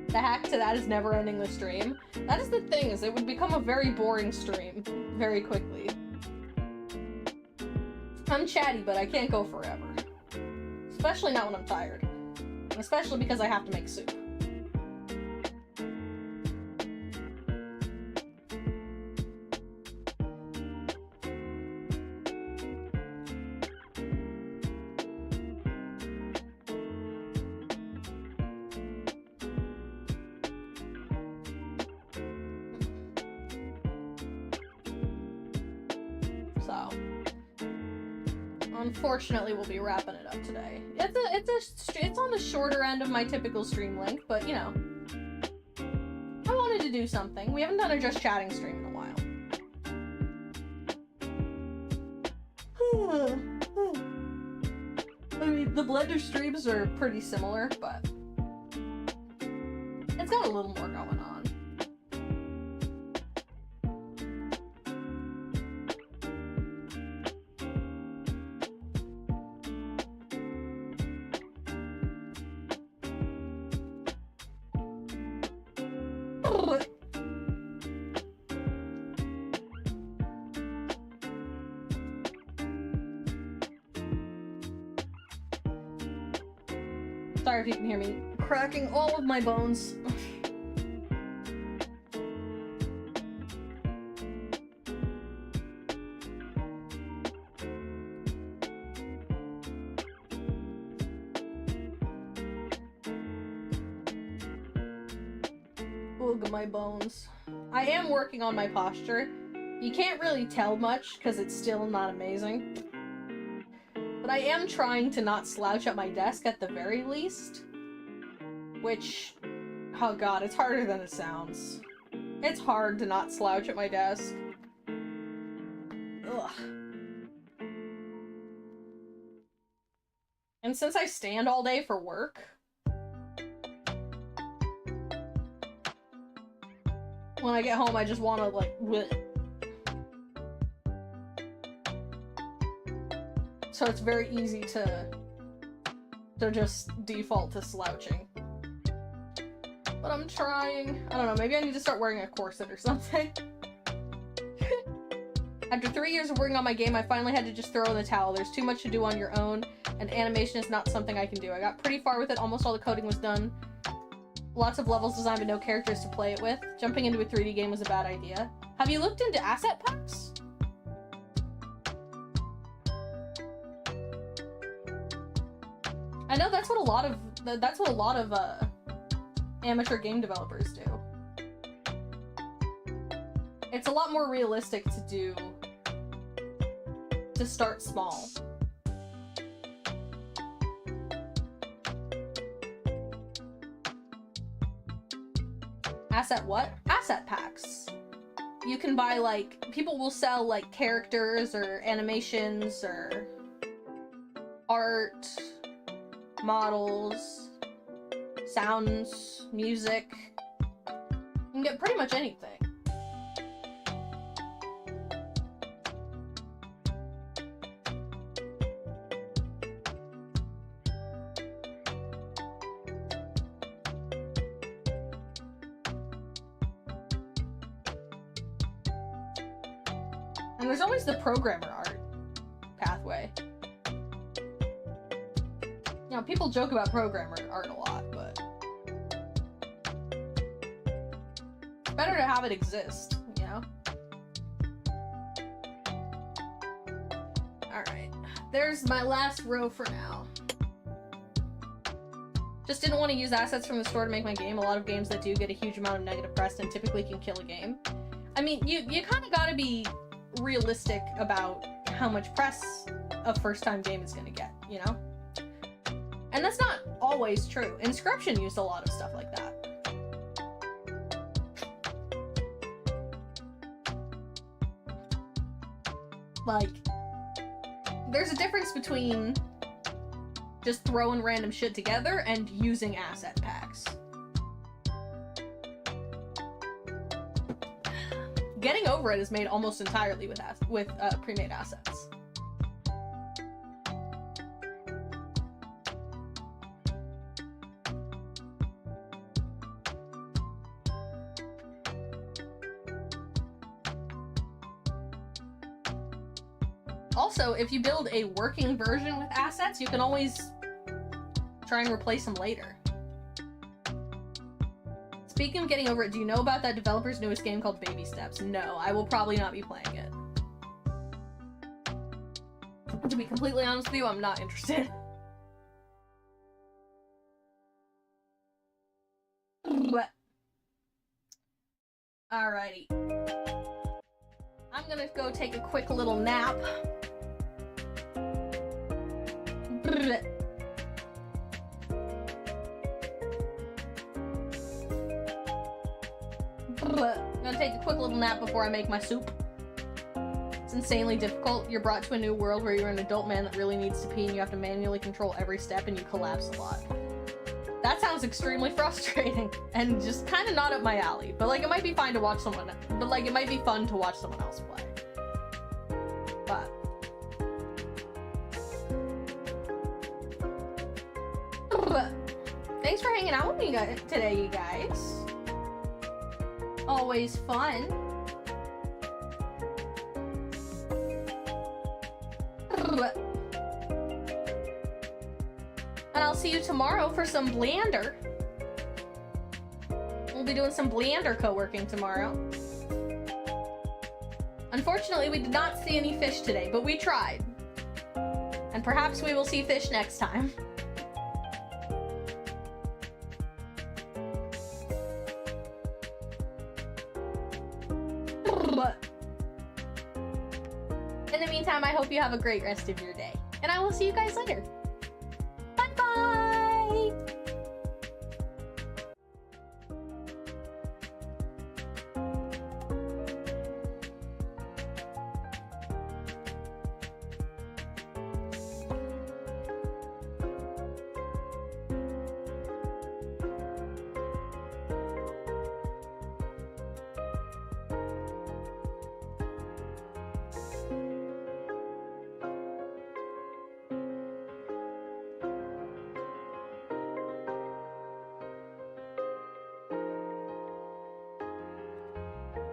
The hack to that is never ending the stream. That is the thing, is it would become a very boring stream very quickly. I'm chatty, but I can't go forever. Especially not when I'm tired. Especially because I have to make soup. Unfortunately, we'll be wrapping it up today. It's on the shorter end of my typical stream length, but you know, I wanted to do something. We haven't done a just chatting stream in a while. I mean, the Blender streams are pretty similar, but it's got a little more going on. Sorry if you can hear me cracking all of my bones. Look at my bones. I am working on my posture. You can't really tell much because it's still not amazing. But I am trying to not slouch at my desk at the very least. Which, oh god, it's harder than it sounds. It's hard to not slouch at my desk. Ugh. And since I stand all day for work, when I get home I just want to like, bleh. So it's very easy to just default to slouching. But I'm trying. I don't know, maybe I need to start wearing a corset or something. After 3 years of working on my game, I finally had to just throw in the towel. There's too much to do on your own, and animation is not something I can do. I got pretty far with it, almost all the coding was done. Lots of levels designed but no characters to play it with. Jumping into a 3D game was a bad idea. Have you looked into asset packs? I know that's what a lot of amateur game developers do. It's a lot more realistic to start small. Asset what? Asset packs. You can buy, like, people will sell, like, characters or animations or art, models, sounds, music. You can get pretty much anything. And there's always the programmer art pathway. You know, people joke about programmer art a lot, but it's better to have it exist, you know? Alright, there's my last row for now. Just didn't want to use assets from the store to make my game. A lot of games that do get a huge amount of negative press and typically can kill a game. I mean, you kind of gotta be realistic about how much press a first-time game is gonna get, you know? And that's not always true. Inscription used a lot of stuff like that. Like, there's a difference between just throwing random shit together and using asset packs. Getting Over It is made almost entirely with pre-made assets. Also, if you build a working version with assets, you can always try and replace them later. Speaking of Getting Over It, do you know about that developer's newest game called Baby Steps? No, I will probably not be playing it. To be completely honest with you, I'm not interested. But alrighty. I'm gonna go take a quick little nap. I'm gonna take a quick little nap before I make my soup. It's insanely difficult. You're brought to a new world where you're an adult man that really needs to pee and you have to manually control every step and you collapse a lot. That sounds extremely frustrating and just kind of not up my alley. But like, it might be fine to watch someone, but like, it might be fun to watch someone else play. But thanks for hanging out with me today, you guys. Always fun. And I'll see you tomorrow for some Blander. We'll be doing some Blander co-working tomorrow. Unfortunately, we did not see any fish today, but we tried. And perhaps we will see fish next time. In the meantime, I hope you have a great rest of your day. And I will see you guys later.